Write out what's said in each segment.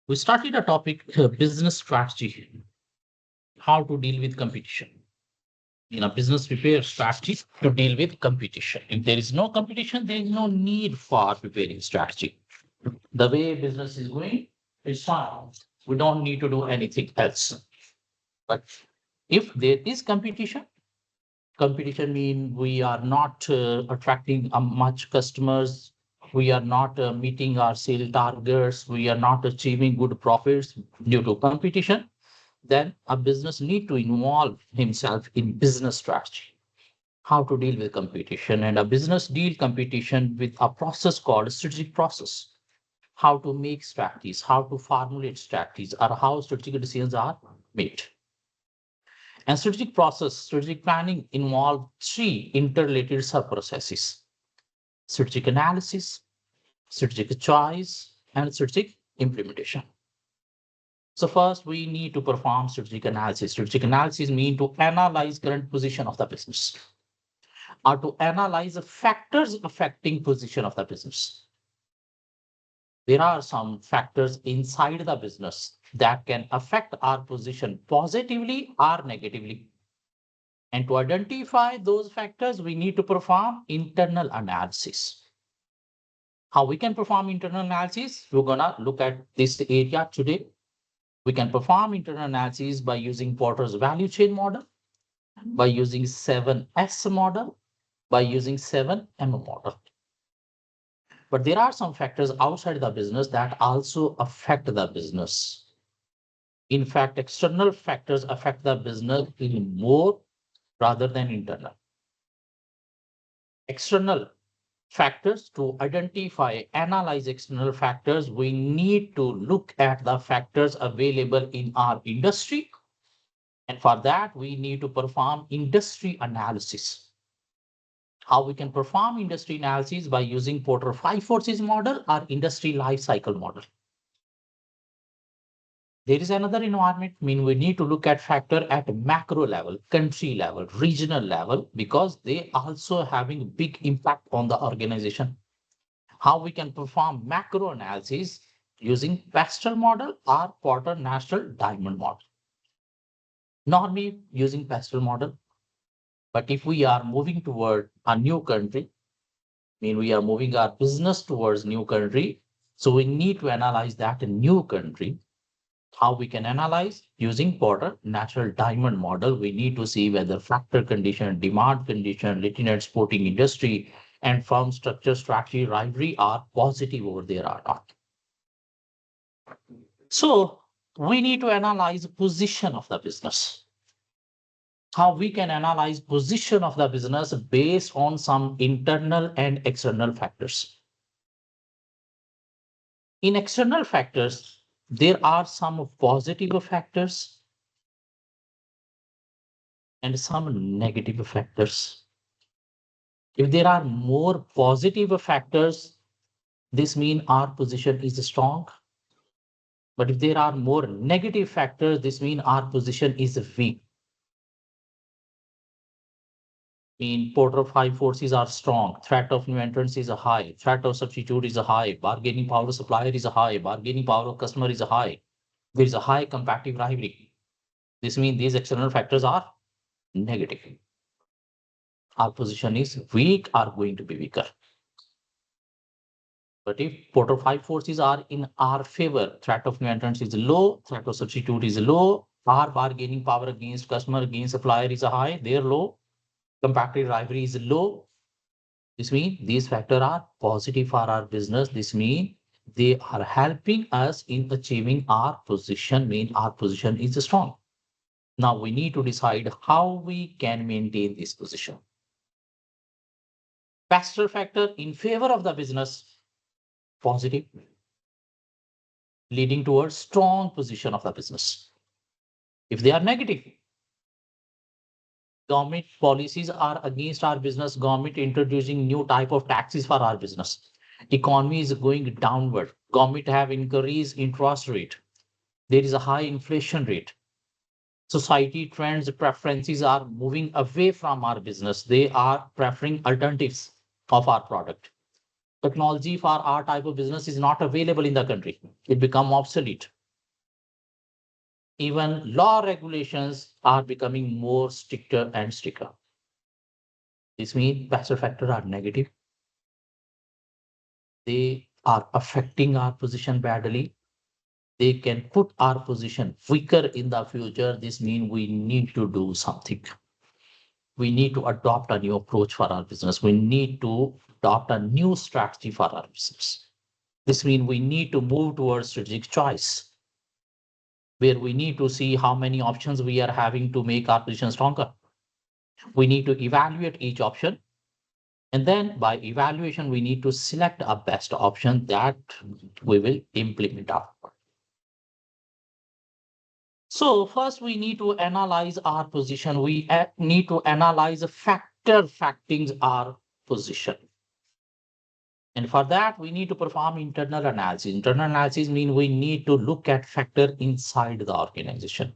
We started a topic, business strategy, how to deal with competition. In a business, prepare strategy to deal with competition. If there is no competition, there is no need for preparing strategy. The way business is going is fine. We don't need to do anything else. But if there is competition, competition mean we are not attracting much customers. We are not meeting our sale targets. We are not achieving good profits due to competition. Then a business need to involve himself in business strategy, how to deal with competition, and a business deal competition with a process called strategic process, how to make strategies, how to formulate strategies, or how strategic decisions are made. And strategic process, strategic planning involve three interrelated sub-processes: strategic analysis, strategic choice, and strategic implementation. So first, we need to perform strategic analysis. Strategic analysis means to analyze current position of the business or to analyze the factors affecting position of the business. There are some factors inside the business that can affect our position positively or negatively. And to identify those factors, we need to perform internal analysis. How we can perform internal analysis? We're gonna look at this area today. We can perform internal analysis by using Porter's value chain model, by using 7S model, by using 7M model. But there are some factors outside the business that also affect the business. In fact, external factors affect the business in more rather than internal. External factors, to identify, analyze external factors, we need to look at the factors available in our industry. And for that, we need to perform industry analysis. How we can perform industry analysis? By using Porter 5 forces model or industry life cycle model. There is another environment, mean we need to look at factor at macro level, country level, regional level, because they also having big impact on the organization. How we can perform macro analysis using Pastel model or Porter National Diamond model. Normally using Pastel model, but if we are moving toward a new country, mean we are moving our business towards new country, so we need to analyze that in new country. How we can analyze? Using Porter Natural Diamond model, we need to see whether factor condition, demand condition, lieutenant sporting industry, and firm structure, strategy, rivalry are positive over there or not. So we need to analyze position of the business. How we can analyze position of the business based on some internal and external factors. In external factors, there are some positive factors and some negative factors. If there are more positive factors, this means our position is strong. But if there are more negative factors, this means our position is weak. Porter 5 forces are strong. Threat of new entrants is a high. Threat of substitute is a high. Bargaining power of supplier is a high. Bargaining power of customer is a high. There is a high competitive rivalry. This means these external factors are negative. Our position is weak, are going to be weaker. But if Porter 5 forces are in our favor, threat of new entrants is low, threat of substitute is low, our bargaining power against customer, against supplier is a high, they're low, competitive rivalry is low. This means these factors are positive for our business. This means they are helping us in achieving our position, mean our position is strong. Now we need to decide how we can maintain this position. Pastel factor in favor of the business, positive, leading towards strong position of the business. If they are negative, government policies are against our business, government introducing new type of taxes for our business. Economy is going downward. Government have increased interest rate. There is a high inflation rate. Society trends, preferences are moving away from our business. They are preferring alternatives of our product. Technology for our type of business is not available in the country. It become obsolete. even law regulations are becoming more stricter and stricter. This means passer factors are negative. They are affecting our position badly. They can put our position weaker in the future. This means we need to do something. We need to adopt a new approach for our business. We need to adopt a new strategy for our business. This means we need to move towards strategic choice, where we need to see how many options we are having to make our position stronger. We need to evaluate each option. And then by evaluation, we need to select a best option that we will implement after. So first we need to analyze our position. We need to analyze a factor affecting our position. And for that, we need to perform internal analysis. Internal analysis means we need to look at factor inside the organization.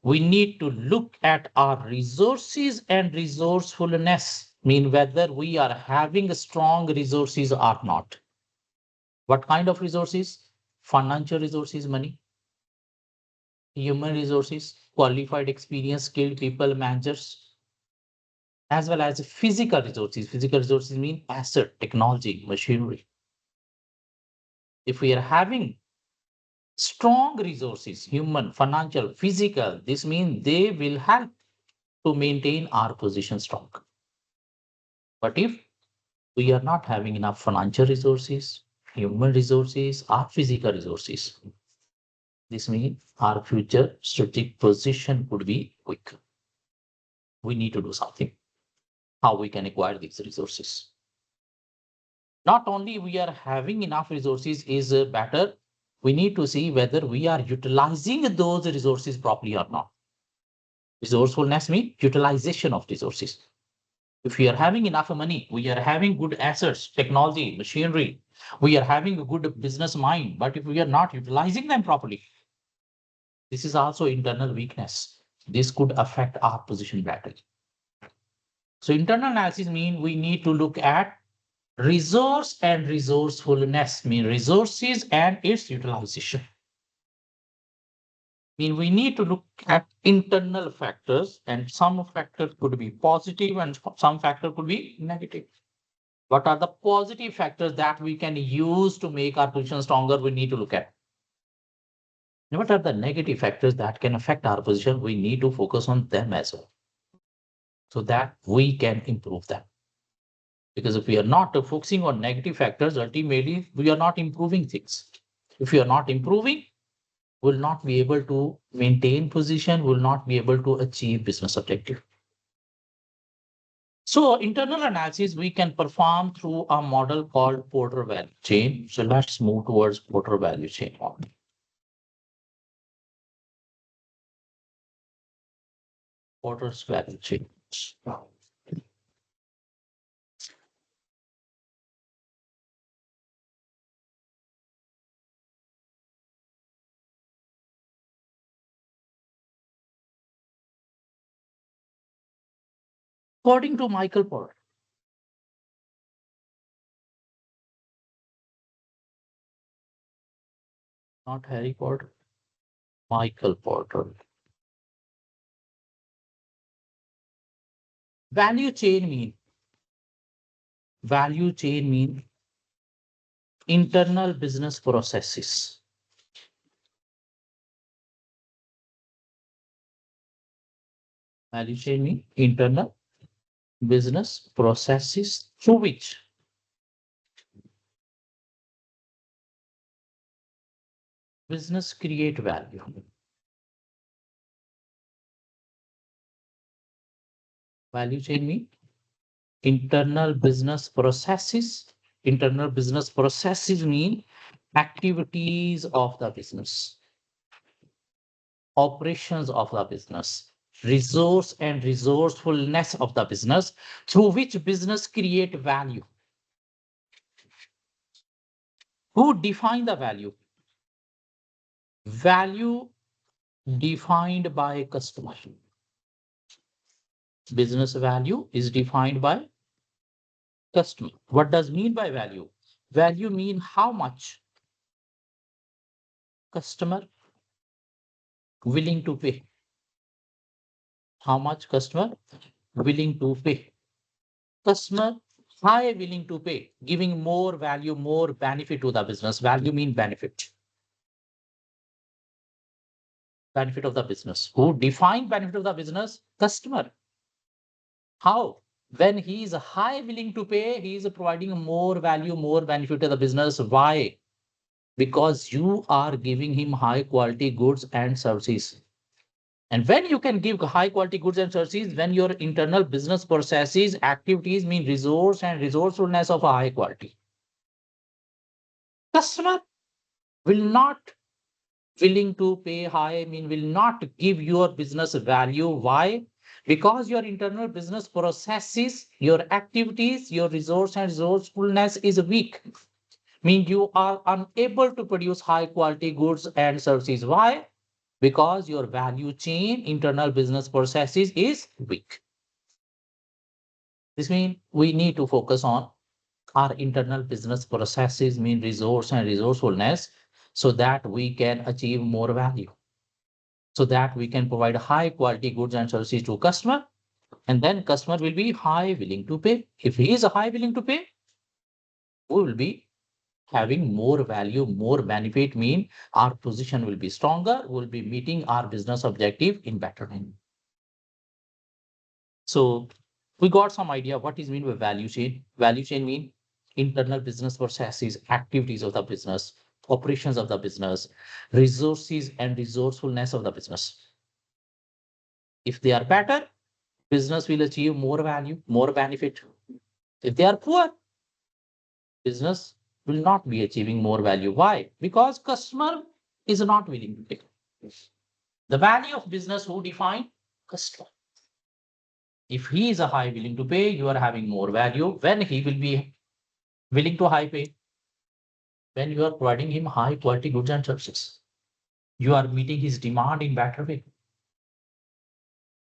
We need to look at our resources and resourcefulness, mean whether we are having strong resources or not. What kind of resources? Financial resources, money, human resources, qualified, experienced, skilled people, managers, as well as physical resources. Physical resources mean asset, technology, machinery. If we are having strong resources, human, financial, physical, this means they will help to maintain our position strong. But if we are not having enough financial resources, human resources, or physical resources, this means our future strategic position could be weak. We need to do something. How we can acquire these resources? Not only we are having enough resources is better, we need to see whether we are utilizing those resources properly or not. Resourcefulness means utilization of resources. If we are having enough money, we are having good assets, technology, machinery, we are having a good business mind, but if we are not utilizing them properly, this is also internal weakness. This could affect our position badly. So internal analysis means we need to look at resource and resourcefulness, mean resources and its utilization. Mean we need to look at internal factors, and some factors could be positive and some factor could be negative. What are the positive factors that we can use to make our position stronger? We need to look at. And what are the negative factors that can affect our position? We need to focus on them as well, so that we can improve them. Because if we are not focusing on negative factors, ultimately we are not improving things. If we are not improving, will not be able to maintain position, will not be able to achieve business objective. So internal analysis we can perform through a model called Porter value chain. So let's move towards Porter value chain model. Porter's value chain. According to Michael Porter, not Harry Potter, Michael Porter. Value chain mean internal business processes. Value chain mean internal business processes through which business create value. Value chain mean internal business processes. Internal business processes mean activities of the business, operations of the business, resource and resourcefulness of the business through which business create value. Who define the value? Value defined by customer. Business value is defined by customer. What does mean by value? Value mean how much customer willing to pay. How much customer willing to pay? Customer high willing to pay, giving more value, more benefit to the business. Value mean benefit. Benefit of the business. Who define benefit of the business? Customer. How? When he is high willing to pay, he is providing more value, more benefit to the business. Why? Because you are giving him high quality goods and services. And when you can give high quality goods and services, when your internal business processes, activities mean resource and resourcefulness of a high quality. Customer will not willing to pay high, mean will not give your business value. Why? Because your internal business processes, your activities, your resource and resourcefulness is weak. Mean you are unable to produce high quality goods and services. Why? Because your value chain, internal business processes is weak. This means we need to focus on our internal business processes, mean resource and resourcefulness, so that we can achieve more value, so that we can provide high quality goods and services to customer, and then customer will be high willing to pay. If he is high willing to pay, we will be having more value, more benefit, mean our position will be stronger, we'll be meeting our business objective in better time. So we got some idea what is mean by value chain. Value chain mean internal business processes, activities of the business, operations of the business, resources and resourcefulness of the business. If they are better, business will achieve more value, more benefit. If they are poor, business will not be achieving more value. Why? Because customer is not willing to pay. The value of business who define? Customer. If he is a high willing to pay, you are having more value. When he will be willing to high pay? When you are providing him high quality goods and services. You are meeting his demand in better way.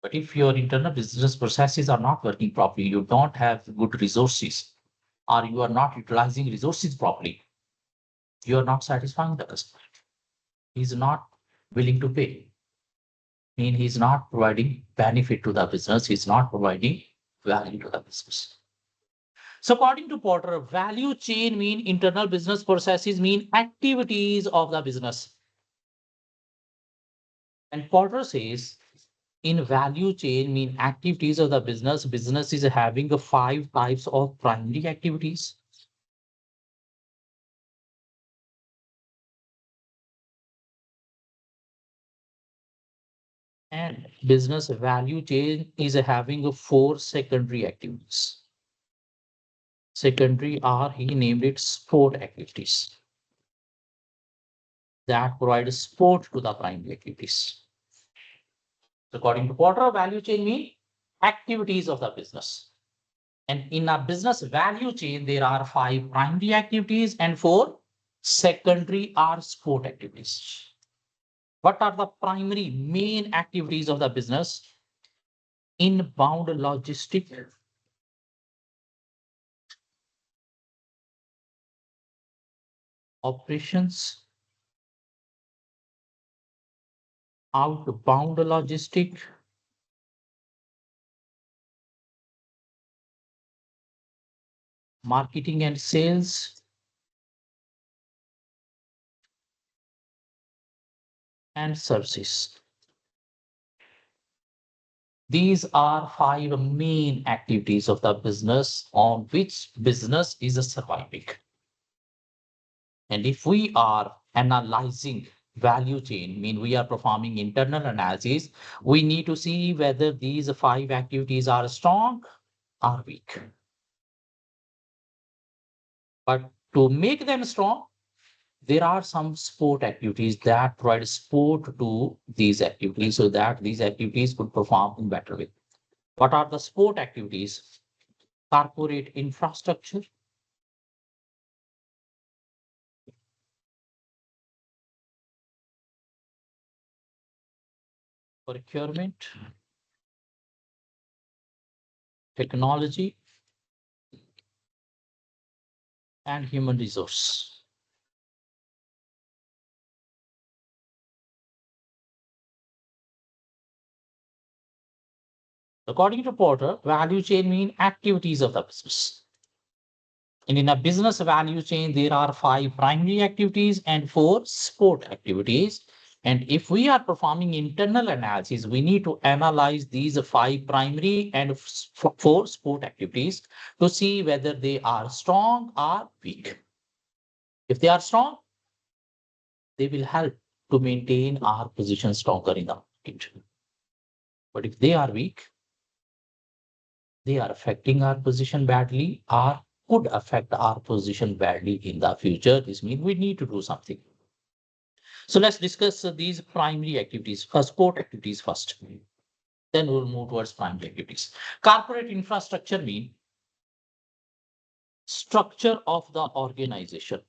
But if your internal business processes are not working properly, you don't have good resources, or you are not utilizing resources properly, you are not satisfying the customer. He's not willing to pay. Mean he's not providing benefit to the business. He's not providing value to the business. So according to Porter, value chain mean internal business processes mean activities of the business. And Porter says in value chain mean activities of the business. Business is having a 5 types of primary activities. And business value chain is having a 4 secondary activities. Secondary are, he named it support activities that provide support to the primary activities. So according to Porter, value chain mean activities of the business. And in a business value chain, there are 5 primary activities and 4 secondary or support activities. What are the primary main activities of the business? Inbound logistic, operations, outbound logistic, marketing and sales, and services. These are 5 main activities of the business on which business is surviving. And if we are analyzing value chain, mean we are performing internal analysis, we need to see whether these 5 activities are strong or weak. But to make them strong, there are some support activities that provide support to these activities so that these activities could perform in better way. What are the support activities? Corporate infrastructure, procurement, technology, and human resource. According to Porter, value chain mean activities of the business. And in a business value chain, there are 5 primary activities and 4 support activities. And if we are performing internal analysis, we need to analyze these 5 primary and 4 support activities to see whether they are strong or weak. If they are strong, they will help to maintain our position stronger in the market. But if they are weak, they are affecting our position badly or could affect our position badly in the future. This means we need to do something. So let's discuss these primary activities, support activities first. Then we'll move towards primary activities. Corporate infrastructure means structure of the organization.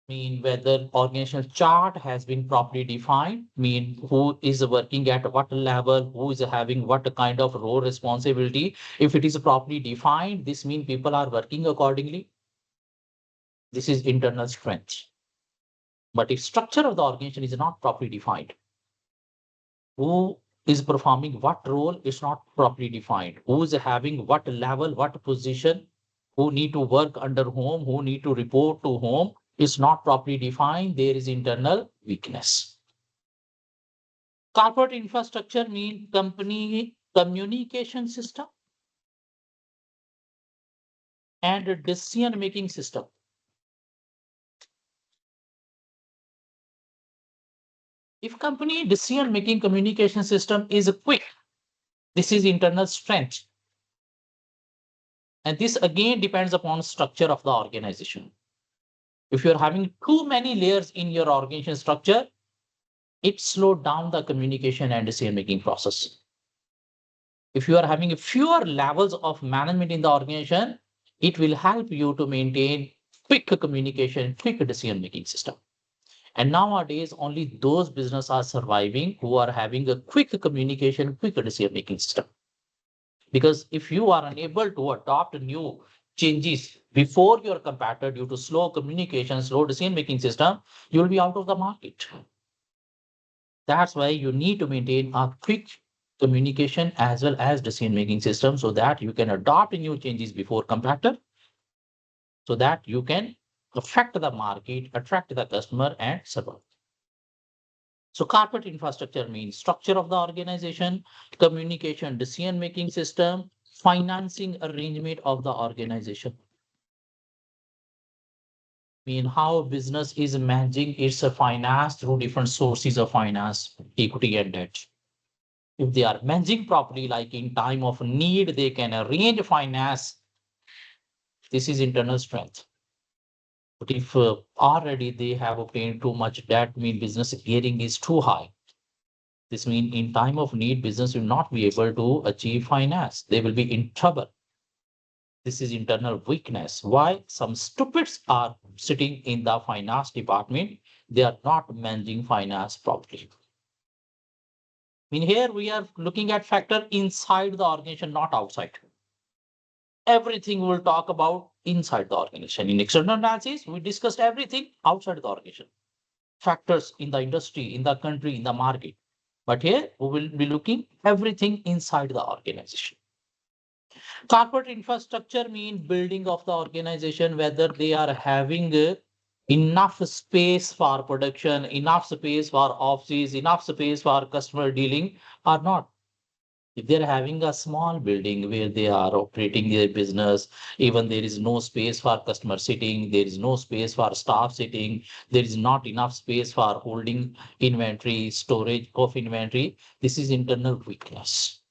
Mean whether organizational chart has been properly defined, mean who is working at what level, who is having what kind of role responsibility. If it is properly defined, this means people are working accordingly. This is internal strength. But if structure of the organization is not properly defined, who is performing what role is not properly defined, who is having what level, what position, who need to work under whom, who need to report to whom, is not properly defined, there is internal weakness. Corporate infrastructure means company communication system and a decision-making system. If company decision-making communication system is quick, this is internal strength. And this again depends upon structure of the organization. If you're having too many layers in your organization structure, it slows down the communication and decision-making process. If you are having fewer levels of management in the organization, it will help you to maintain quick communication, quick decision-making system. And nowadays, only those businesses are surviving who are having a quick communication, quick decision-making system. Because if you are unable to adopt new changes before your competitor due to slow communication, slow decision-making system, you will be out of the market. That's why you need to maintain a quick communication as well as decision-making system so that you can adopt new changes before competitor, so that you can affect the market, attract the customer and survive. So corporate infrastructure means structure of the organization, communication, decision-making system, financing arrangement of the organization. Mean how business is managing its finance through different sources of finance, equity and debt. If they are managing properly, like in time of need, they can arrange finance. This is internal strength. But if already they have obtained too much debt, mean business gearing is too high. This means in time of need, business will not be able to achieve finance. They will be in trouble. This is internal weakness. Why? Some stupids are sitting in the finance department. They are not managing finance properly. In here, we are looking at factor inside the organization, not outside. Everything we'll talk about inside the organization. In external analysis, we discussed everything outside the organization. Factors in the industry, in the country, in the market. But here, we will be looking everything inside the organization. Corporate infrastructure means building of the organization, whether they are having enough space for production, enough space for offices, enough space for customer dealing or not. If they're having a small building where they are operating their business, even there is no space for customer sitting, there is no space for staff sitting, there is not enough space for holding inventory, storage of inventory, this is internal weakness.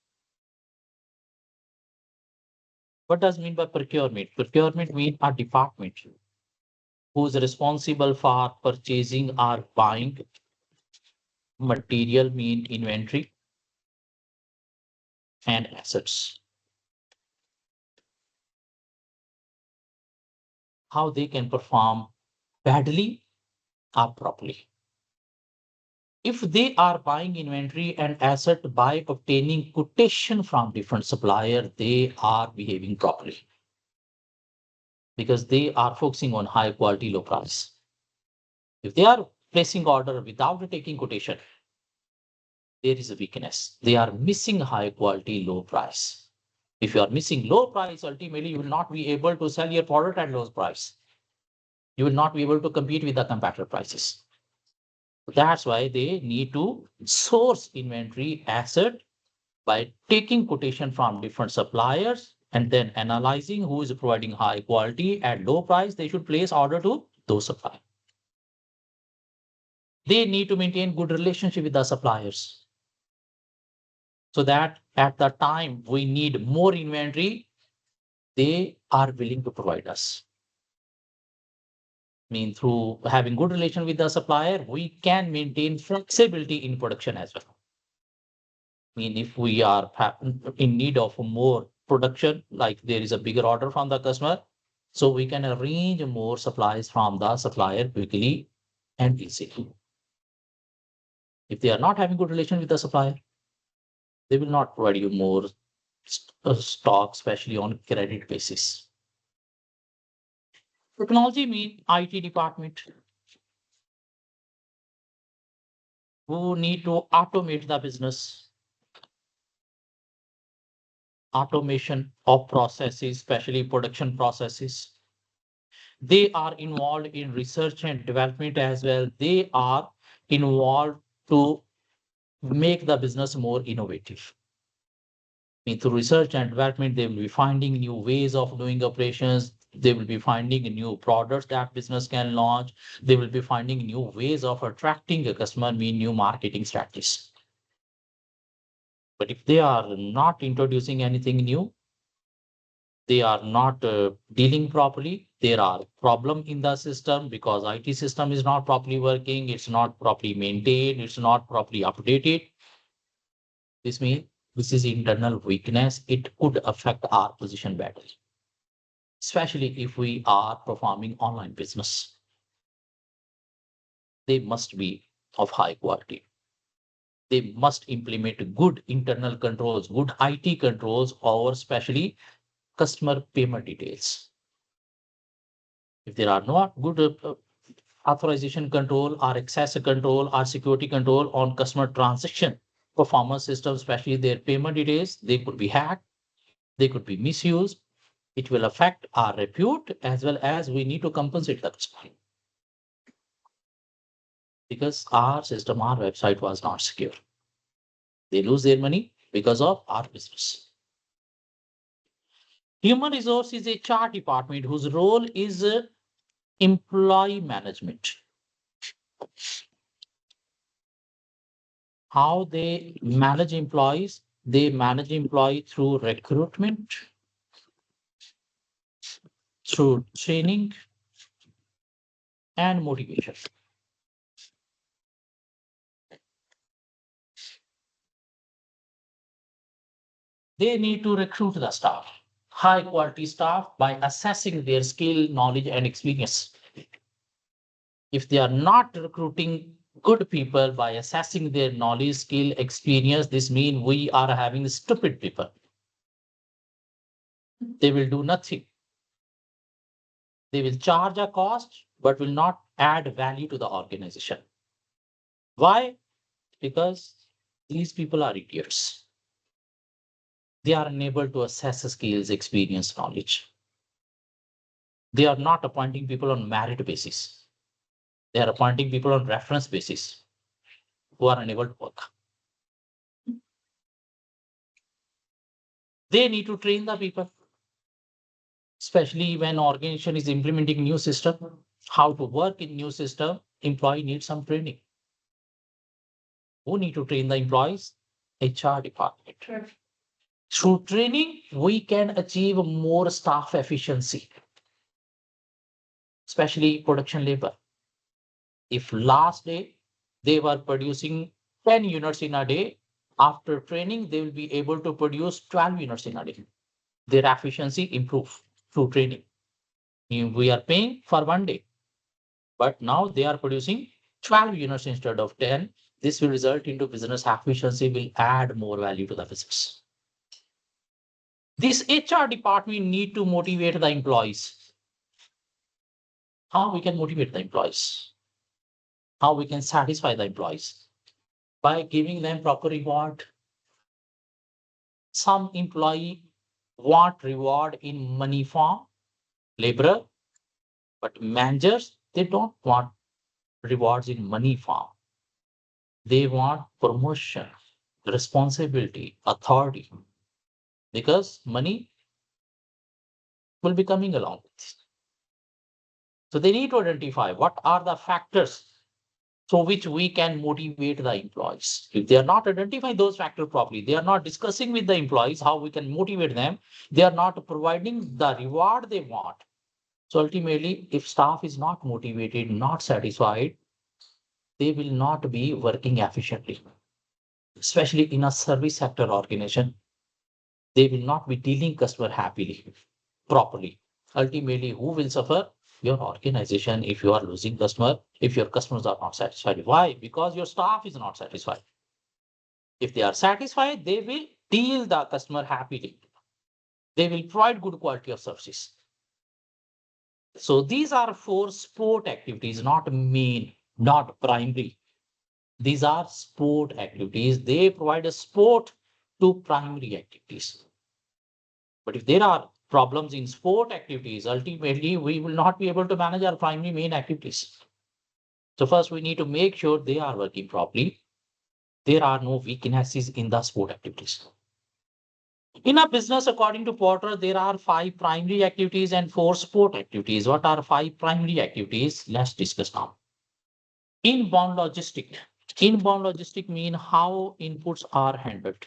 What does mean by procurement? Procurement means a department who is responsible for purchasing or buying material, mean inventory and assets. How they can perform badly or properly. If they are buying inventory and asset by obtaining quotation from different supplier, they are behaving properly because they are focusing on high quality, low price. If they are placing order without taking quotation, there is a weakness. They are missing high quality, low price. If you are missing low price, ultimately you will not be able to sell your product at low price. You will not be able to compete with the competitor prices. That's why they need to source inventory asset by taking quotation from different suppliers and then analyzing who is providing high quality at low price. They should place order to those suppliers. They need to maintain good relationship with the suppliers so that at the time we need more inventory, they are willing to provide us. Through having good relation with the supplier, we can maintain flexibility in production as well. If we are in need of more production, like there is a bigger order from the customer, so we can arrange more supplies from the supplier quickly and easily. If they are not having good relation with the supplier, they will not provide you more stock, especially on credit basis. Technology mean IT department who need to automate the business. Automation of processes, especially production processes. They are involved in research and development as well. They are involved to make the business more innovative. Through research and development, they will be finding new ways of doing operations. They will be finding new products that business can launch. They will be finding new ways of attracting a customer, new marketing strategies. But if they are not introducing anything new, they are not dealing properly, there are problem in the system because IT system is not properly working, it's not properly maintained, it's not properly updated. This means this is internal weakness. It could affect our position badly, especially if we are performing online business. They must be of high quality. They must implement good internal controls, good IT controls, or especially customer payment details. If there are not good authorization control or access control or security control on customer transaction performance system, especially their payment details, they could be hacked, they could be misused. It will affect our repute as well as we need to compensate the customer. Because our system, our website was not secure. They lose their money because of our business. Human resource is a HR department whose role is employee management. How they manage employees? They manage employee through recruitment, through training, and motivation. They need to recruit the staff, high quality staff, by assessing their skill, knowledge, and experience. If they are not recruiting good people by assessing their knowledge, skill, experience, this means we are having stupid people. They will do nothing. They will charge a cost, but will not add value to the organization. Why? Because these people are idiots. They are unable to assess skills, experience, knowledge. They are not appointing people on merit basis. They are appointing people on reference basis who are unable to work. They need to train the people, especially when organization is implementing new system, how to work in new system, employee needs some training. Who need to train the employees? HR department. Sure. Through training, we can achieve more staff efficiency, especially production labor. If last day they were producing 10 units in a day, after training, they will be able to produce 12 units in a day. Their efficiency improve through training. We are paying for one day, but now they are producing 12 units instead of 10. This will result into business efficiency, will add more value to the business. This HR department need to motivate the employees. How we can motivate the employees? How we can satisfy the employees? by giving them proper reward. Some employee want reward in money form, laborer, but managers, they don't want rewards in money form. They want promotion, responsibility, authority, because money will be coming along with it. So they need to identify what are the factors through which we can motivate the employees. If they are not identifying those factors properly, they are not discussing with the employees how we can motivate them, they are not providing the reward they want. So ultimately, if staff is not motivated, not satisfied, they will not be working efficiently, especially in a service sector organization. They will not be dealing customer happily, properly. Ultimately, who will suffer? Your organization. If you are losing customer, if your customers are not satisfied. Why? Because your staff is not satisfied. If they are satisfied, they will deal the customer happily. They will provide good quality of services. So these are four sport activities, not main, not primary. These are sport activities. They provide a sport to primary activities. But if there are problems in sport activities, ultimately we will not be able to manage our primary main activities. So first we need to make sure they are working properly. There are no weaknesses in the sport activities. In a business, according to Porter, there are 5 primary activities and 4 sport activities. What are 5 primary activities? Let's discuss now. Inbound logistic. Inbound logistic mean how inputs are handled.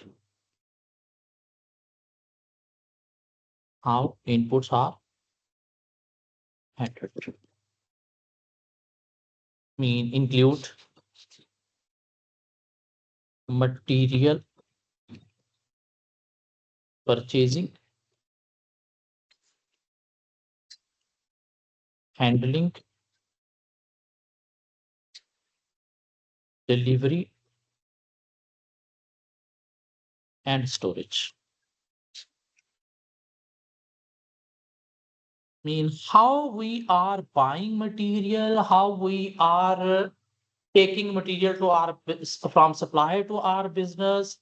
How inputs are handled. Mean include material purchasing, handling, delivery, and storage. Mean how we are buying material, how we are taking material to our from supplier to our business,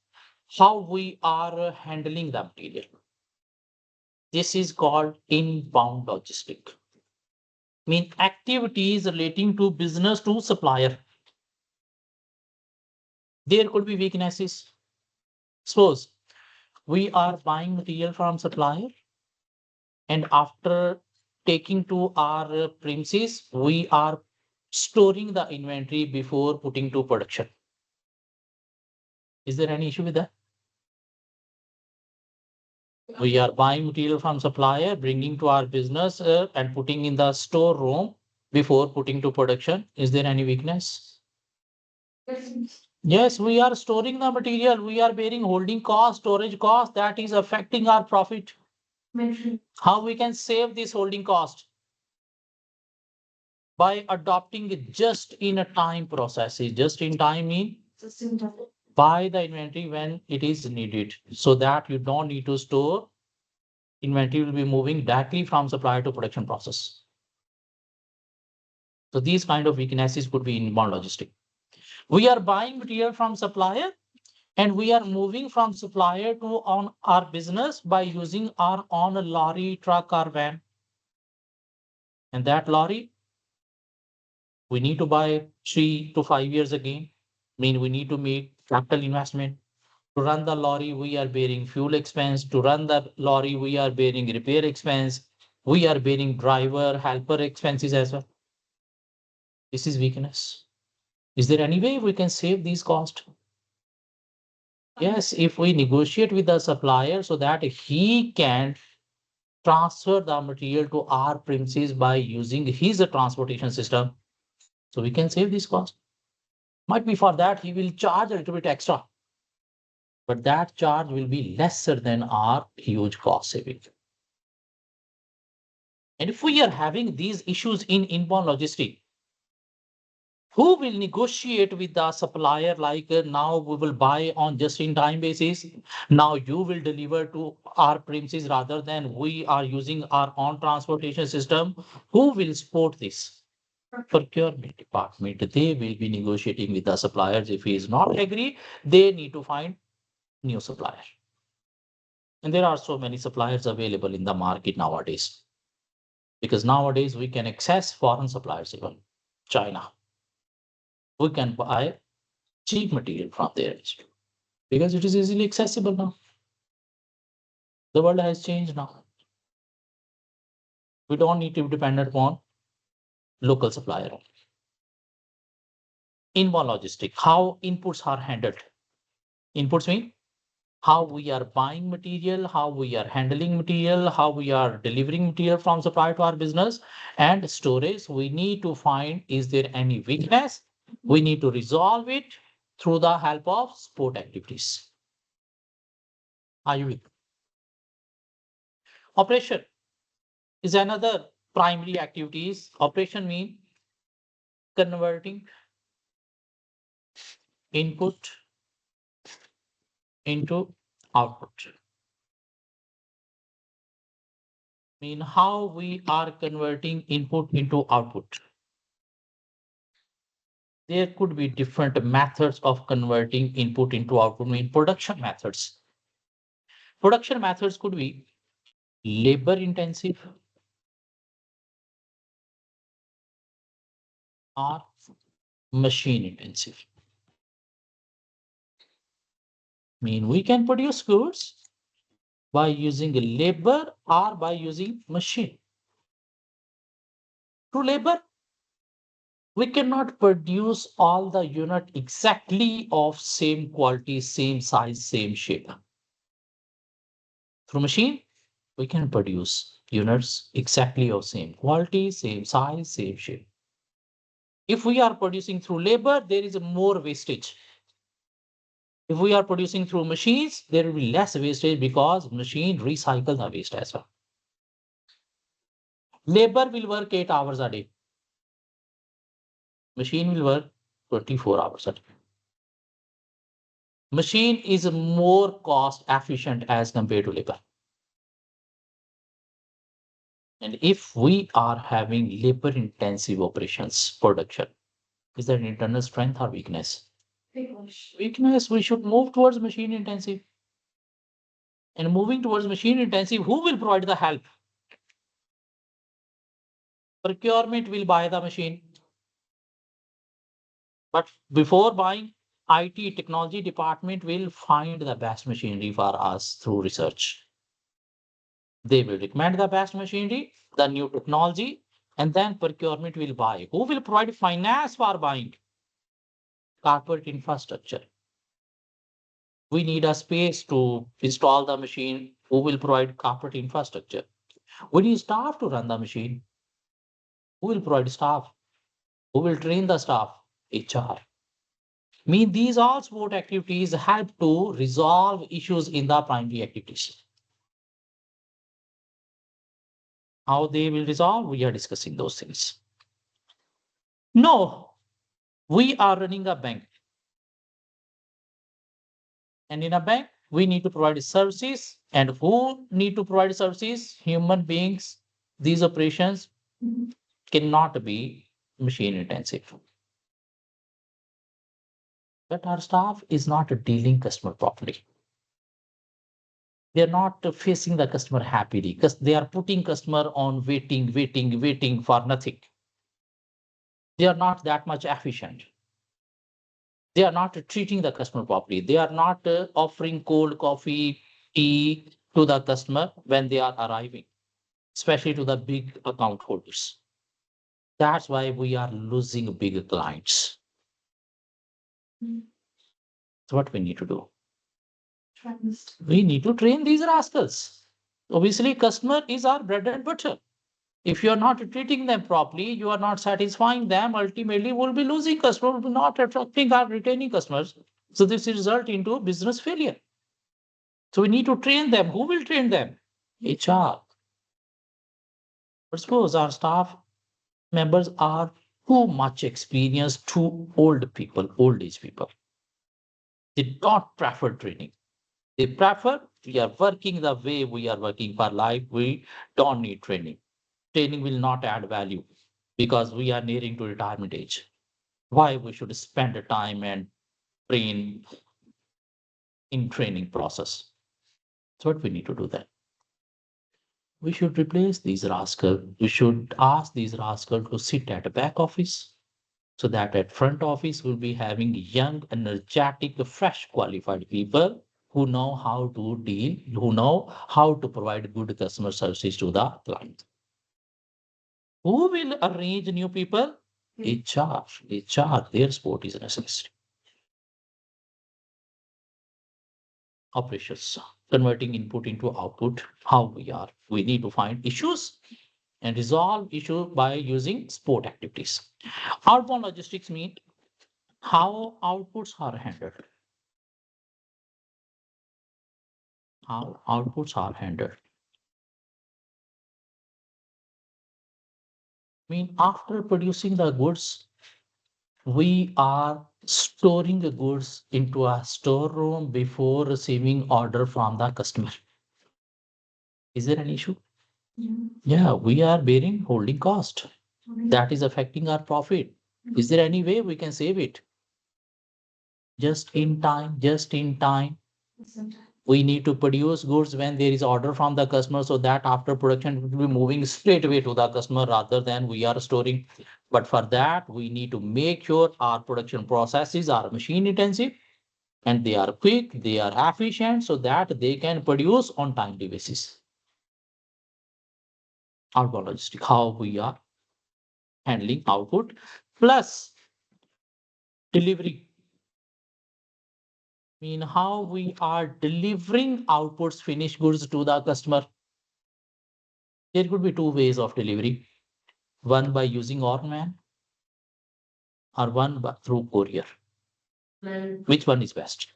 how we are handling the material. This is called inbound logistic. Mean activities relating to business to supplier. There could be weaknesses. Suppose we are buying material from supplier and after taking to our premises, we are storing the inventory before putting to production. Is there any issue with that? We are buying material from supplier, bringing to our business and putting in the storeroom before putting to production. Is there any weakness? Yes, we are storing the material. We are bearing holding cost, storage cost that is affecting our profit. How we can save this holding cost? By adopting it just in a time processes, just in time mean buy the inventory when it is needed so that you don't need to store. Inventory will be moving directly from supplier to production process. So these kind of weaknesses could be inbound logistic. We are buying material from supplier and we are moving from supplier to on our business by using our own lorry, truck, or van. And that lorry, we need to buy 3 to 5 years again. Mean we need to make capital investment. To run the lorry, we are bearing fuel expense. To run the lorry, we are bearing repair expense. We are bearing driver, helper expenses as well. This is weakness. Is there any way we can save these costs? Yes, if we negotiate with the supplier so that he can transfer the material to our premises by using his transportation system, so we can save this cost. Might be for that he will charge a little bit extra, but that charge will be lesser than our huge cost saving. And if we are having these issues in inbound logistics, who will negotiate with the supplier like now we will buy on just in time basis, now you will deliver to our premises rather than we are using our own transportation system? Who will support this? Procurement department, they will be negotiating with the suppliers. If he is not agree, they need to find new supplier. And there are so many suppliers available in the market nowadays. Because nowadays we can access foreign suppliers, even China. We can buy cheap material from there because it is easily accessible now. The world has changed now. We don't need to be dependent upon local supplier. Inbound logistic, how inputs are handled. Inputs mean how we are buying material, how we are handling material, how we are delivering material from supplier to our business. And storage, we need to find, is there any weakness? We need to resolve it through the help of support activities. Are you with? Operation is another primary activities. Operation mean converting input into output. Mean how we are converting input into output. There could be different methods of converting input into output. Mean production methods. Production methods could be labor intensive or machine intensive. Mean we can produce goods by using labor or by using machine. Through labor, we cannot produce all the unit exactly of same quality, same size, same shape. Through machine, we can produce units exactly of same quality, same size, same shape. If we are producing through labor, there is more wastage. If we are producing through machines, there will be less wastage because machine recycle the waste as well. Labor will work 8 hours a day. Machine will work 24 hours a day. Machine is more cost efficient as compared to labor. And if we are having labor intensive operations production, is that internal strength or weakness? Weakness, we should move towards machine intensive. And moving towards machine intensive, who will provide the help? Procurement will buy the machine. But before buying, IT technology department will find the best machinery for us through research. They will recommend the best machinery, the new technology, and then procurement will buy. Who will provide finance for buying? Corporate infrastructure. We need a space to install the machine. Who will provide corporate infrastructure? We need staff to run the machine. Who will provide staff? Who will train the staff? HR. Mean these all support activities help to resolve issues in the primary activities. How they will resolve, we are discussing those things. No, we are running a bank. And in a bank, we need to provide services. And who need to provide services? Human beings. These operations cannot be machine intensive. But our staff is not dealing customer properly. They are not facing the customer happily because they are putting customer on waiting for nothing. They are not that much efficient. They are not treating the customer properly. They are not offering cold coffee, tea to the customer when they are arriving, especially to the big account holders. That's why we are losing big clients. So what we need to do? We need to train these rascals. Obviously, customer is our bread and butter. If you are not treating them properly, you are not satisfying them, ultimately we'll be losing customers, we'll be not attracting or retaining customers. So this will result into business failure. So we need to train them. Who will train them? HR. But suppose our staff members are too much experienced, too old people, old age people. They don't prefer training. They prefer we are working the way we are working for life. We don't need training. Training will not add value. because we are nearing to retirement age. Why we should spend the time and brain in training process? So what we need to do then? We should replace these rascals. We should ask these rascals to sit at a back office so that at front office we'll be having young, energetic, fresh, qualified people who know how to deal, who know how to provide good customer services to the client. Who will arrange new people? HR, their support is necessary. Operations, converting input into output, how we are. We need to find issues and resolve issue by using support activities. Outbound logistics mean how outputs are handled. How outputs are handled. After producing the goods, we are storing the goods into a storeroom before receiving order from the customer. Is there an issue? Yeah, we are bearing holding cost. That is affecting our profit. Is there any way we can save it? Just in time, just in time. We need to produce goods when there is order from the customer so that after production it will be moving straight away to the customer rather than we are storing. But for that, we need to make sure our production processes are machine intensive and they are quick, they are efficient so that they can produce on timely basis. Outbound logistics, how we are handling output plus delivery. How we are delivering outputs, finished goods to the customer. There could be two ways of delivery. One by using Orman or one through courier. Which one is best?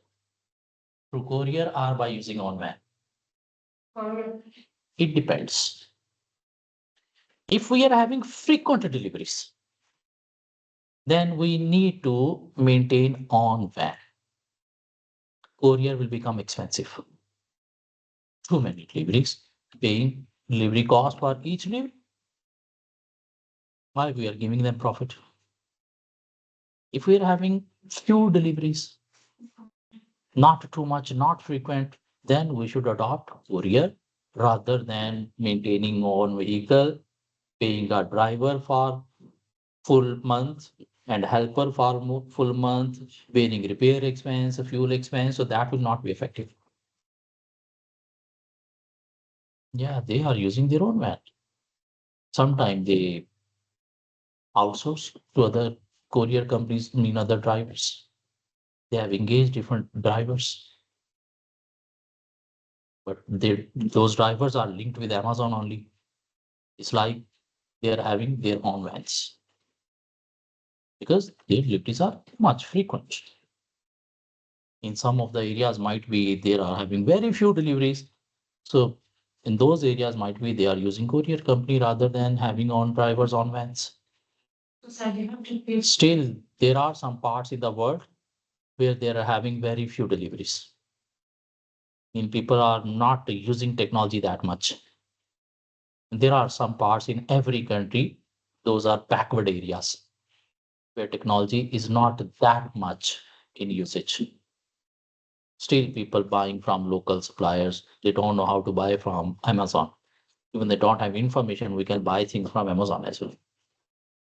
Through courier or by using Orman? It depends. If we are having frequent deliveries, then we need to maintain on-van. Courier will become expensive. Too many deliveries, paying delivery cost for each delivery. Why we are giving them profit? If we are having few deliveries, not too much, not frequent, then we should adopt courier rather than maintaining own vehicle, paying a driver for full month and helper for full month, bearing repair expense, fuel expense, so that will not be effective. Yeah, they are using their own van. Sometimes they outsource to other courier companies, other drivers. They have engaged different drivers, but those drivers are linked with Amazon only. It's like they are having their own vans because their deliveries are much frequent. In some of the areas might be they are having very few deliveries. So in those areas might be they are using courier company rather than having on drivers on vans. Still, there are some parts in the world where they are having very few deliveries. People are not using technology that much. There are some parts in every country, those are backward areas where technology is not that much in usage. Still, people buying from local suppliers, they don't know how to buy from Amazon. Even they don't have information, we can buy things from Amazon as well.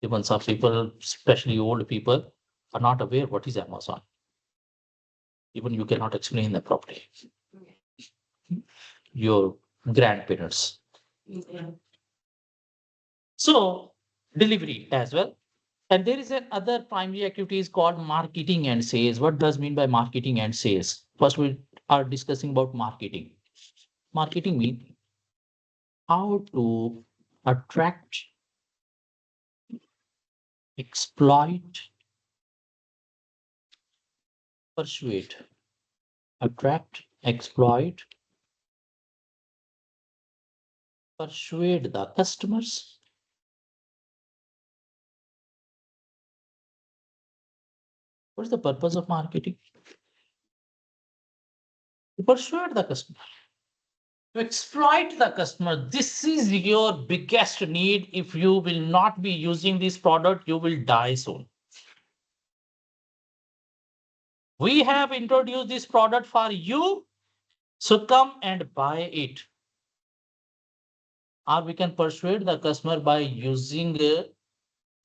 Even some people, especially old people, are not aware what is Amazon. Even you cannot explain that properly. Your grandparents. So delivery as well. And there is another primary activity is called marketing and sales. What does mean by marketing and sales? First, we are discussing about marketing. Marketing means how to attract, exploit, persuade. Attract, exploit, persuade the customers. What is the purpose of marketing? To persuade the customer. To exploit the customer. This is your biggest need. If you will not be using this product, you will die soon. We have introduced this product for you, so come and buy it. Or we can persuade the customer by using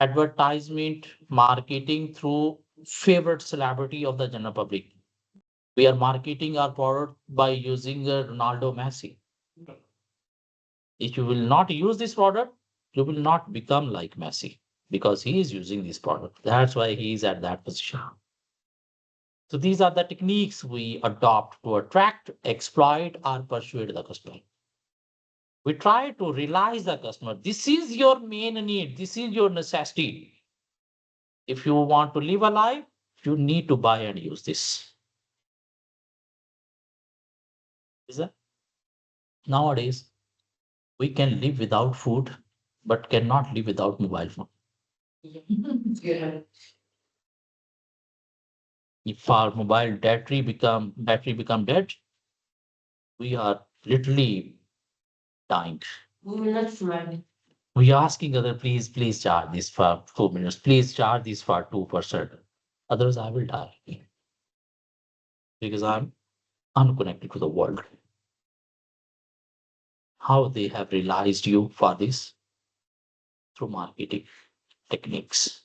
advertisement marketing through favorite celebrity of the general public. We are marketing our product by using Ronaldo Messi. If you will not use this product, you will not become like Messi because he is using this product. That's why he is at that position. So these are the techniques we adopt to attract, exploit, or persuade the customer. We try to realize the customer. This is your main need. This is your necessity. If you want to live a life, you need to buy and use this. Is that? Nowadays, we can live without food, but cannot live without mobile phone. Yeah. If our mobile battery become dead, we are literally dying. We will not survive. We are asking other, please charge this for 2 minutes. Please charge this for 2%. Otherwise, I will die because I'm unconnected to the world. How they have realized you for this? Through marketing techniques.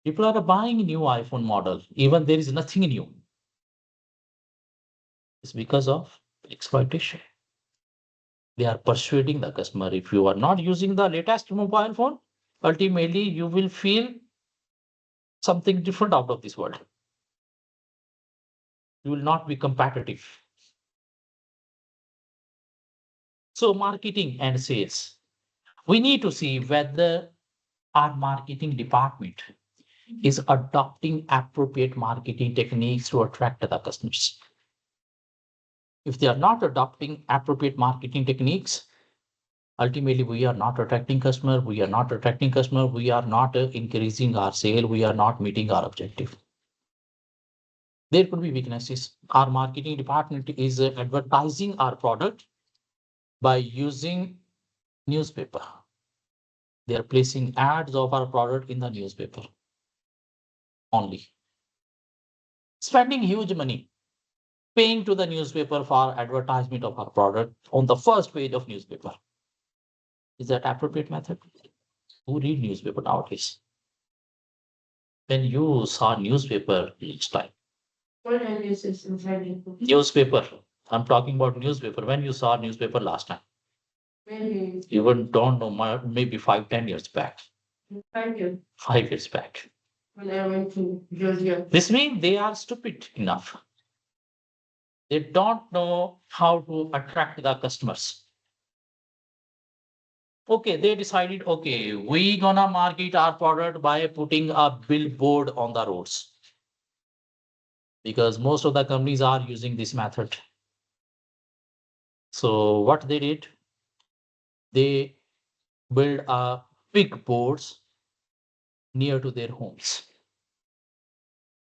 People are buying new iPhone model, even there is nothing new. It's because of exploitation. They are persuading the customer. If you are not using the latest mobile phone, ultimately you will feel something different out of this world. You will not be competitive. So marketing and sales. We need to see whether our marketing department is adopting appropriate marketing techniques to attract the customers. If they are not adopting appropriate marketing techniques, ultimately we are not attracting customer, we are not increasing our sale, we are not meeting our objective. There could be weaknesses. Our marketing department is advertising our product by using newspaper. They are placing ads of our product in the newspaper only. Spending huge money, paying to the newspaper for advertisement of our product on the first page of newspaper. Is that appropriate method? Who read newspaper nowadays? When you saw newspaper each time. Newspaper. I'm talking about newspaper. When you saw newspaper last time? Even don't know, maybe 5-10 years back. 5 years. 5 years back. When I went to Georgia. This means they are stupid enough. They don't know how to attract the customers. Okay, they decided, okay, we gonna market our product by putting a billboard on the roads. Because most of the companies are using this method. So what they did, they build a big boards near to their homes.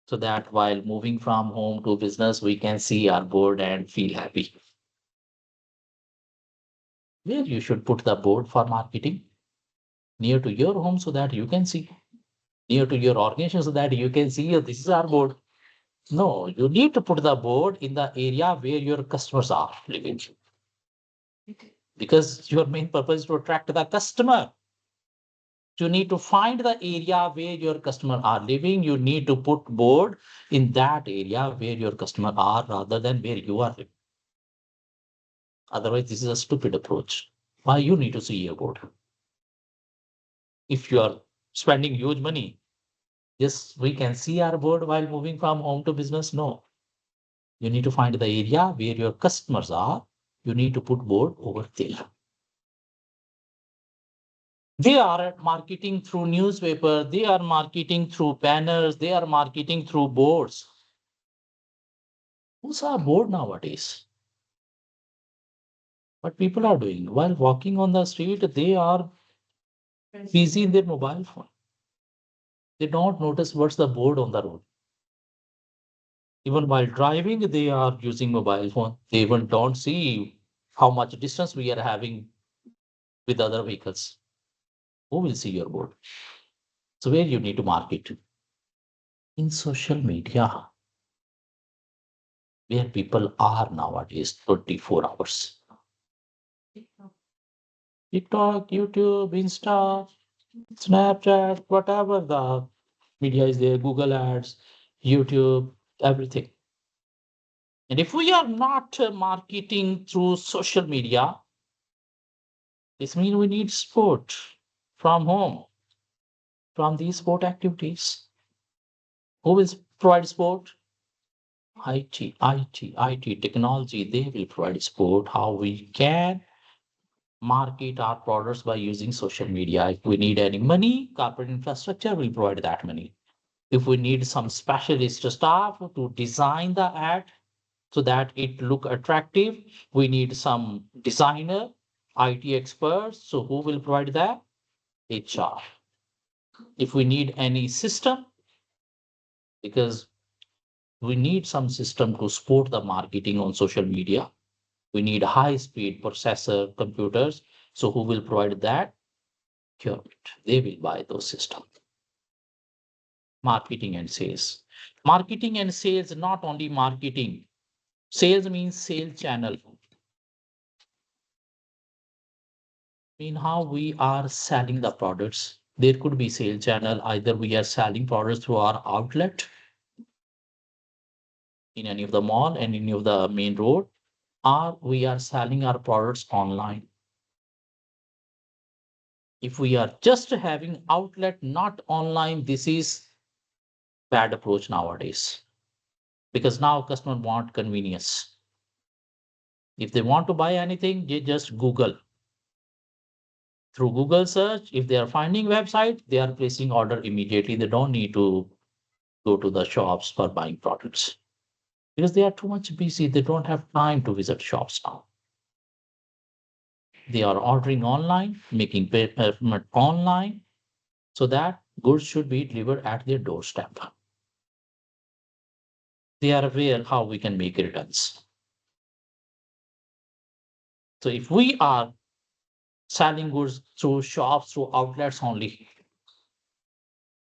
So that while moving from home to business, we can see our board and feel happy. Where you should put the board for marketing? Near to your home so that you can see. Near to your organization so that you can see, this is our board. No, you need to put the board in the area where your customers are living. Because your main purpose is to attract the customer. You need to find the area where your customer are living. You need to put board in that area where your customer are rather than where you are living. Otherwise, this is a stupid approach. Why you need to see your board? If you are spending huge money, yes, we can see our board while moving from home to business. No, you need to find the area where your customers are. You need to put board over there. They are marketing through newspaper. They are marketing through banners. They are marketing through boards. Who's our board nowadays? What people are doing while walking on the street, they are busy in their mobile phone. They don't notice what's the board on the road. Even while driving, they are using mobile phone. They even don't see how much distance we are having with other vehicles. Who will see your board? So where you need to market? In social media, where people are nowadays 24 hours. TikTok, YouTube, Insta, Snapchat, whatever the media is there, Google Ads, YouTube, everything. And if we are not marketing through social media, this means we need support from home, from these sport activities. Who will provide support? IT, technology, they will provide support how we can market our products by using social media. If we need any money, corporate infrastructure will provide that money. If we need some specialist staff to design the ad so that it look attractive, we need some designer, IT experts. So who will provide that? HR. If we need any system, because we need some system to support the marketing on social media. We need high speed processor computers. So who will provide that? Procurement. They will buy those systems. Marketing and sales. Marketing and sales, not only marketing. Sales means sales channel. Mean how we are selling the products. There could be sales channel. Either we are selling products through our outlet in any of the mall and any of the main road, or we are selling our products online. If we are just having outlet, not online, this is bad approach nowadays. Because now customer want convenience. If they want to buy anything, they just Google. Through Google search, if they are finding website, they are placing order immediately. They don't need to go to the shops for buying products because they are too much busy. They don't have time to visit shops now. They are ordering online, making payment online, so that goods should be delivered at their doorstep. They are aware how we can make returns. So if we are selling goods through shops, through outlets only,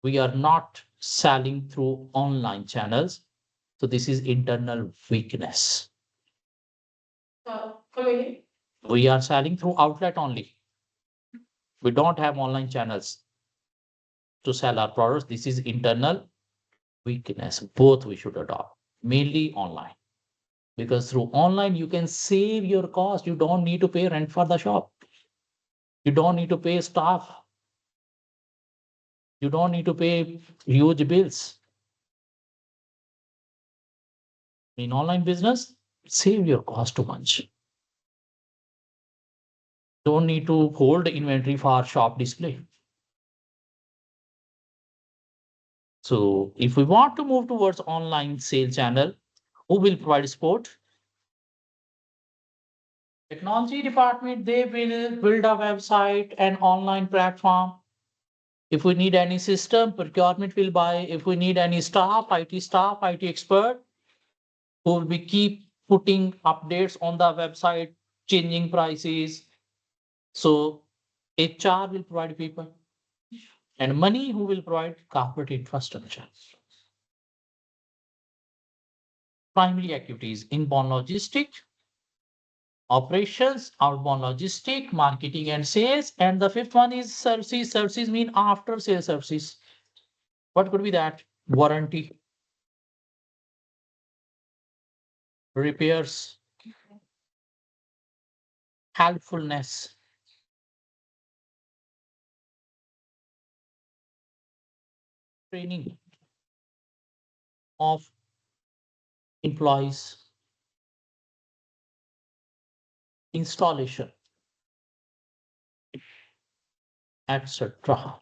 we are not selling through online channels. So this is internal weakness. We are selling through outlet only. We don't have online channels to sell our products. This is internal weakness. Both we should adopt, mainly online. Because through online, you can save your cost. You don't need to pay rent for the shop. You don't need to pay staff. You don't need to pay huge bills. In online business, save your cost too much. Don't need to hold inventory for shop display. So if we want to move towards online sale channel, who will provide support? Technology department, they will build a website and online platform. If we need any system, procurement will buy. If we need any staff, IT expert, who will be keep putting updates on the website, changing prices. So HR will provide people. And money, who will provide? Corporate infrastructure. Primary activities: inbound logistics, operations, outbound logistic, marketing and sales. And the fifth one is services. Services mean after sales services. What could be that? Warranty, repairs, helpfulness, training of employees, installation, etc.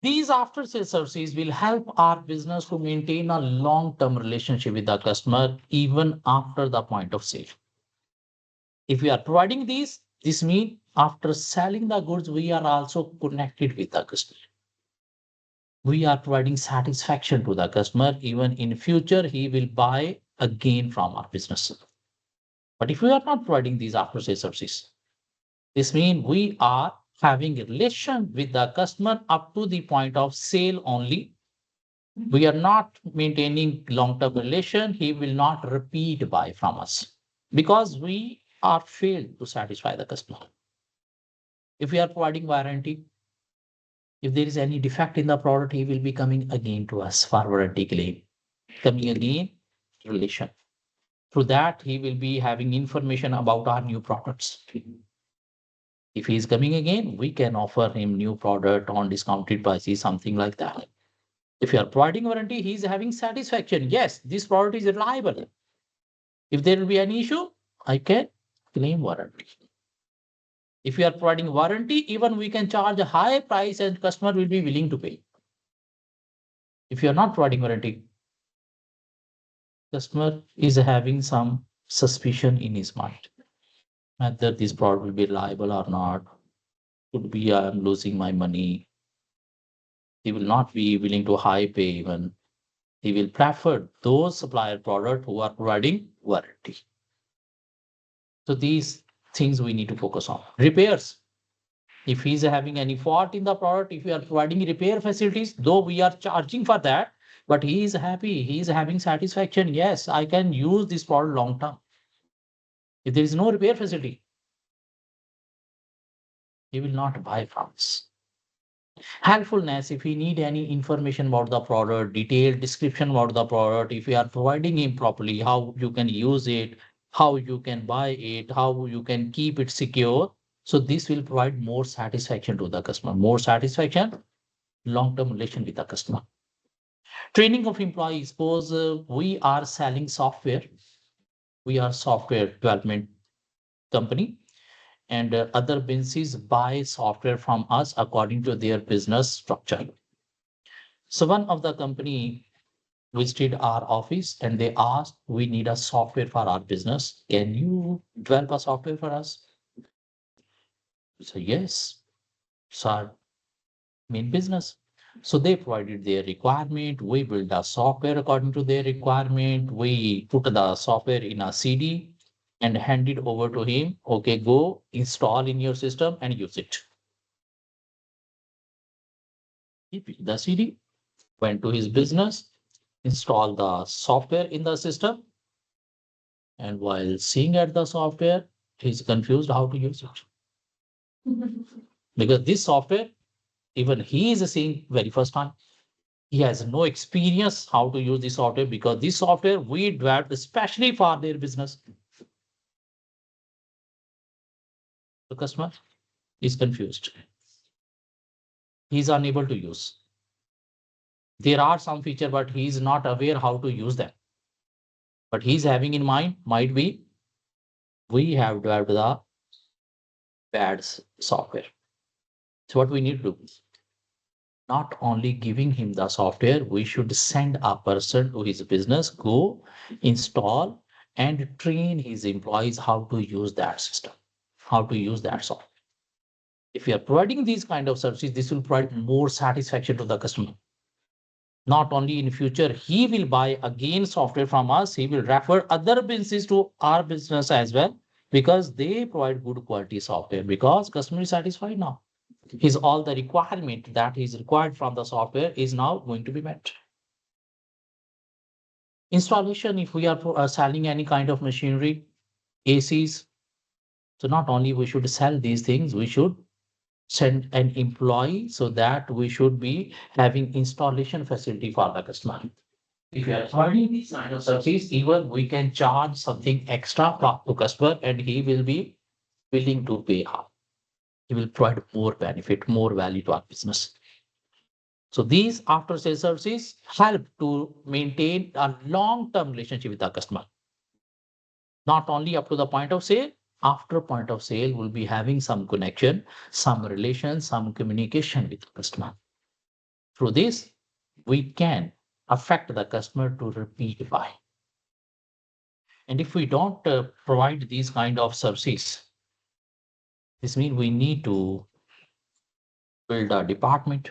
These after sales services will help our business to maintain a long-term relationship with the customer even after the point of sale. If we are providing these, this means after selling the goods, we are also connected with the customer. we are providing satisfaction to the customer. Even in future, he will buy again from our business. But if we are not providing these after sales services, this means we are having a relation with the customer up to the point of sale only. We are not maintaining long-term relation. He will not repeat buy from us because we are failed to satisfy the customer. If we are providing warranty, if there is any defect in the product, he will be coming again to us for warranty claim, coming again relation. Through that, he will be having information about our new products. If he is coming again, we can offer him new product on discounted prices, something like that. If you are providing warranty, he is having satisfaction. Yes, this product is reliable. If there will be any issue, I can claim warranty. If you are providing warranty, even we can charge a high price and customer will be willing to pay. If you are not providing warranty, customer is having some suspicion in his mind whether this product will be reliable or not. Could be I am losing my money. He will not be willing to high pay even. He will prefer those supplier product who are providing warranty. So these things we need to focus on. Repairs. If he's having any fault in the product, if we are providing repair facilities, though we are charging for that, but he is happy, he is having satisfaction. Yes, I can use this product long term. If there is no repair facility, he will not buy from us. Helpfulness, if he need any information about the product, detailed description about the product, if we are providing him properly, how you can use it, how you can buy it, how you can keep it secure. So this will provide more satisfaction to the customer, more satisfaction, long-term relation with the customer. Training of employees, suppose we are selling software, we are software development company, and other businesses buy software from us according to their business structure. So one of the company visited our office and they asked, we need a software for our business. Can you develop a software for us? So yes, it's our main business. So they provided their requirement. We built the software according to their requirement. We put the software in a CD and hand it over to him. Okay, go install in your system and use it. He picked the CD, went to his business, installed the software in the system. And while seeing at the software, he's confused how to use it. Because this software, even he is seeing very first time. He has no experience how to use this software because this software we developed especially for their business. The customer is confused. He's unable to use. There are some features, but he's not aware how to use them. But he's having in mind might be we have developed the bad software. So what we need to do, not only giving him the software, we should send a person to his business, go install and train his employees how to use that system, how to use that software. If we are providing these kind of services, this will provide more satisfaction to the customer. Not only in future, he will buy again software from us, he will refer other businesses to our business as well because they provide good quality software because customer is satisfied now. His all the requirement that is required from the software is now going to be met. Installation, if we are selling any kind of machinery, ACs, so not only we should sell these things, we should send an employee so that we should be having installation facility for the customer. If you are providing these kind of services, even we can charge something extra to customer and he will be willing to pay up. He will provide more benefit, more value to our business. So these after sales services help to maintain a long-term relationship with our customer. Not only up to the point of sale, after point of sale, we'll be having some connection, some relation, some communication with the customer. Through this, we can affect the customer to repeat buy. And if we don't provide these kind of services, this means we need to build a department.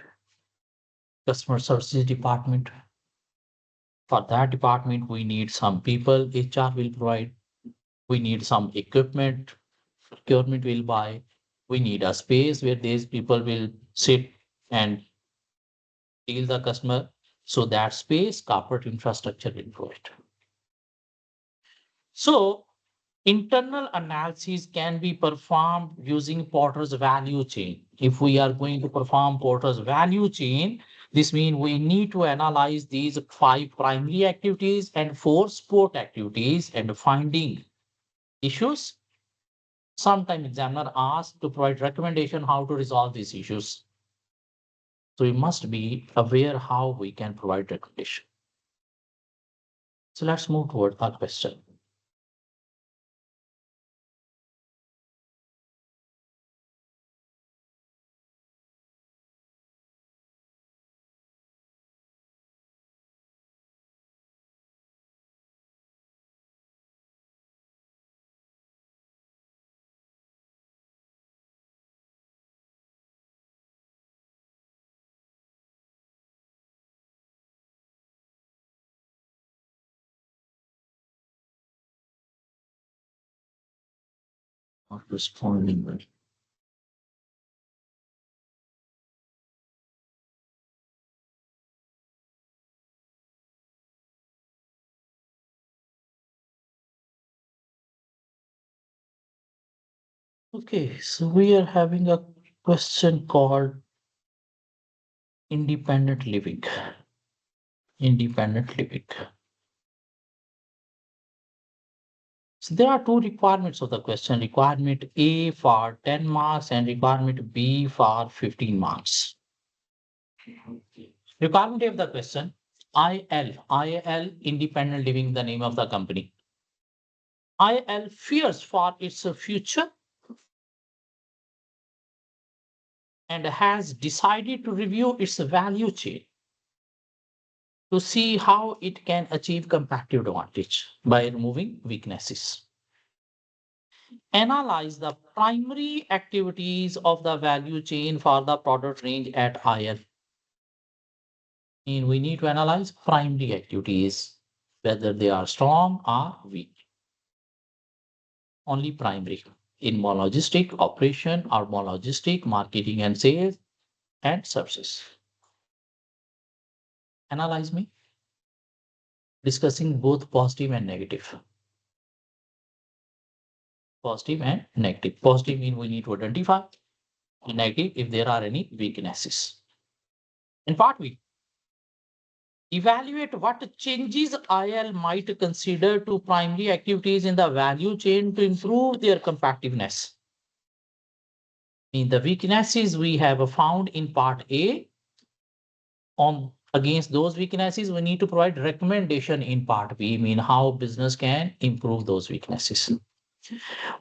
customer services department. For that department, we need some people, HR will provide. We need some equipment, procurement will buy. We need a space where these people will sit and deal the customer. So that space, corporate infrastructure will provide. So internal analysis can be performed using Porter's value chain. If we are going to perform Porter's value chain, this means we need to analyze these 5 primary activities and 4 support activities and finding issues. Sometimes examiner asks to provide recommendation how to resolve these issues. So we must be aware how we can provide recommendation. So let's move toward our question. Not responding. Okay, so we are having a question called independent living. Independent living. So there are 2 requirements of the question, requirement A for 10 marks and requirement B for 15 marks. Requirement A of the question, IL, independent living, the name of the company. IL fears for its future and has decided to review its value chain to see how it can achieve competitive advantage by removing weaknesses. Analyze the primary activities of the value chain for the product range at IL. And we need to analyze primary activities, whether they are strong or weak. Only primary. In more logistic, operation, or more logistic, marketing and sales, and services. Analyze me. Discussing both positive and negative. Positive and negative. Positive means we need to identify. Negative if there are any weaknesses. In part B, evaluate what changes IL might consider to primary activities in the value chain to improve their competitiveness. In the weaknesses we have found in part A, on against those weaknesses, we need to provide recommendation in part B, mean how business can improve those weaknesses.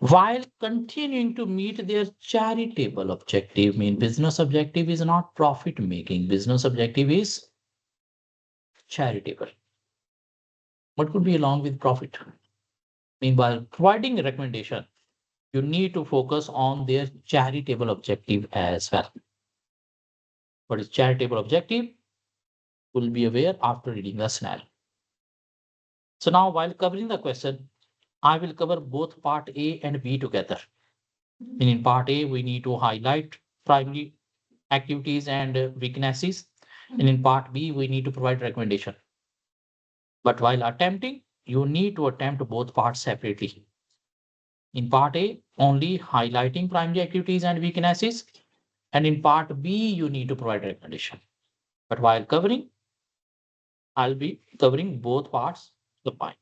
While continuing to meet their charitable objective, mean business objective is not profit making, business objective is charitable. What could be along with profit? Meanwhile, providing a recommendation, you need to focus on their charitable objective as well. What is charitable objective? Will be aware after reading the scenario. So now while covering the question, I will cover both part A and B together. And in part A, we need to highlight primary activities and weaknesses. And in part B, we need to provide recommendation. But while attempting, you need to attempt both parts separately. In part A, only highlighting primary activities and weaknesses. And in part B, you need to provide recommendation. But while covering, I'll be covering both parts of the pie.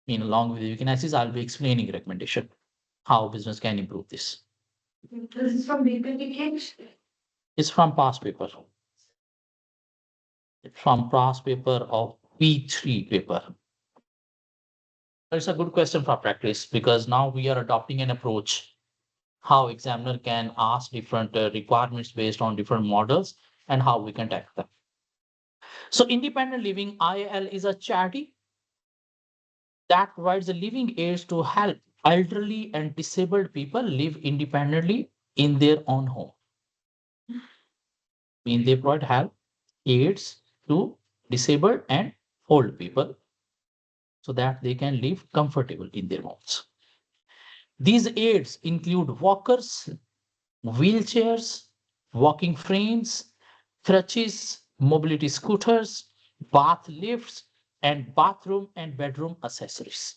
In along with the weaknesses, I'll be explaining recommendation, how business can improve this. This is from BPT. It's from past paper. It's from past paper of P3 paper. It's a good question for practice because now we are adopting an approach how examiner can ask different requirements based on different models and how we can tackle them. So independent living IL is a charity that provides the living aids to help elderly and disabled people live independently in their own home. Mean they provide help aids to disabled and old people so that they can live comfortable in their homes. These aids include walkers, wheelchairs, walking frames, crutches, mobility scooters, bath lifts, and bathroom and bedroom accessories.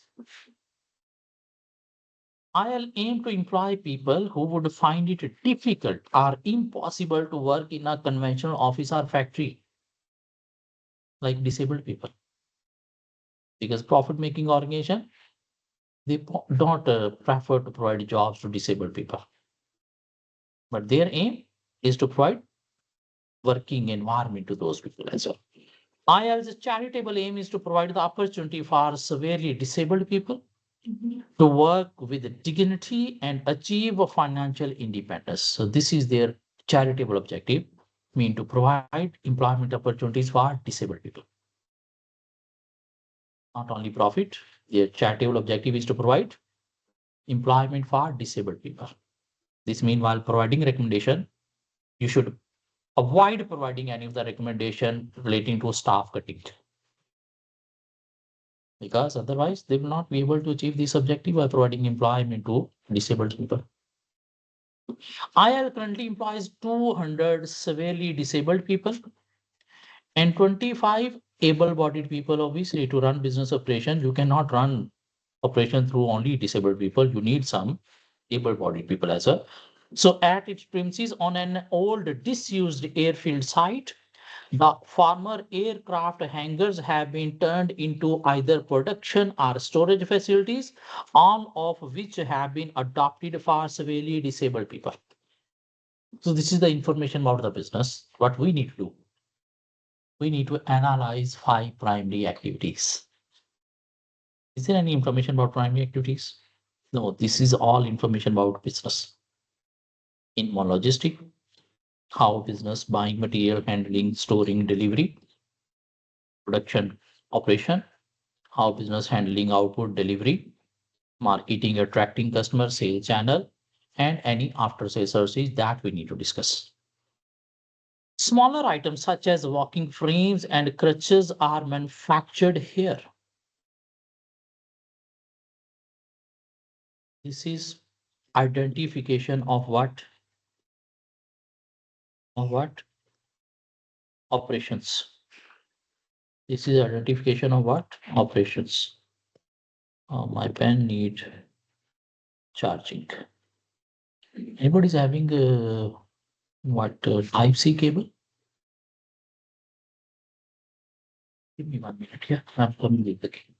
I'll aim to employ people who would find it difficult or impossible to work in a conventional office or factory, like disabled people. Because profit making organization, they don't prefer to provide jobs to disabled people. But their aim is to provide working environment to those people as well. IL's charitable aim is to provide the opportunity for severely disabled people to work with dignity and achieve a financial independence. So this is their charitable objective, mean to provide employment opportunities for disabled people. Not only profit, their charitable objective is to provide employment for disabled people. This means while providing recommendation, you should avoid providing any of the recommendation relating to staff cutting, because otherwise they will not be able to achieve this objective by providing employment to disabled people. IL currently employs 200 severely disabled people and 25 able-bodied people. Obviously, to run business operation, you cannot run operation through only disabled people. You need some able-bodied people as well. So at its premises on an old disused airfield site, the former aircraft hangars have been turned into either production or storage facilities, all of which have been adopted for severely disabled people. So this is the information about the business. What we need to do, we need to analyze 5 primary activities. Is there any information about primary activities? No, this is all information about business. In one logistic, how business buying material, handling, storing, delivery, production, operation, how business handling output, delivery, marketing, attracting customer, sales channel, and any after sales services that we need to discuss. Smaller items such as walking frames and crutches are manufactured here. This is identification of what? Of what? Operations. This is identification of what? Operations. My pen need charging. Anybody's having what Type C cable? Give me 1 minute here. I'm coming with the cable.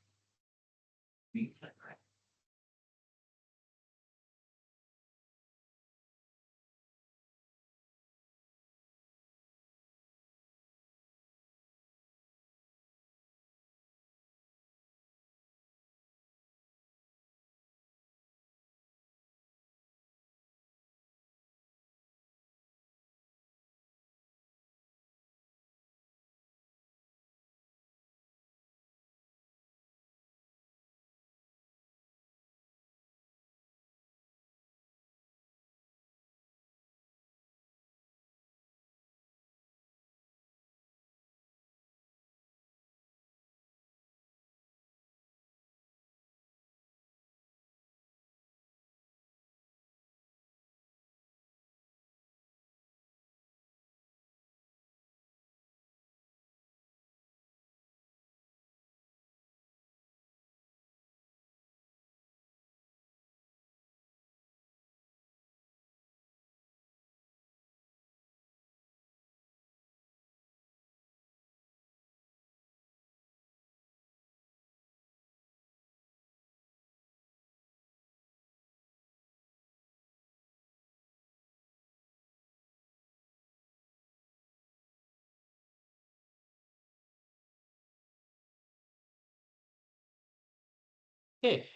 Okay.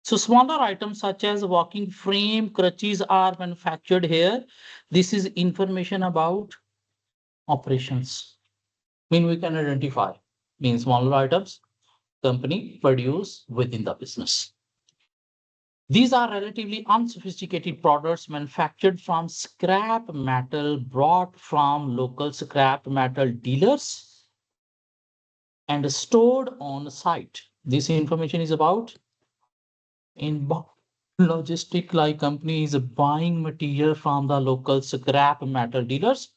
So smaller items such as walking frame, crutches are manufactured here. This is information about operations. Mean we can identify. Means smaller items company produce within the business. These are relatively unsophisticated products manufactured from scrap metal brought from local scrap metal dealers and stored on site. This information is about inbound logistic, like companies buying material from the local scrap metal dealers,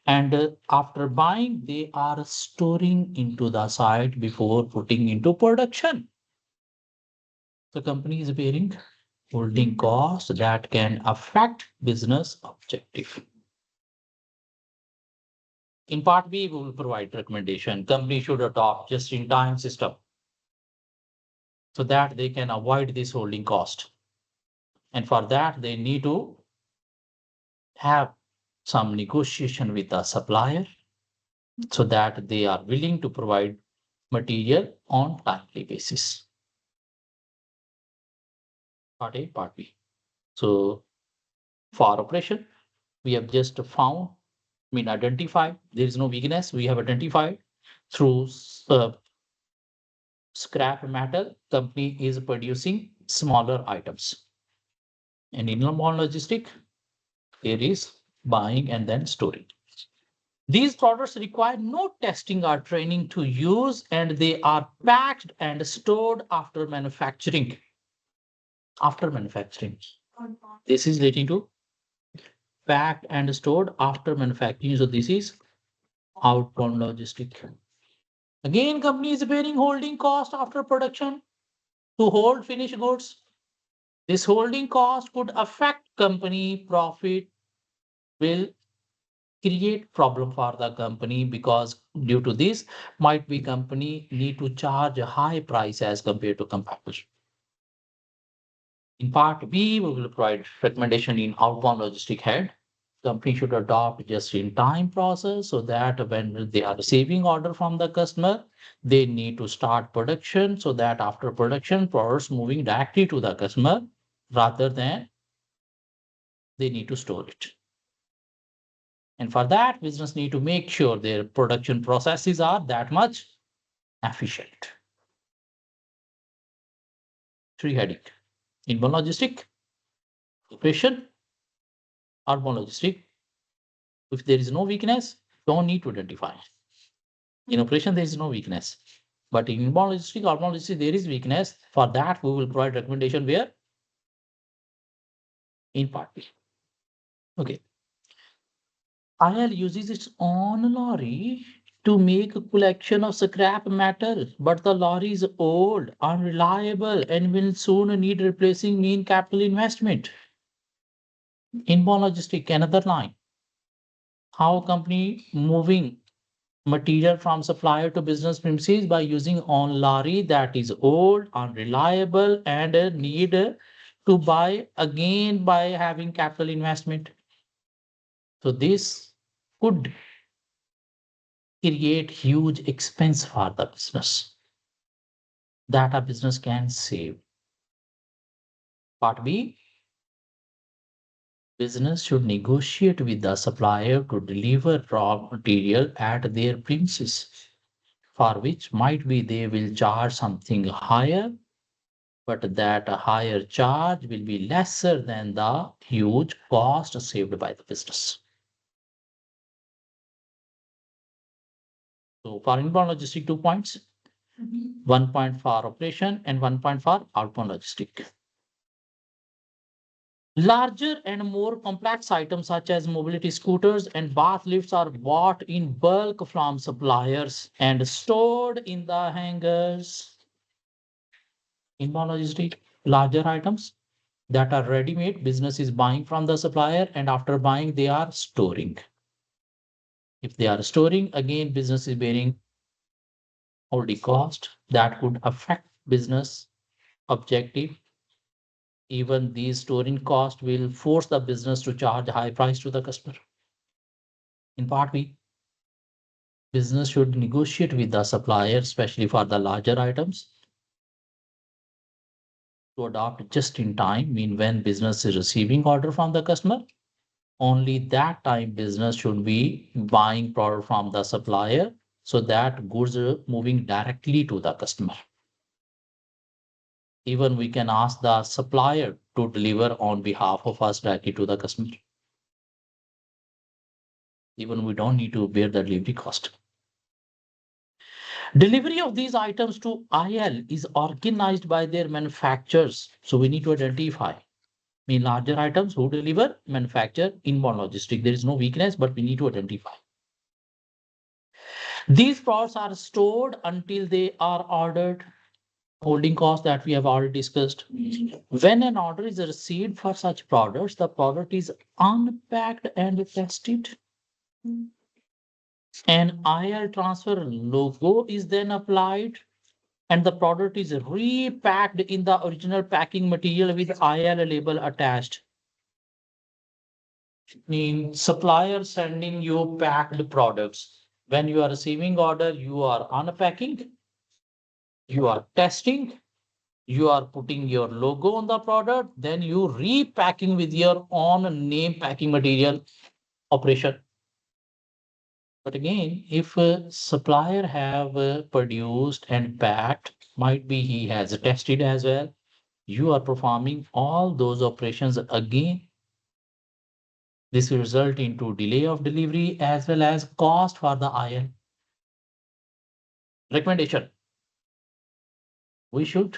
and after buying they are storing into the site before putting into production. The company is bearing holding costs that can affect business objective. In part B, we will provide recommendation. Company should adopt just-in-time system so that they can avoid this holding cost. And for that, they need to have some negotiation with the supplier so that they are willing to provide material on timely basis. Part A, part B. So for operation, we have just found, identified, there is no weakness. We have identified through scrap metal, company is producing smaller items. And in inbound logistic, there is buying and then storing. These products require no testing or training to use, and they are packed and stored after manufacturing. After manufacturing. This is relating to packed and stored after manufacturing. So this is outbound logistic. Again, company is bearing holding cost after production to hold finished goods. This holding cost could affect company profit, will create problem for the company, because due to this might be company need to charge a high price as compared to competition. In part B, we will provide recommendation in outbound logistic head. Company should adopt just-in-time process so that when they are receiving order from the customer, they need to start production so that after production, products moving directly to the customer rather than they need to store it. And for that, business need to make sure their production processes are that much efficient. Three heading: inbound logistic, operation, outbound logistic. If there is no weakness, don't need to identify. In operation, there is no weakness. But in inbound logistic, outbound logistic, there is weakness. For that, we will provide recommendation where? In part B. Okay. IL uses its own lorry to make a collection of scrap metal, but the lorry is old, unreliable, and will soon need replacing mean capital investment. Inbound logistic, another line. How a company moving material from supplier to business premises by using on lorry that is old, unreliable, and need to buy again by having capital investment. So this could create huge expense for the business that a business can save. Part B, business should negotiate with the supplier to deliver raw material at their premises, for which might be they will charge something higher, but that a higher charge will be lesser than the huge cost saved by the business. So for inbound logistic, 2 points, 1 point for operation and 1 point for outbound logistic. Larger and more complex items such as mobility scooters and bath lifts are bought in bulk from suppliers and stored in the hangars. Inbound logistic, larger items that are ready-made, business is buying from the supplier, and after buying, they are storing. If they are storing, again, business is bearing holding cost that could affect business objective. Even these storing cost will force the business to charge a high price to the customer. In part B, business should negotiate with the supplier, especially for the larger items, to adopt just in time, mean when business is receiving order from the customer, only that time business should be buying product from the supplier so that goods are moving directly to the customer. Even we can ask the supplier to deliver on behalf of us directly to the customer. Even we don't need to bear the delivery cost. Delivery of these items to IL is organized by their manufacturers. So we need to identify. In larger items who deliver, manufacture, inbound logistic. There is no weakness, but we need to identify. These products are stored until they are ordered. Holding cost that we have already discussed. When an order is received for such products, the product is unpacked and tested. An IL transfer logo is then applied and the product is repacked in the original packing material with IL label attached. Mean supplier sending you packed products. When you are receiving order, you are unpacking, you are testing, you are putting your logo on the product, then you repacking with your own name packing material operation. But again, if a supplier have produced and packed, might be he has tested as well. You are performing all those operations again. This will result into delay of delivery as well as cost for the IL. Recommendation: we should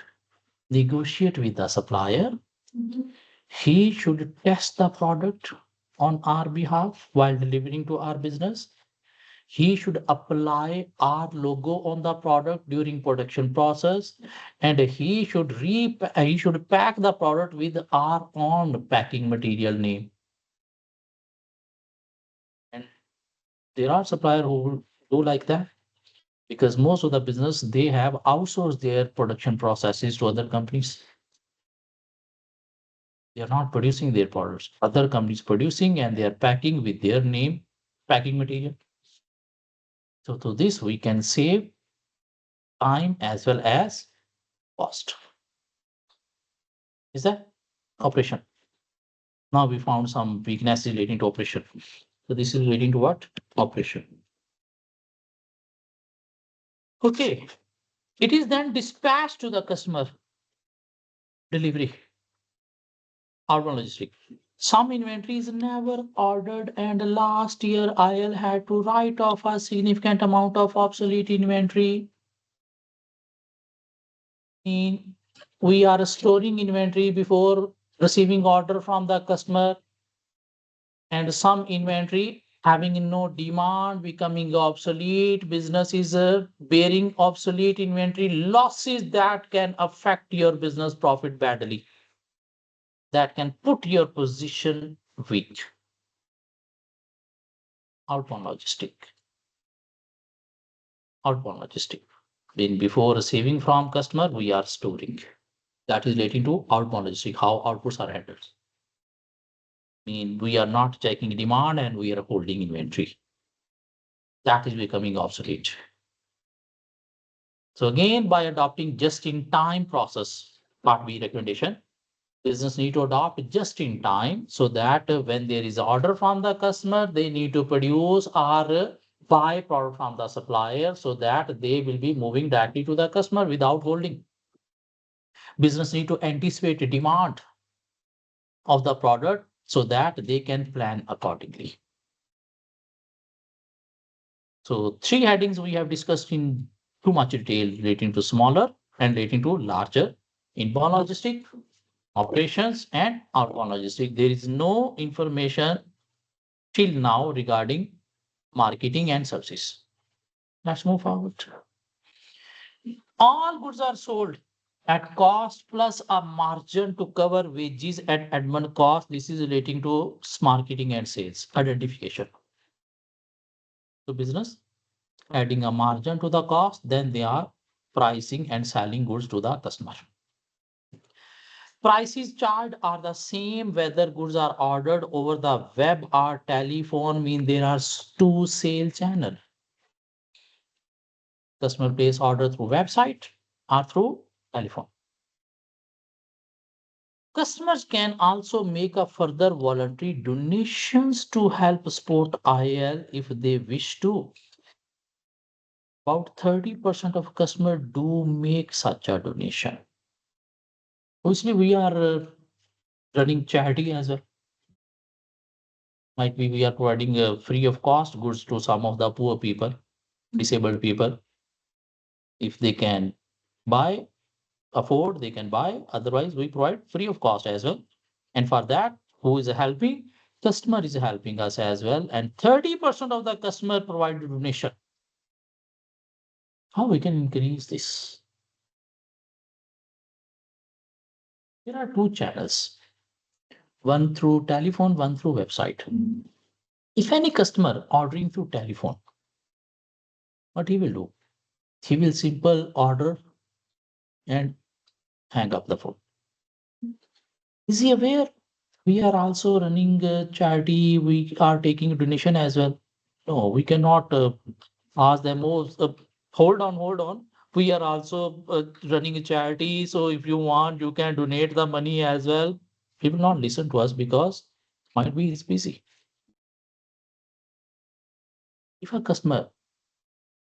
negotiate with the supplier. He should test the product on our behalf while delivering to our business. He should apply our logo on the product during production process, and he should pack the product with our own packing material name. And there are suppliers who will do like that because most of the business they have outsourced their production processes to other companies. They are not producing their products. Other companies producing and they are packing with their name packing material. So through this we can save time as well as cost. Is that operation? Now we found some weakness relating to operation. So this is relating to what? Operation. Okay. It is then dispatched to the customer. Delivery. Outbound logistic. Some inventory is never ordered, and last year IL had to write off a significant amount of obsolete inventory. We are storing inventory before receiving order from the customer, and some inventory having no demand becoming obsolete. Business is bearing obsolete inventory losses that can affect your business profit badly, that can put your position weak. Outbound logistic. Outbound logistic. Then before receiving from customer, we are storing. That is relating to outbound logistic, how outputs are handled. We are not checking demand and we are holding inventory. That is becoming obsolete. So again, by adopting just-in-time process, part B recommendation, business need to adopt just in time so that when there is order from the customer, they need to produce or buy product from the supplier so that they will be moving directly to the customer without holding. Business need to anticipate the demand of the product so that they can plan accordingly. So three headings we have discussed in too much detail relating to smaller and relating to larger: inbound logistic, operations, and outbound logistic. There is no information till now regarding marketing and services. Let's move forward. All goods are sold at cost plus a margin to cover wages and admin cost. This is relating to marketing and sales identification. So business adding a margin to the cost, then they are pricing and selling goods to the customer. Prices charged are the same whether goods are ordered over the web or telephone. There are two sale channel. Customer place order through website or through telephone. Customers can also make a further voluntary donations to help support IL if they wish to. About 30% of customers do make such a donation. Obviously, we are running charity as well. Might be we are providing free of cost goods to some of the poor people, disabled people. If they can buy, afford, they can buy. Otherwise, we provide free of cost as well. And for that, who is helping? Customer is helping us as well. And 30% of the customer provide donation. How we can increase this? There are two channels, one through telephone, one through website. If any customer ordering through telephone, what he will do? He will simple order and hang up the phone. Is he aware? We are also running a charity. We are taking donation as well. No, we cannot ask them, oh, hold on. We are also running a charity. So if you want, you can donate the money as well. He will not listen to us because might be he's busy. If a customer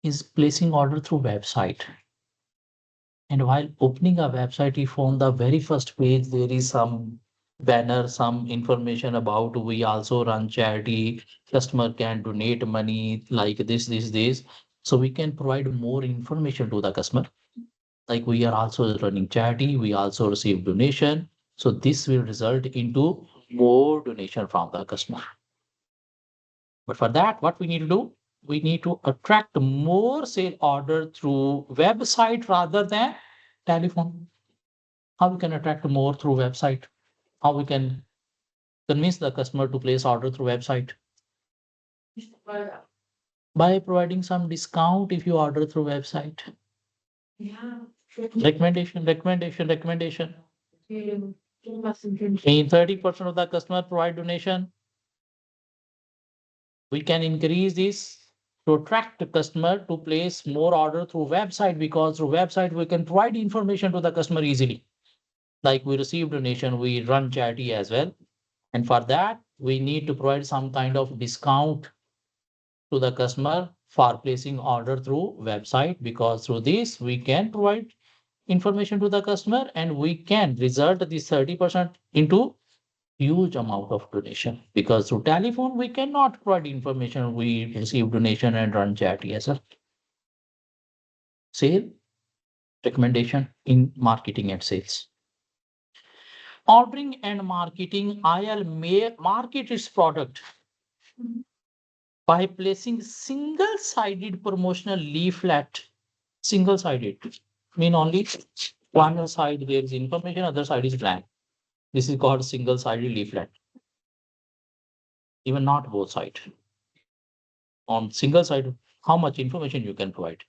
is placing order through website, and while opening a website, if on the very first page there is some banner, some information about we also run charity, customer can donate money like this. So we can provide more information to the customer. Like we are also running charity, we also receive donation. So this will result into more donation from the customer. But for that, what we need to do? We need to attract more sale order through website rather than telephone. How we can attract more through website? How we can convince the customer to place order through website? By providing some discount if you order through website. Yeah. Recommendation. In 30% of the customer provide donation. We can increase this to attract the customer to place more order through website, because through website we can provide information to the customer easily. Like we receive donation, we run charity as well. And for that, we need to provide some kind of discount to the customer for placing order through website, because through this we can provide information to the customer and we can result this 30% into huge amount of donation, because through telephone we cannot provide information. We receive donation and run charity as well. Sale, recommendation in marketing and sales. Ordering and marketing, IL may market its product by placing single-sided promotional leaflet. Single-sided mean only one side there is information, other side is blank. This is called single-sided leaflet. Even not both sides. On single side, how much information you can provide?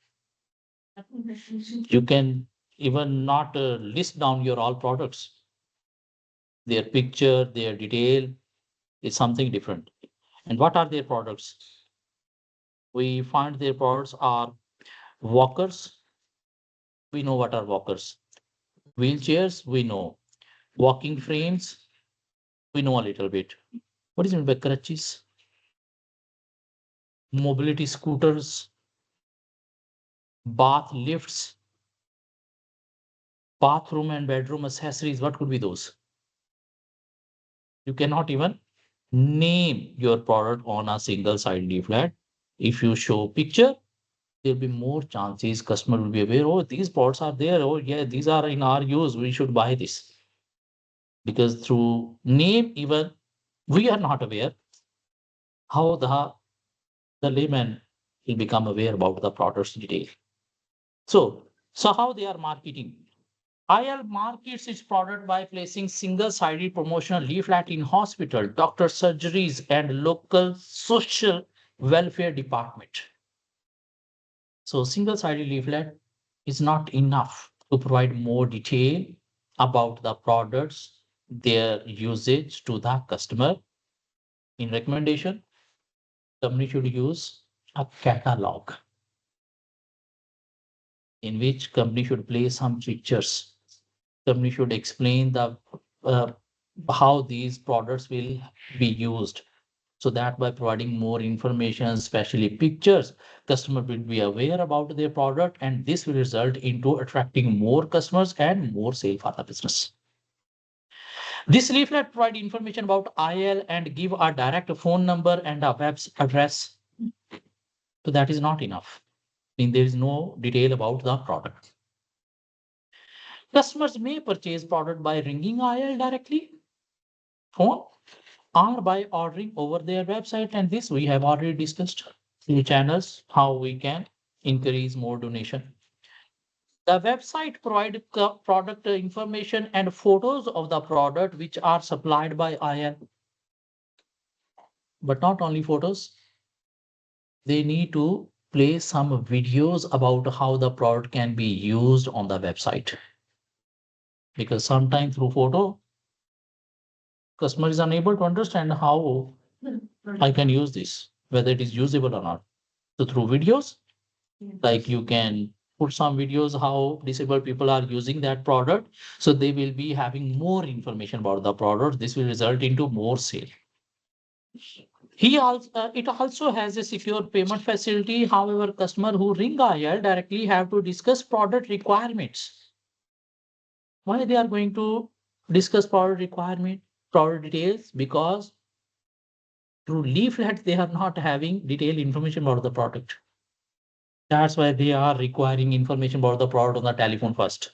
You can even not list down your all products. Their picture, their detail is something different. And what are their products? We find their products are walkers. We know what are walkers. Wheelchairs, we know. Walking frames, we know a little bit. What is meant by crutches? Mobility scooters, bath lifts, bathroom and bedroom accessories. What could be those? You cannot even name your product on a single side leaflet. If you show picture, there'll be more chances customer will be aware, oh, these products are there. Oh, yeah, these are in our use. We should buy this. Because through name, even we are not aware how the layman will become aware about the product's detail. So how they are marketing? IL markets its product by placing single-sided promotional leaflet in hospital, doctor surgeries, and local social welfare department. So single-sided leaflet is not enough to provide more detail about the products, their usage to the customer. In recommendation, company should use a catalog in which company should place some pictures. Company should explain the uh, how these products will be used, so that by providing more information, especially pictures, customer will be aware about their product, and this will result into attracting more customers and more sale for the business. This leaflet provide information about IL and give a direct phone number and a web address. So that is not enough. I mean, there is no detail about the product. Customers may purchase product by ringing IL directly, phone, or by ordering over their website. And this we have already discussed through channels, how we can increase more donation. The website provide product information and photos of the product which are supplied by IL. But not only photos, they need to play some videos about how the product can be used on the website. Because sometimes through photo, customer is unable to understand how I can use this, whether it is usable or not. So through videos, like you can put some videos how disabled people are using that product. So they will be having more information about the product. This will result into more sale. It also has a secure payment facility. However, customer who ring IL directly have to discuss product requirements. Why they are going to discuss product requirement, product details? Because through leaflet, they are not having detailed information about the product. That's why they are requiring information about the product on the telephone first.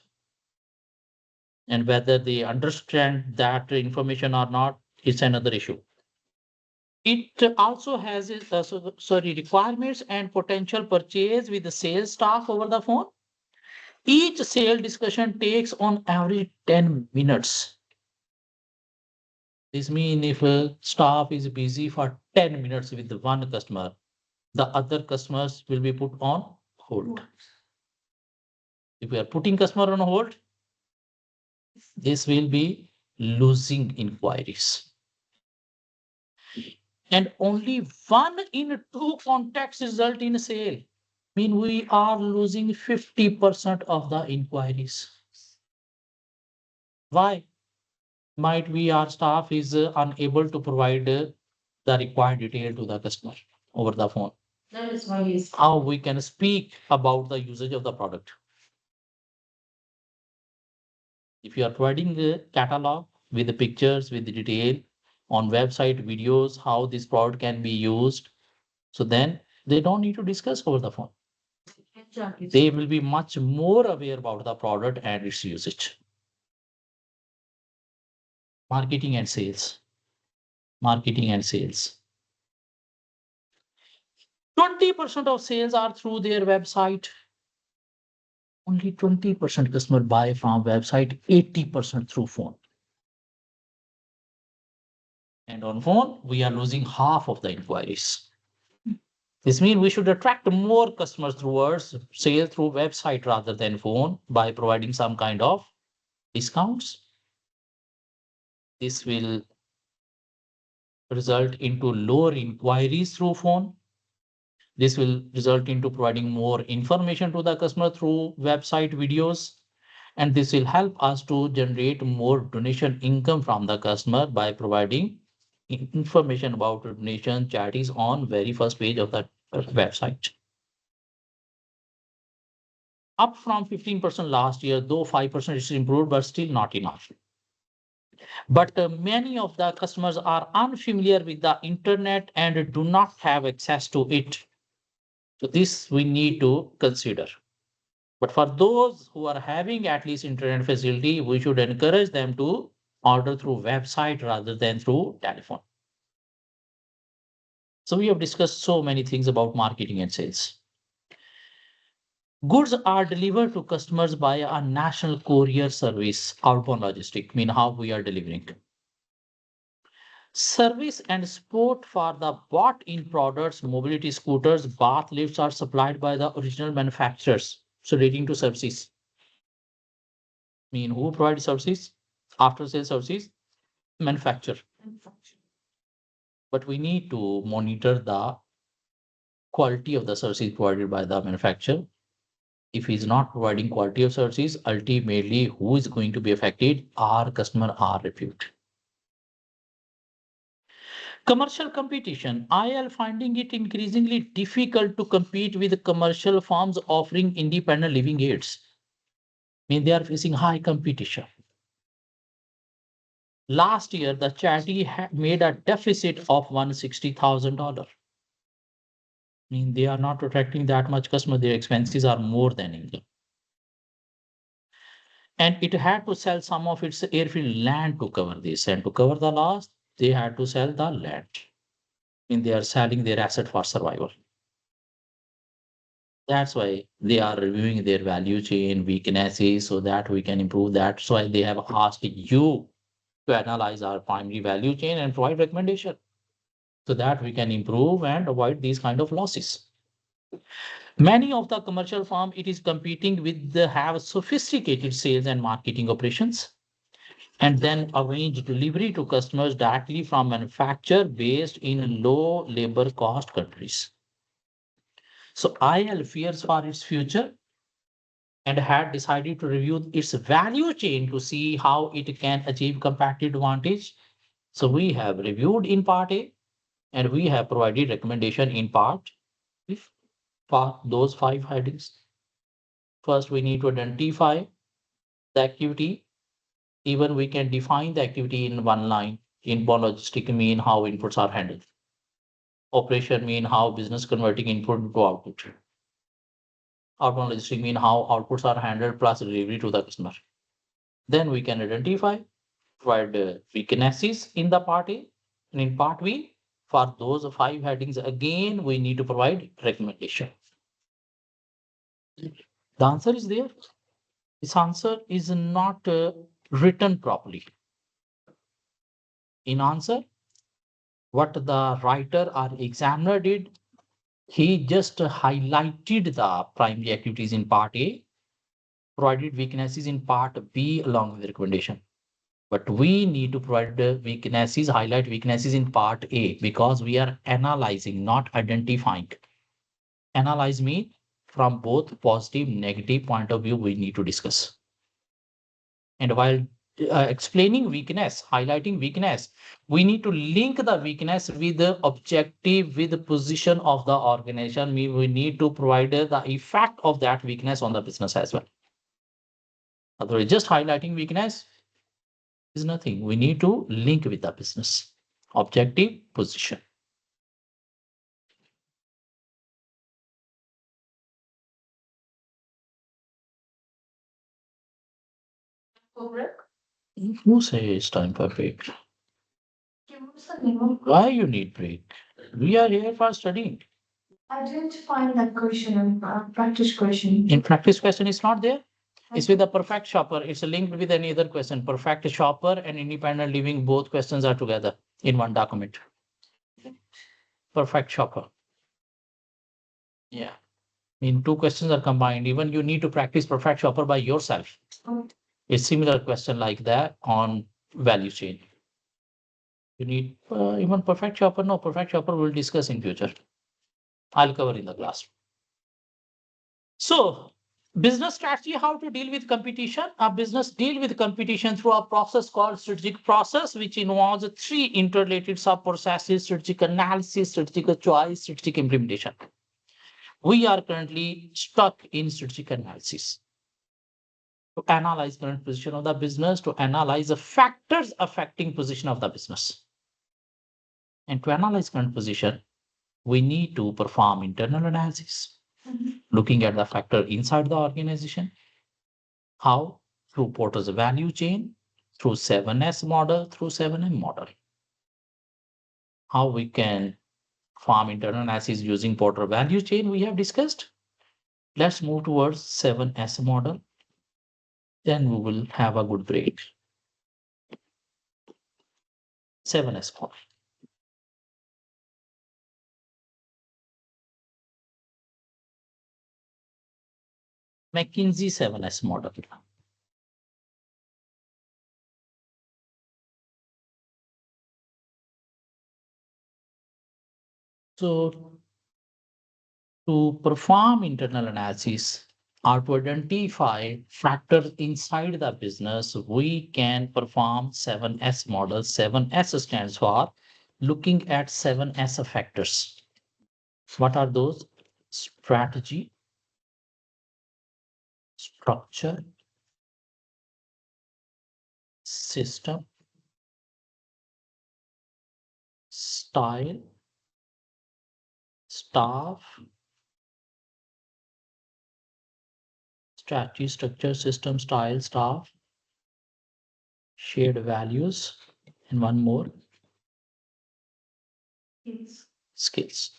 And whether they understand that information or not, it's another issue. It also has requirements and potential purchase with the sales staff over the phone. Each sale discussion takes on average 10 minutes. This means if a staff is busy for 10 minutes with one customer, the other customers will be put on hold. If we are putting customer on hold, this will be losing inquiries. And only 1 in 2 contacts result in a sale. Mean we are losing 50% of the inquiries. Why? Might be our staff is unable to provide the required detail to the customer over the phone. That is why he's. How we can speak about the usage of the product. If you are providing a catalog with the pictures, with the detail on website videos, how this product can be used, so then they don't need to discuss over the phone. They will be much more aware about the product and its usage. Marketing and sales. Marketing and sales. 20% of sales are through their website. Only 20% customer buy from website, 80% through phone. And on phone, we are losing half of the inquiries. This means we should attract more customers towards sale through website rather than phone by providing some kind of discounts. This will result into lower inquiries through phone. This will result into providing more information to the customer through website videos. And this will help us to generate more donation income from the customer by providing information about donation charities on very first page of the website. Up from 15% last year, though 5% is improved, but still not enough. But many of the customers are unfamiliar with the internet and do not have access to it. So this we need to consider. But for those who are having at least internet facility, we should encourage them to order through website rather than through telephone. So we have discussed so many things about marketing and sales. Goods are delivered to customers by a national courier service, outbound logistic, mean how we are delivering. Service and support for the bought-in products, mobility scooters, bath lifts are supplied by the original manufacturers. So relating to services. Mean who provides services? After sales services, manufacturer. But we need to monitor the quality of the services provided by the manufacturer. If he's not providing quality of services, ultimately who is going to be affected? Our customer, our repute. Commercial competition. IL finding it increasingly difficult to compete with commercial firms offering independent living aids. I mean, they are facing high competition. Last year, the charity made a deficit of $160,000. I mean, they are not attracting that much customer. Their expenses are more than income. And it had to sell some of its airfield land to cover this. And to cover the loss, they had to sell the land. And they are selling their asset for survival. That's why they are reviewing their value chain weaknesses so that we can improve that. So they have asked you to analyze our primary value chain and provide recommendation so that we can improve and avoid these kind of losses. Many of the commercial firm, it is competing with the have sophisticated sales and marketing operations and then arrange delivery to customers directly from manufacturer based in low labor cost countries. So IL fears for its future and had decided to review its value chain to see how it can achieve competitive advantage. So we have reviewed in part A and we have provided recommendation in part if for those 5 headings. First, we need to identify the activity. Even we can define the activity in one line. Inbound logistic mean how inputs are handled. Operation mean how business converting input to output. Outbound logistic mean how outputs are handled plus delivery to the customer. Then we can identify, provide weaknesses in the part A and in part B. For those 5 headings, again, we need to provide recommendation. The answer is there. This answer is not written properly. In answer, what the writer or examiner did, he just highlighted the primary activities in part A, provided weaknesses in part B along with the recommendation. But we need to provide the weaknesses, highlight weaknesses in part A because we are analyzing, not identifying. Analyze mean from both positive, negative point of view, we need to discuss. And while explaining weakness, highlighting weakness, we need to link the weakness with the objective, with the position of the organization. We need to provide the effect of that weakness on the business as well. Otherwise, just highlighting weakness is nothing. We need to link with the business objective, position. Correct. Who says time for break? What's the name of? Why you need break? We are here for studying. I didn't find that question in practice question. In practice question is not there. It's with the perfect shopper. It's linked with any other question. Perfect shopper and independent living, both questions are together in one document. Perfect shopper. Yeah. In 2 questions are combined. Even you need to practice perfect shopper by yourself. Oh. A similar question like that on value chain. You need even perfect shopper. No, perfect shopper we'll discuss in future. I'll cover in the class. So business strategy, how to deal with competition. A business deal with competition through a process called strategic process, which involves 3 interrelated sub-processes: strategic analysis, strategic choice, strategic implementation. We are currently stuck in strategic analysis. To analyze current position of the business, to analyze the factors affecting position of the business. And to analyze current position, we need to perform internal analysis, looking at the factor inside the organization. How? Through Porter's value chain, through 7S model, through 7M model. How we can farm internal analysis using Porter value chain we have discussed. Let's move towards 7S model. Then we will have a good break. 7S model. McKinsey 7S model. So to perform internal analysis or to identify factors inside the business, we can perform 7S model. 7S stands for looking at 7S factors. What are those? Strategy, structure, system, style, staff, strategy, structure, system, style, staff, shared values, and one more, Yes. skills.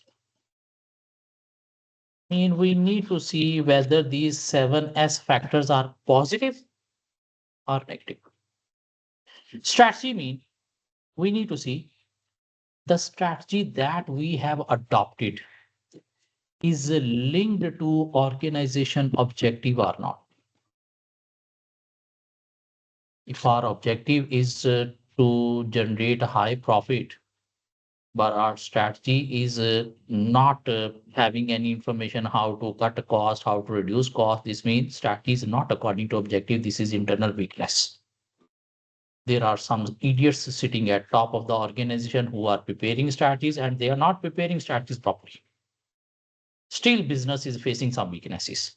We need to see whether these 7S factors are positive or negative. Strategy mean we need to see the strategy that we have adopted is linked to organization objective or not. If our objective is to generate a high profit, but our strategy is not having any information how to cut the cost, how to reduce cost, this means strategy is not according to objective. This is internal weakness. There are some idiots sitting at top of the organization who are preparing strategies and they are not preparing strategies properly. Still, business is facing some weaknesses.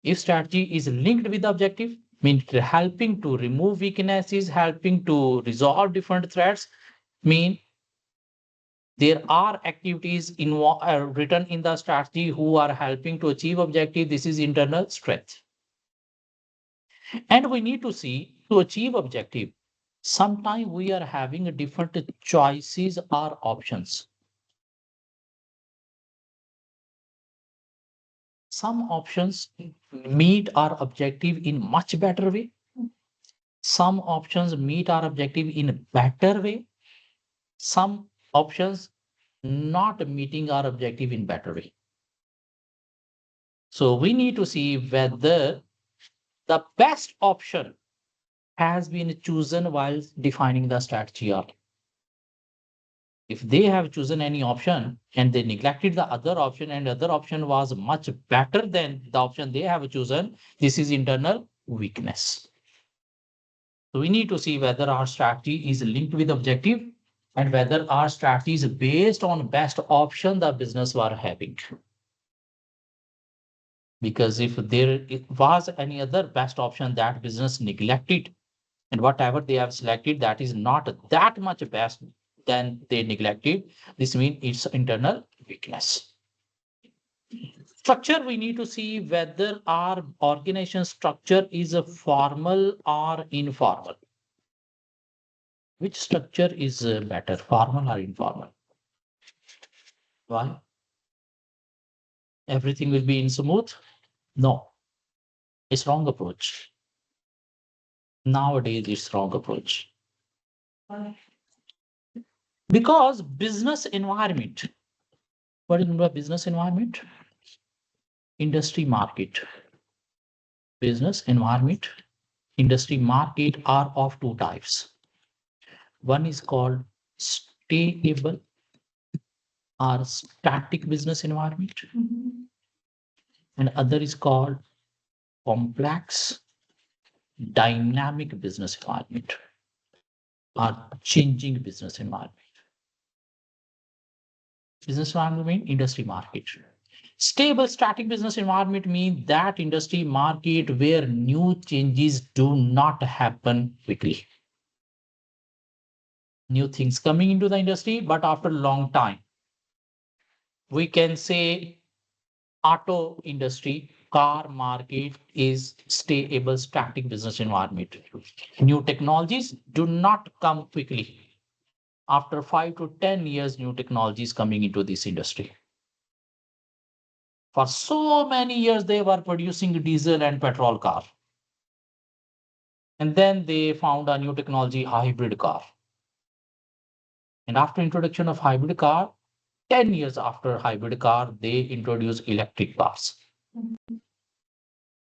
If strategy is linked with the objective, means helping to remove weaknesses, helping to resolve different threats, mean there are activities written in the strategy who are helping to achieve objective. This is internal strength. And we need to see to achieve objective. Sometimes we are having different choices or options. Some options meet our objective in much better way. Some options meet our objective in a better way. Some options not meeting our objective in better way. So we need to see whether the best option has been chosen while defining the strategy or if they have chosen any option and they neglected the other option and other option was much better than the option they have chosen, this is internal weakness. So we need to see whether our strategy is linked with objective and whether our strategy is based on best option the business were having. Because if there was any other best option that business neglected and whatever they have selected that is not that much best then they neglected, this means it's internal weakness. Structure, we need to see whether our organization structure is a formal or informal. Which structure is better, formal or informal? Why? Everything will be in smooth? No, it's wrong approach. Nowadays, it's wrong approach. Why? Because business environment, what is the business environment? Industry market. Business environment, industry market are of two types. One is called stable or static business environment, Mhm. and other is called complex dynamic business environment or changing business environment. Business environment means industry market. Stable static business environment means that industry market where new changes do not happen quickly. New things coming into the industry, but after a long time. We can say auto industry, car market is stable static business environment. New technologies do not come quickly. After 5 to 10 years, new technologies coming into this industry. For so many years, they were producing diesel and petrol car. And then they found a new technology, hybrid car. And after introduction of hybrid car, 10 years after hybrid car, they introduced electric cars.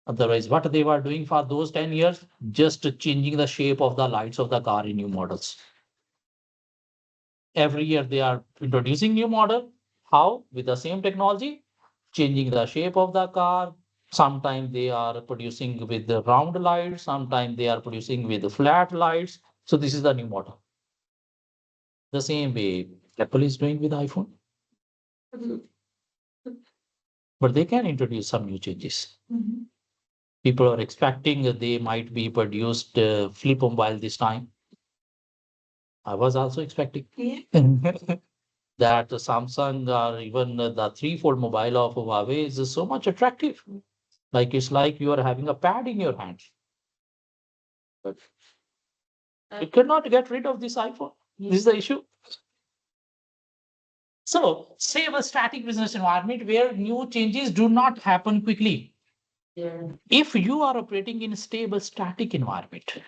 Otherwise, what they were doing for those 10 years, just changing the shape of the lights of the car in new models. Every year they are introducing new model. How? With the same technology, changing the shape of the car. Sometimes they are producing with the round lights. Sometimes they are producing with the flat lights. So this is the new model. The same way Apple is doing with iPhone. But they can introduce some new changes. Mhm. People are expecting that they might be produced flip mobile this time. I was also expecting that the Samsung or even the three-fold mobile of Huawei is so much attractive. Like it's like you are having a pad in your hand. But you cannot get rid of this iPhone. This is the issue. So, say a static business environment where new changes do not happen quickly. If you are operating in a stable static environment,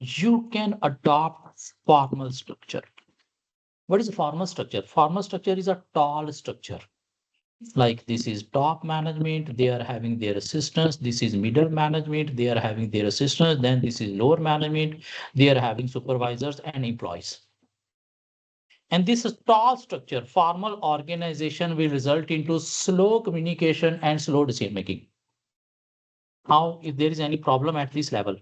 you can adopt formal structure. What is a formal structure? Formal structure is a tall structure. Like this is top management, they are having their assistants. This is middle management, they are having their assistants. Then this is lower management, they are having supervisors and employees. And this tall structure, formal organization will result into slow communication and slow decision making. How, if there is any problem at this level,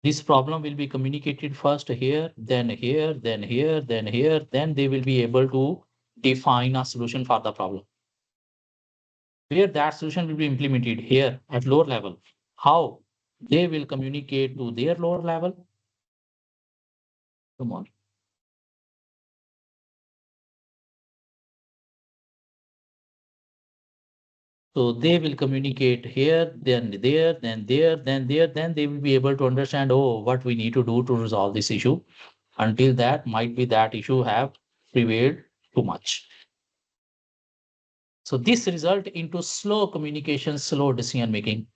this problem will be communicated first here, then here, then here, then here, then they will be able to define a solution for the problem. Where that solution will be implemented here at lower level. How they will communicate to their lower level. Come on. So they will communicate here, then there, then there, then there, then they will be able to understand, oh, what we need to do to resolve this issue. Until that, might be that issue have prevailed too much. So this result into slow communication, slow decision making.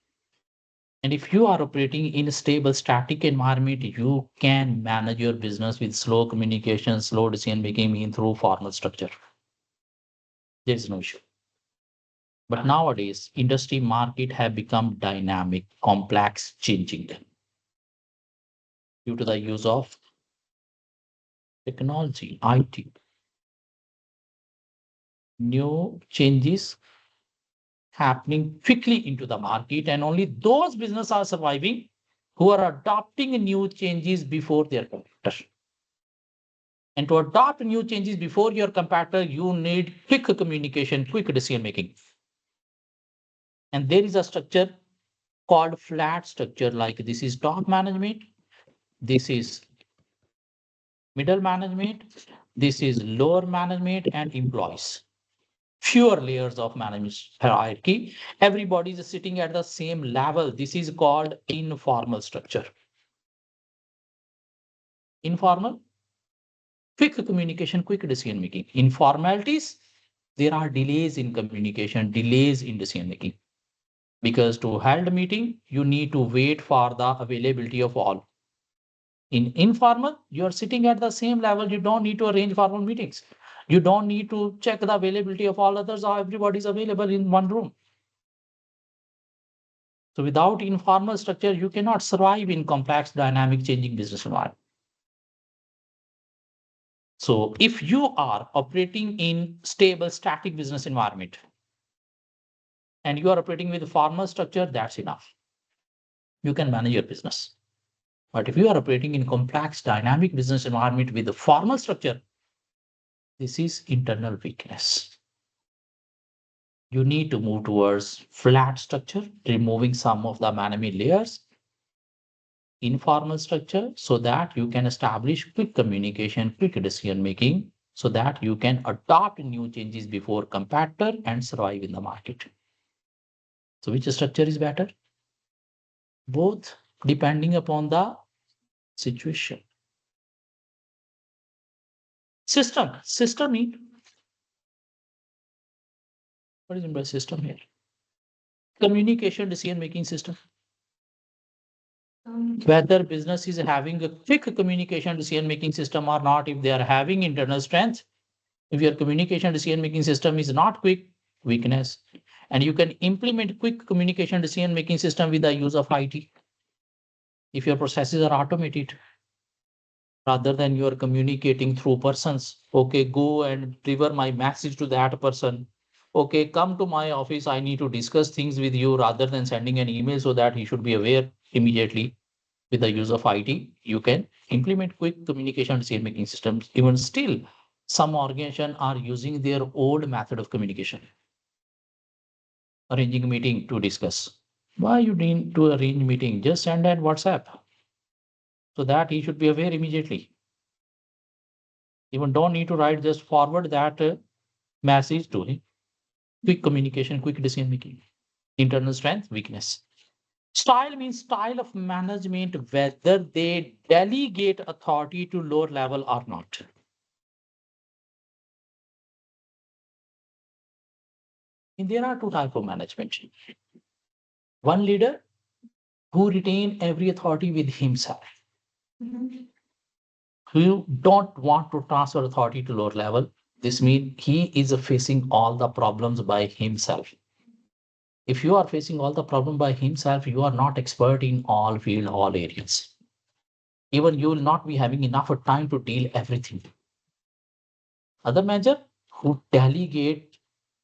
And if you are operating in a stable static environment, you can manage your business with slow communication, slow decision making mean through formal structure. There is no issue. But nowadays, industry market have become dynamic, complex, changing due to the use of technology, IT. New changes happening quickly into the market, and only those businesses are surviving who are adopting new changes before their competitor. And to adopt new changes before your competitor, you need quick communication, quick decision making. And there is a structure called flat structure, like this is top management, this is middle management, this is lower management and employees. Fewer layers of management hierarchy. Everybody is sitting at the same level. This is called informal structure. Informal, quick communication, quick decision making. Informalities, there are delays in communication, delays in decision making. Because to hold a meeting, you need to wait for the availability of all. In informal, you are sitting at the same level. You don't need to arrange formal meetings. You don't need to check the availability of all others, or everybody is available in one room. So without informal structure, you cannot survive in complex, dynamic, changing business environment. So if you are operating in stable, static business environment, and you are operating with a formal structure, that's enough. You can manage your business. But if you are operating in complex, dynamic business environment with a formal structure, this is internal weakness. You need to move towards flat structure, removing some of the management layers, informal structure, so that you can establish quick communication, quick decision making, so that you can adopt new changes before competitor and survive in the market. So which structure is better? Both, depending upon the situation. System mean, what is meant by system here? Communication decision making system. Whether business is having a quick communication decision making system or not, if they are having internal strength, if your communication decision making system is not quick, weakness. And you can implement quick communication decision making system with the use of IT. If your processes are automated, rather than you are communicating through persons, okay, go and deliver my message to that person. Okay, come to my office, I need to discuss things with you, rather than sending an email so that he should be aware immediately. With the use of IT, you can implement quick communication decision making systems. Even still, some organizations are using their old method of communication. Arranging a meeting to discuss. Why you need to arrange meeting? Just send an WhatsApp. so that he should be aware immediately. Even don't need to write, just forward that message to him. Quick communication, quick decision making. Internal strength, weakness. Style means style of management, whether they delegate authority to lower level or not. And there are two types of management. One leader who retain every authority with himself, Mhm. who don't want to transfer authority to lower level. This means he is facing all the problems by himself. If you are facing all the problem by himself, you are not expert in all field, all areas. Even you will not be having enough time to deal everything. Other manager who delegate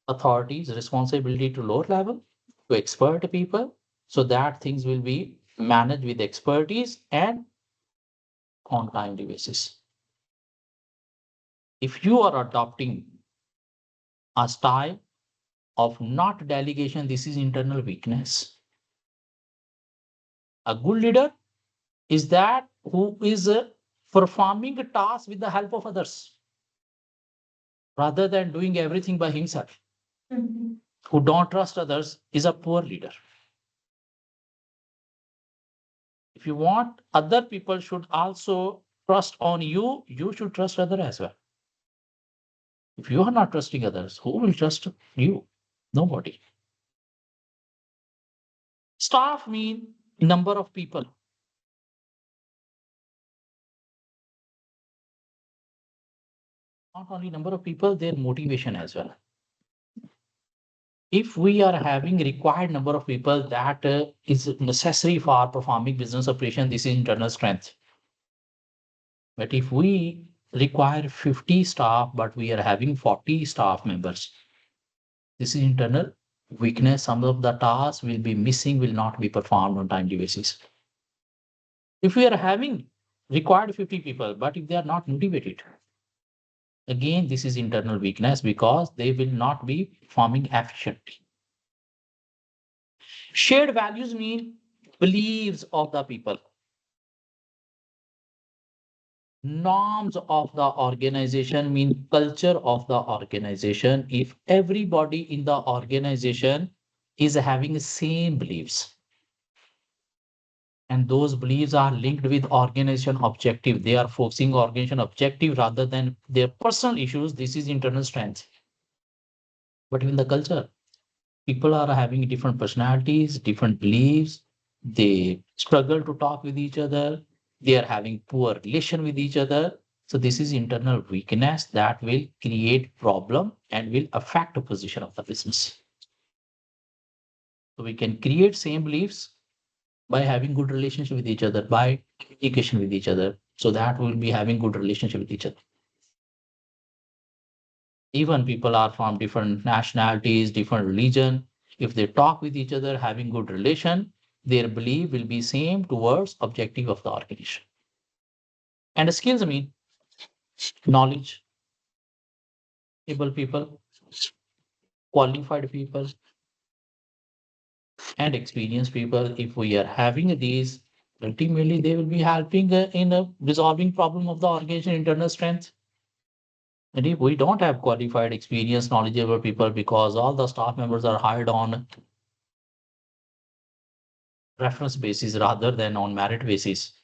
authorities, responsibility to lower level, to expert people, so that things will be managed with expertise and on timely basis. If you are adopting a style of not delegation, this is internal weakness. A good leader is that who is performing a task with the help of others rather than doing everything by himself. Mhm. Who don't trust others is a poor leader. If you want other people should also trust on you, you should trust other as well. If you are not trusting others, who will trust you? Nobody. Staff mean number of people. Not only number of people, their motivation as well. If we are having required number of people that is necessary for performing business operation, this is internal strength. But if we require 50 staff, but we are having 40 staff members, this is internal weakness. Some of the tasks will be missing, will not be performed on timely basis. If we are having required 50 people, but if they are not motivated, again, this is internal weakness because they will not be performing efficiently. Shared values mean beliefs of the people, norms of the organization mean culture of the organization. If everybody in the organization is having same beliefs and those beliefs are linked with organization objective, they are focusing organization objective rather than their personal issues, this is internal strength. But in the culture, people are having different personalities, different beliefs, they struggle to talk with each other, they are having poor relation with each other. So this is internal weakness that will create problem and will affect the position of the business. So we can create same beliefs by having good relationship with each other, by communication with each other, so that we'll be having good relationship with each other. Even people are from different nationalities, different religion, if they talk with each other having good relation, their belief will be same towards objective of the organization. And the skills mean knowledge, able people, qualified people, and experienced people. If we are having these, ultimately they will be helping in resolving problem of the organization internal strength. And if we don't have qualified, experienced, knowledgeable people, because all the staff members are hired on reference basis rather than on merit basis.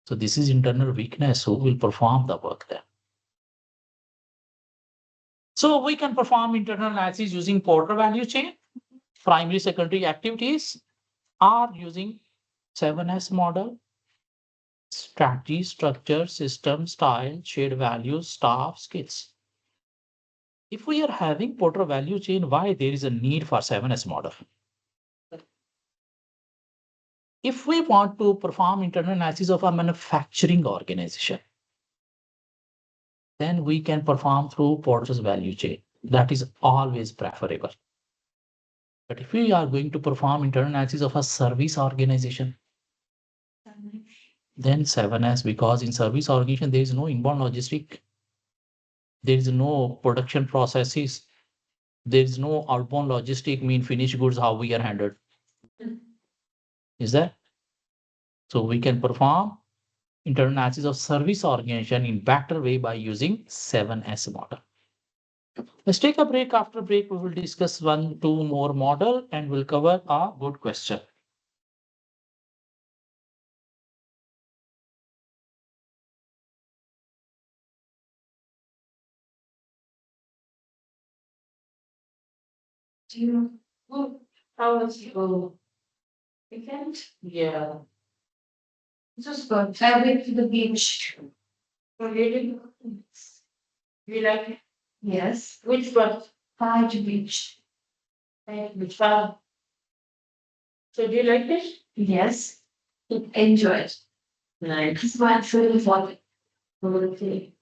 So this is internal weakness. Who will perform the work there? So we can perform internal analysis using Porter value chain, primary, secondary activities, or using 7S model, strategy, structure, system, style, shared values, staff, skills. If we are having Porter value chain, why there is a need for 7S model? If we want to perform internal analysis of a manufacturing organization, then we can perform through Porter's value chain. That is always preferable. But if we are going to perform internal analysis of a service organization, then 7S, because in service organization, there is no inbound logistic, there is no production processes, there is no outbound logistic, mean finished goods, how we are handled. Is that? So we can perform internal analysis of service organization in better way by using 7S model. Let's take a break. After break, we will discuss one, two more model and we'll cover a good question. Do you, how was your weekend? Yeah. Just good. I went to the beach. Really? You like it? Yes. Which one? Page beach. Which one? So do you like it? Yes. Enjoy it. Nice. It's my favorite. Okay.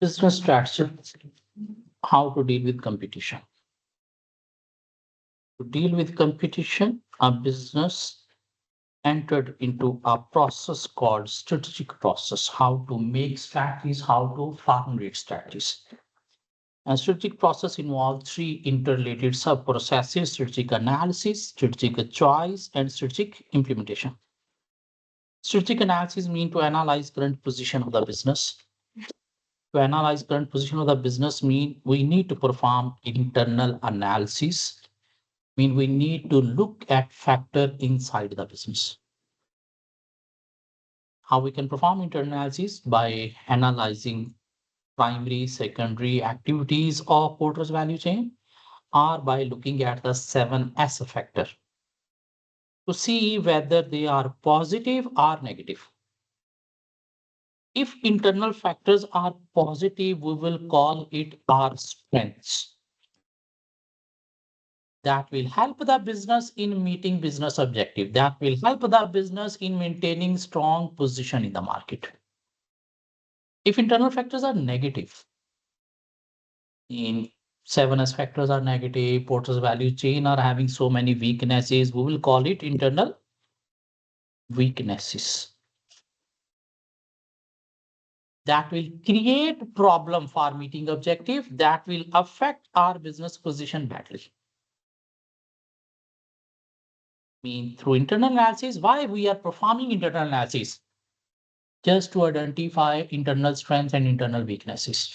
Business strategy, how to deal with competition. To deal with competition, a business entered into a process called strategic process, how to make strategies, how to formulate strategies. And strategic process involves three interrelated sub-processes: strategic analysis, strategic choice, and strategic implementation. Strategic analysis means to analyze current position of the business. To analyze current position of the business mean we need to perform internal analysis, mean we need to look at factor inside the business. How we can perform internal analysis? By analyzing primary, secondary activities of Porter's value chain, or by looking at the 7S factor to see whether they are positive or negative. If internal factors are positive, we will call it our strengths. That will help the business in meeting business objective. That will help the business in maintaining strong position in the market. If internal factors are negative, in 7S factors are negative, Porter's value chain are having so many weaknesses, we will call it internal weaknesses. That will create problem for meeting objective, that will affect our business position badly. Mean through internal analysis, why we are performing internal analysis? Just to identify internal strengths and internal weaknesses.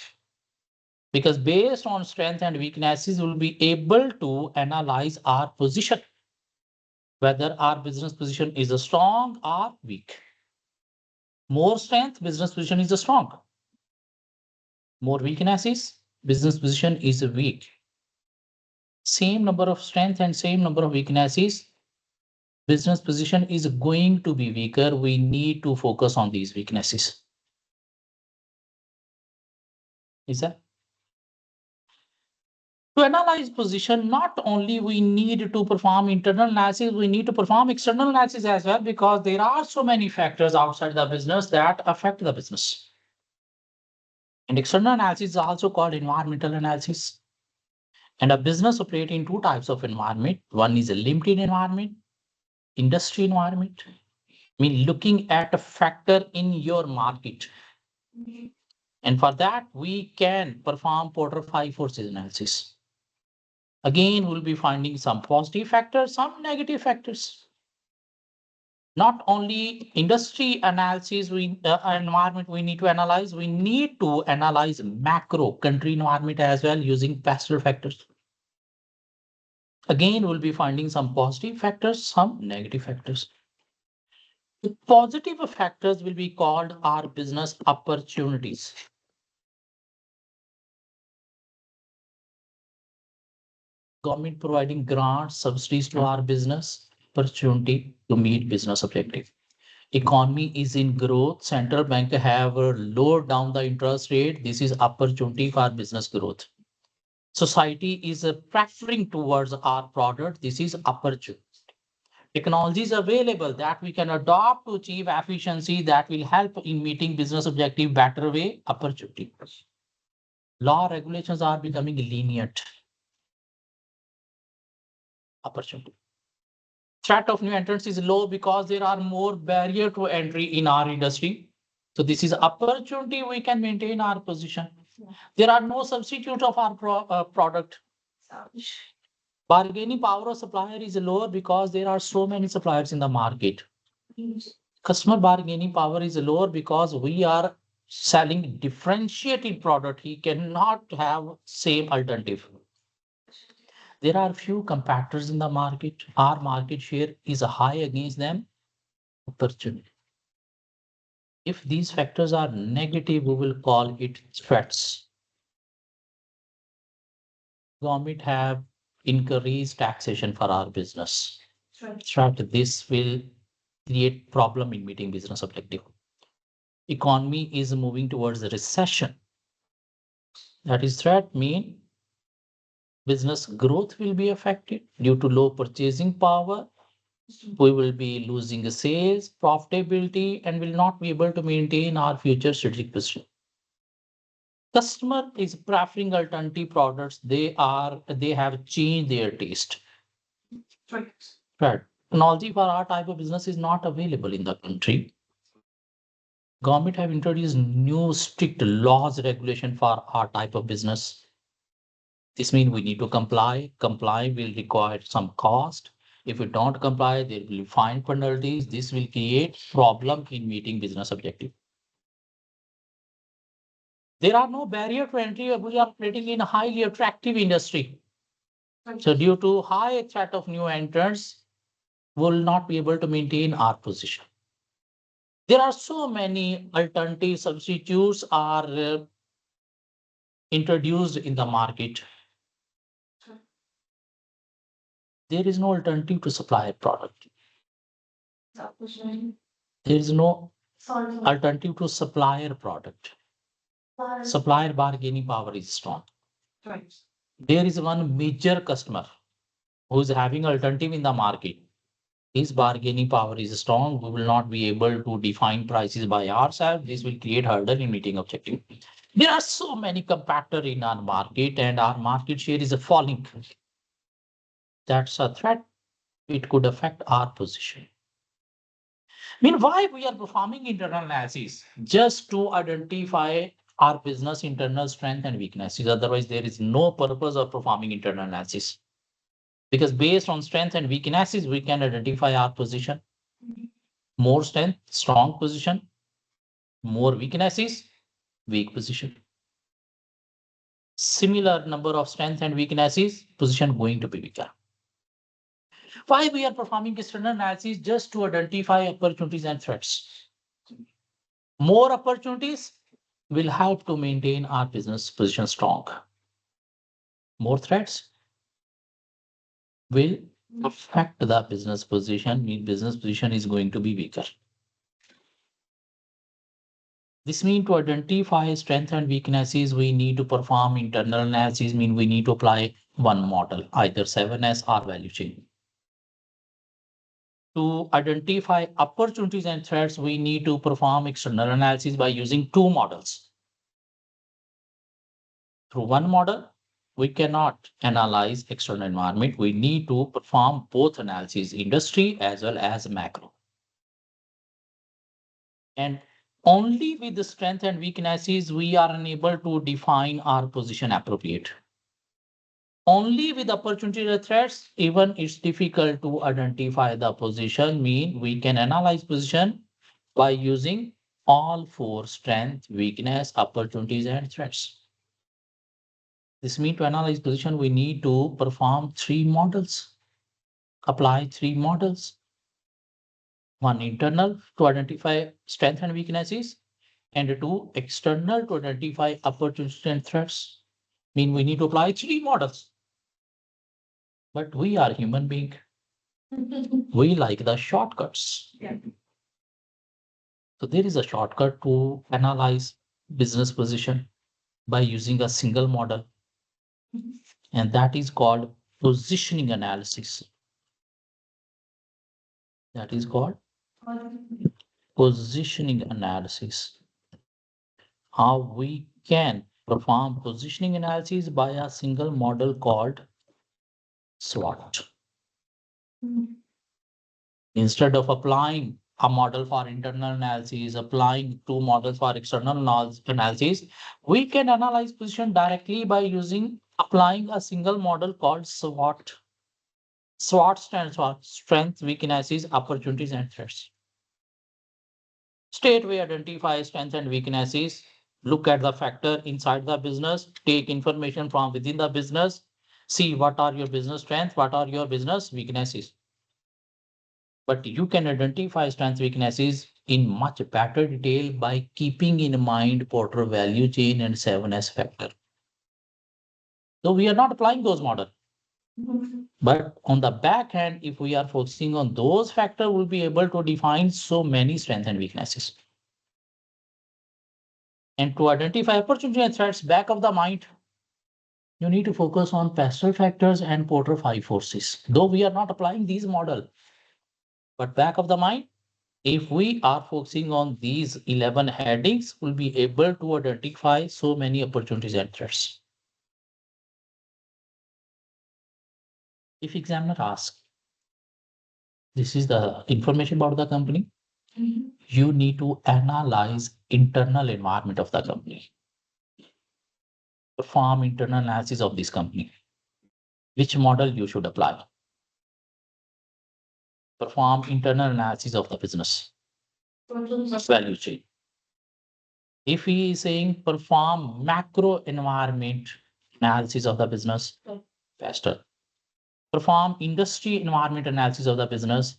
Because based on strength and weaknesses, we'll be able to analyze our position, whether our business position is a strong or weak. More strength, business position is a strong. More weaknesses, business position is a weak. Same number of strength and same number of weaknesses, business position is going to be weaker. We need to focus on these weaknesses. Is that? To analyze position, not only we need to perform internal analysis, we need to perform external analysis as well, because there are so many factors outside the business that affect the business. And external analysis is also called environmental analysis. And a business operates in two types of environment. One is a limited environment, industry environment. I mean, looking at a factor in your market. And for that, we can perform Porter 5 forces analysis. Again, we'll be finding some positive factors, some negative factors. Not only industry analysis, environment we need to analyze, we need to analyze macro country environment as well using pastoral factors. Again, we'll be finding some positive factors, some negative factors. The positive factors will be called our business opportunities. Government providing grants, subsidies to our business, opportunity to meet business objective. Economy is in growth. Central bank have lowered down the interest rate. This is opportunity for business growth. Society is preferring towards our product. This is opportunity. Technology is available that we can adopt to achieve efficiency that will help in meeting business objective better way, opportunity. Law regulations are becoming lenient. Opportunity. Threat of new entrants is low because there are more barrier to entry in our industry. So this is opportunity, we can maintain our position. There are no substitute of our product. Bargaining power of supplier is lower because there are so many suppliers in the market. Customer bargaining power is lower because we are selling differentiated product. He cannot have same alternative. There are few competitors in the market. Our market share is high against them. Opportunity. If these factors are negative, we will call it threats. Government have increased taxation for our business. Threat. This will create problem in meeting business objective. Economy is moving towards a recession. That is threat mean business growth will be affected due to low purchasing power. We will be losing sales, profitability, and will not be able to maintain our future strategic position. Customer is preferring alternative products. They have changed their taste. Right. Right. Technology for our type of business is not available in the country. Government have introduced new strict laws regulation for our type of business. This means we need to comply. Comply will require some cost. If we don't comply, there will be fine penalties. This will create problem in meeting business objective. There are no barrier to entry. We are operating in a highly attractive industry. So due to high threat of new entrants, will not be able to maintain our position. There are so many alternative substitutes are introduced in the market. There is no alternative to supply a product. There is no alternative to supplier product. Supplier bargaining power is strong. Right. There is one major customer who is having alternative in the market. His bargaining power is strong. We will not be able to define prices by ourselves. This will create hurdle in meeting objective. There are so many competitors in our market and our market share is falling. That's a threat. It could affect our position. Meanwhile, we are performing internal analysis just to identify our business internal strength and weaknesses. Otherwise, there is no purpose of performing internal analysis. Because based on strength and weaknesses, we can identify our position. More strength, strong position. More weaknesses, weak position. Similar number of strength and weaknesses, position going to be weaker. Why we are performing external analysis? Just to identify opportunities and threats. More opportunities will help to maintain our business position strong. More threats will affect the business position, mean business position is going to be weaker. This means to identify strengths and weaknesses, we need to perform internal analysis, mean we need to apply one model, either 7S or value chain. To identify opportunities and threats, we need to perform external analysis by using two models. Through one model, we cannot analyze external environment. We need to perform both analysis, industry as well as macro. And only with the strength and weaknesses, we are unable to define our position appropriate. Only with opportunity and threats, even it's difficult to identify the position, mean we can analyze position by using all four: strength, weakness, opportunities, and threats. This means to analyze position, we need to perform three models, apply three models. One internal to identify strength and weaknesses, and two external to identify opportunities and threats. Mean we need to apply three models. But we are human being. We like the shortcuts. Yeah. So there is a shortcut to analyze business position by using a single model. And that is called positioning analysis. That is called positioning analysis. How we can perform positioning analysis by a single model called SWOT. Instead of applying a model for internal analysis, applying two models for external analysis, we can analyze position directly by applying a single model called SWOT. SWOT stands for strengths, weaknesses, opportunities, and threats. Straight we identify strengths and weaknesses, look at the factor inside the business, take information from within the business, see what are your business strengths, what are your business weaknesses. But you can identify strengths, weaknesses in much better detail by keeping in mind Porter value chain and 7S factor. So we are not applying those models. But on the back end, if we are focusing on those factors, we'll be able to define so many strengths and weaknesses. And to identify opportunity and threats back of the mind, you need to focus on Pastel factors and Porter 5 forces. Though we are not applying these models, but back of the mind, If we are focusing on these 11 headings, we'll be able to identify so many opportunities and threats. If examiner asks, this is the information about the company, you need to analyze internal environment of the company, perform internal analysis of this company, which model you should apply, perform internal analysis of the business, value chain. If he is saying perform macro environment analysis of the business, faster. Perform industry environment analysis of the business,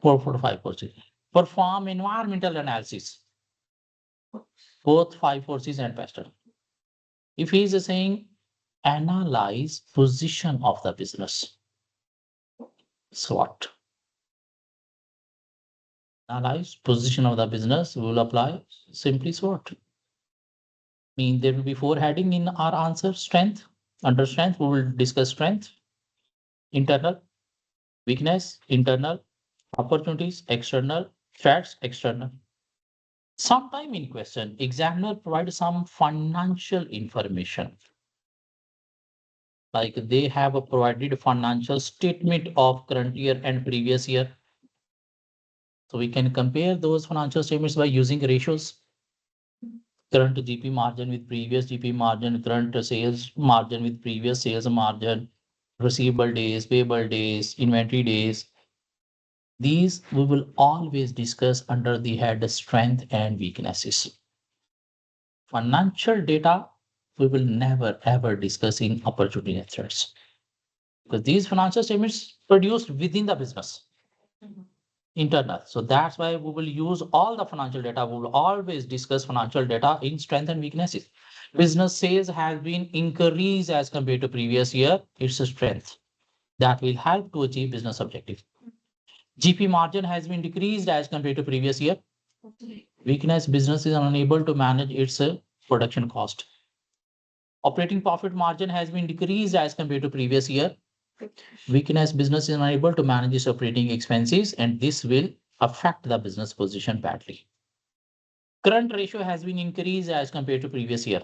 4 to 5 courses. Perform environmental analysis, both 5 courses and faster. If he is saying analyze position of the business, SWOT. Analyze position of the business, we will apply simply SWOT. Mean there will be 4 heading in our answer. Strength. Under strength, we will discuss strength, internal, weakness, internal, opportunities, external, threats, external. Sometime in question, examiner provides some financial information. Like they have provided financial statement of current year and previous year. So we can compare those financial statements by using ratios. Current GP margin with previous GP margin, current sales margin with previous sales margin, receivable days, payable days, inventory days. These we will always discuss under the head strength and weaknesses. Financial data we will never ever discuss in opportunity and threats, because these financial statements produced within the business, internal. So that's why we will use all the financial data. We will always discuss financial data in strength and weaknesses. Business sales has been increased as compared to previous year. It's a strength that will help to achieve business objective. GP margin has been decreased as compared to previous year. Weakness, business is unable to manage its production cost. Operating profit margin has been decreased as compared to previous year. Weakness, business is unable to manage its operating expenses, and this will affect the business position badly. Current ratio has been increased as compared to previous year.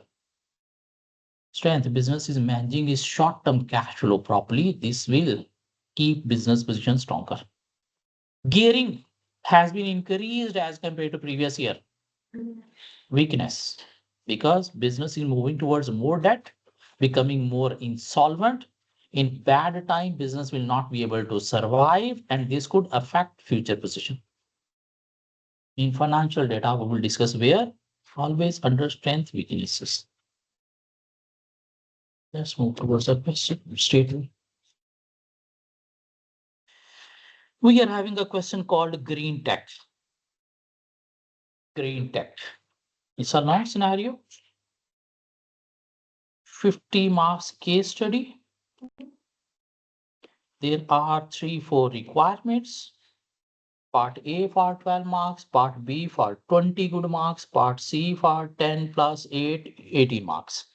Strength, business is managing its short-term cash flow properly. This will keep business position stronger. Gearing has been increased as compared to previous year. Weakness, because business is moving towards more debt, becoming more insolvent. In bad time, business will not be able to survive, and this could affect future position. In financial data, we will discuss where always under strength, weaknesses. Let's move towards the question statement. We are having a question called green tech. Green tech. It's a long scenario. 50 marks case study. There are 3-4 requirements. Part A for 12 marks, part B for 20 good marks, part C for 10 plus 8, 18 marks.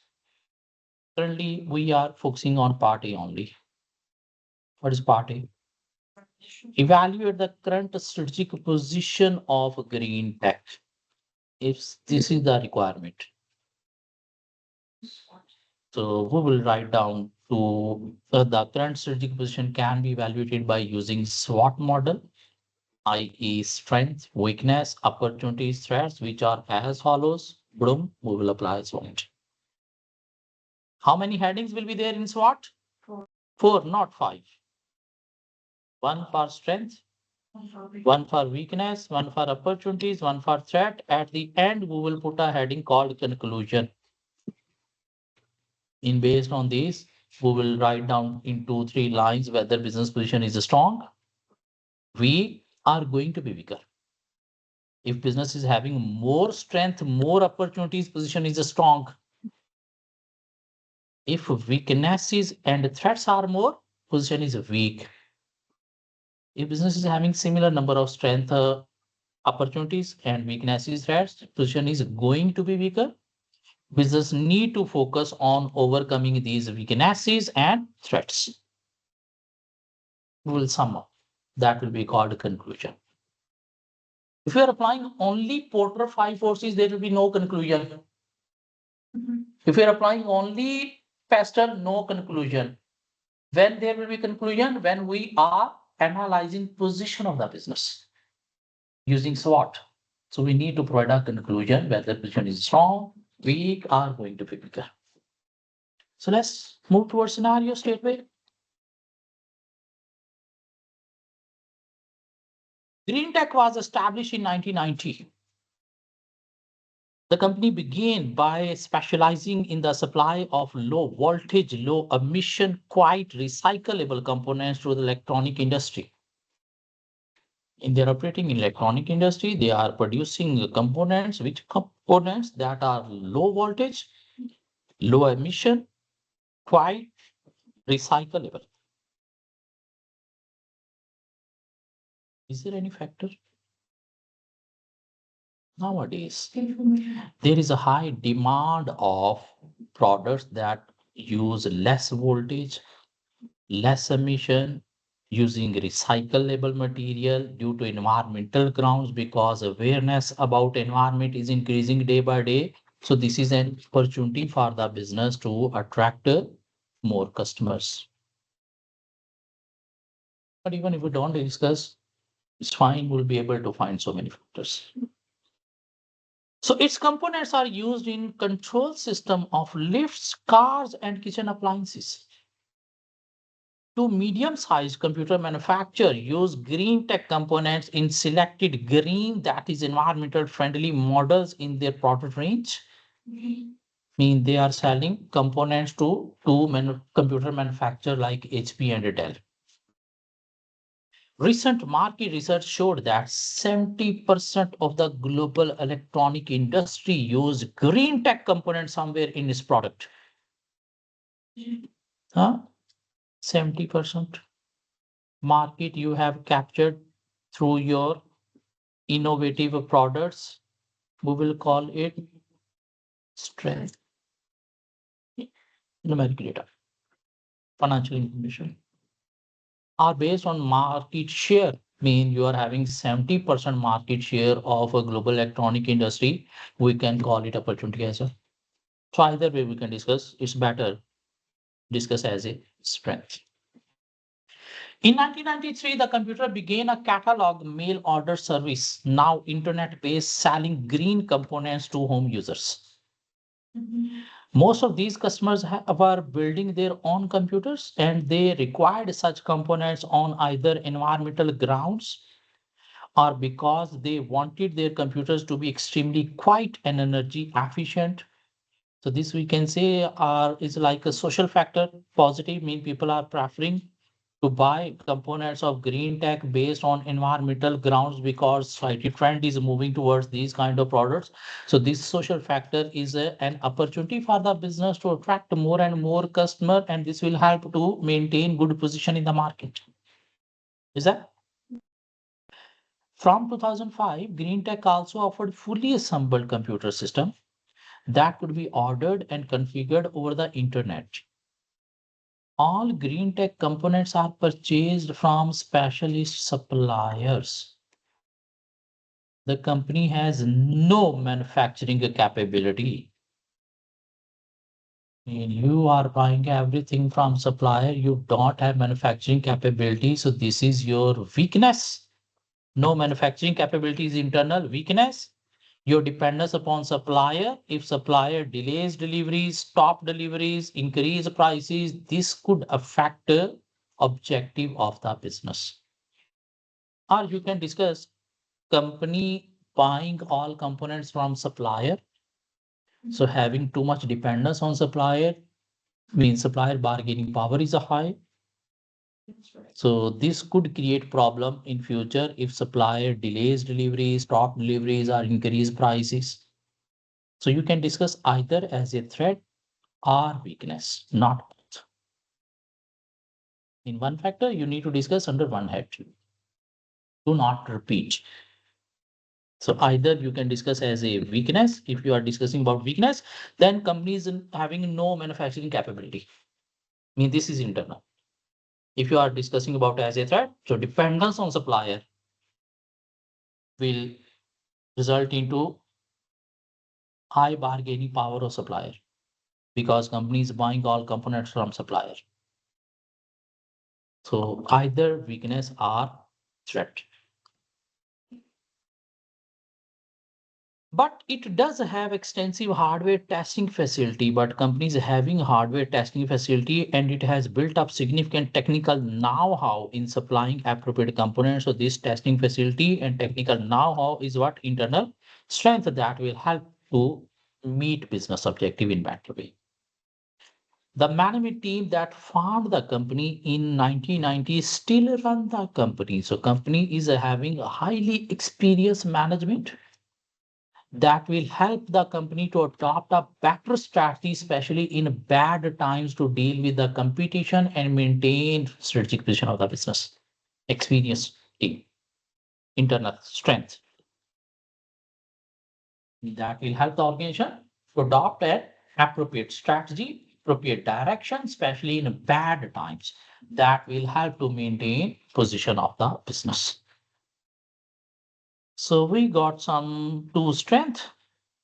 Currently, we are focusing on part A only. What is part A? Evaluate the current strategic position of green tech. If this is the requirement. So we will write down to the current strategic position can be evaluated by using SWOT model, i.e. strength, weakness, opportunities, threats, which are as follows. Boom, we will apply SWOT. How many headings will be there in SWOT? 4, not 5. 1 for strength, 1 for weakness, 1 for opportunities, 1 for threat. At the end, we will put a heading called conclusion. In based on this, we will write down in 2-3 lines whether business position is strong. We are going to be weaker. If business is having more strength, more opportunities, position is strong. If weaknesses and threats are more, position is weak. If business is having similar number of strength, opportunities and weaknesses, threats, position is going to be weaker. Business need to focus on overcoming these weaknesses and threats. We will sum up. That will be called conclusion. If you are applying only Porter 5 forces, there will be no conclusion. If you are applying only Pastel, no conclusion. When there will be conclusion? When we are analyzing position of the business using SWOT. So we need to provide a conclusion whether position is strong, weak, or going to be bigger. So let's move towards scenario straightway. Greentech was established in 1990. The company began by specializing in the supply of low voltage, low emission, quite recyclable components to the electronic industry. In their operating in electronic industry, they are producing components, which components that are low voltage, low emission, quite recyclable. Is there any factor? Nowadays, there is a high demand of products that use less voltage, less emission, using recyclable material due to environmental grounds, because awareness about environment is increasing day by day. So this is an opportunity for the business to attract more customers. But even if we don't discuss, it's fine, we'll be able to find so many factors. So its components are used in control system of lifts, cars, and kitchen appliances. Two medium-sized computer manufacturers use green tech components in selected green, that is environmental friendly models in their product range. Mean they are selling components to computer manufacturer like HP and Dell. Recent market research showed that 70% of the global electronic industry use green tech components somewhere in its product. Huh? 70% market you have captured through your innovative products. We will call it strength. Numeric data, financial information are based on market share. Mean you are having 70% market share of a global electronic industry. We can call it opportunity as well. So either way we can discuss. It's better discuss as a strength. In 1993, the computer began a catalog mail order service, now internet-based, selling green components to home users. Most of these customers were building their own computers, and they required such components on either environmental grounds or because they wanted their computers to be extremely quiet and energy efficient. So this we can say is like a social factor. Positive mean people are preferring to buy components of green tech based on environmental grounds because society trend is moving towards these kind of products. So this social factor is an opportunity for the business to attract more and more customer, and this will help to maintain good position in the market. Is that? From 2005, Green Tech also offered fully assembled computer system that could be ordered and configured over the internet. All green tech components are purchased from specialist suppliers. The company has no manufacturing capability. When you are buying everything from supplier, you don't have manufacturing capability. So this is your weakness. No manufacturing capability is internal weakness. Your dependence upon supplier. If supplier delays deliveries, stop deliveries, increase prices, this could affect the objective of the business. Or you can discuss company buying all components from supplier. So having too much dependence on supplier means supplier bargaining power is a high. So this could create problem in future if supplier delays deliveries, stop deliveries, or increase prices. So you can discuss either as a threat or weakness, not both. In one factor, you need to discuss under one head. Do not repeat. So either you can discuss as a weakness. If you are discussing about weakness, then companies having no manufacturing capability. I mean, this is internal. If you are discussing about as a threat, so dependence on supplier will result into high bargaining power of supplier because companies buying all components from supplier. So either weakness or threat. But it does have extensive hardware testing facility, but companies having hardware testing facility and it has built up significant technical know-how in supplying appropriate components. So this testing facility and technical know-how is what internal strength that will help to meet business objective in better way. The management team that found the company in 1990 still run the company. So company is having a highly experienced management that will help the company to adopt a better strategy, especially in bad times to deal with the competition and maintain strategic position of the business. Experience team, internal strength that will help the organization to adopt an appropriate strategy, appropriate direction, especially in bad times. That will help to maintain position of the business. So we got some two strength,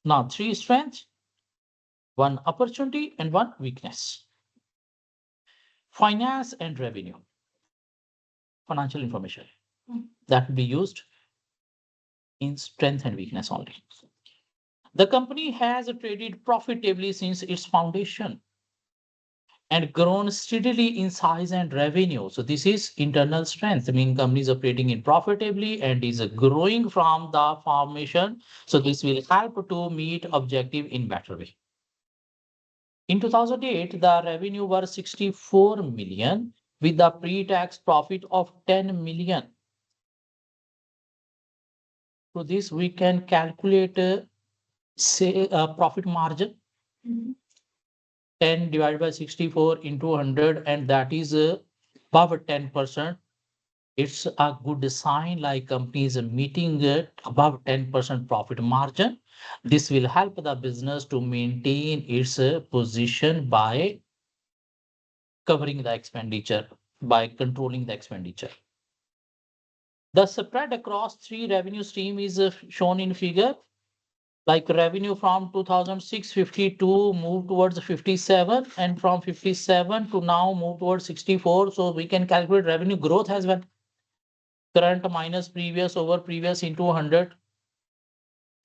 now three strength, one opportunity and one weakness. Finance and revenue, financial information that will be used in strength and weakness only. The company has traded profitably since its foundation and grown steadily in size and revenue. So this is internal strength. I mean, company is operating in profitably and is growing from the formation. So this will help to meet objective in better way. In 2008, the revenue was 64 million with a pre-tax profit of 10 million. So this we can calculate say profit margin Mhm. 10 divided by 64 into 100 and that is above 10%. It's a good sign like companies meeting above 10% profit margin. This will help the business to maintain its position by covering the expenditure, by controlling the expenditure. The spread across three revenue stream is shown in figure. Like revenue from 2006 52 moved towards 57 and from 57 to now move towards 64. So we can calculate revenue growth as well. Current minus previous over previous into 100.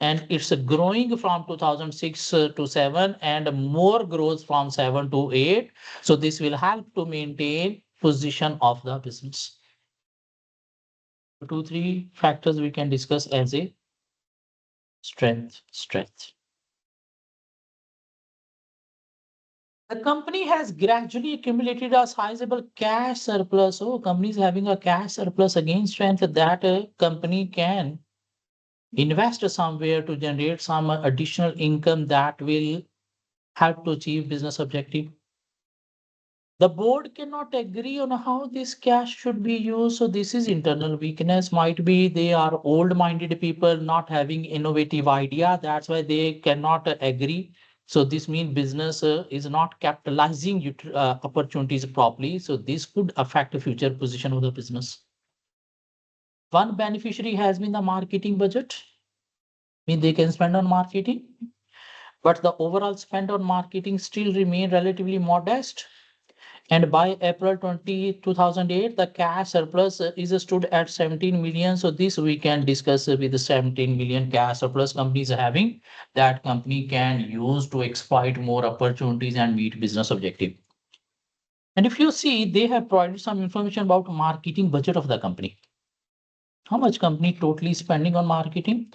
And it's growing from 2006 to 7 and more growth from 7 to 8. So this will help to maintain position of the business. Two, three factors we can discuss as a strength. The company has gradually accumulated a sizable cash surplus. So companies having a cash surplus again strength that a company can invest somewhere to generate some additional income that will help to achieve business objective. The board cannot agree on how this cash should be used. So this is internal weakness. Might be they are old-minded people not having innovative idea. That's why they cannot agree. So this means business is not capitalizing opportunities properly. So this could affect the future position of the business. One beneficiary has been the marketing budget. I mean they can spend on marketing, but the overall spend on marketing still remain relatively modest. And by April 2008, the cash surplus is stood at 17 million. So this we can discuss with the 17 million cash surplus companies having that company can use to exploit more opportunities and meet business objective. And if you see, they have provided some information about marketing budget of the company. How much company totally spending on marketing?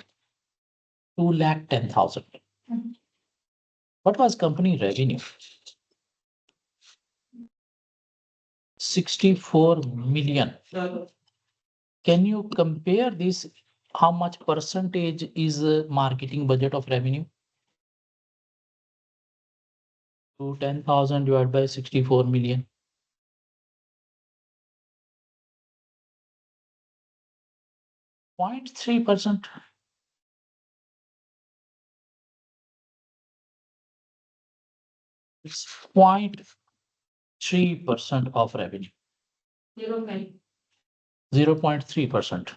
2,10,000. Mhm. What was company revenue? 64 million. Can you compare this? How much percentage is marketing budget of revenue? To 10,000 divided by 64 million. 0.3%. It's 0.3% of revenue. 0.3%.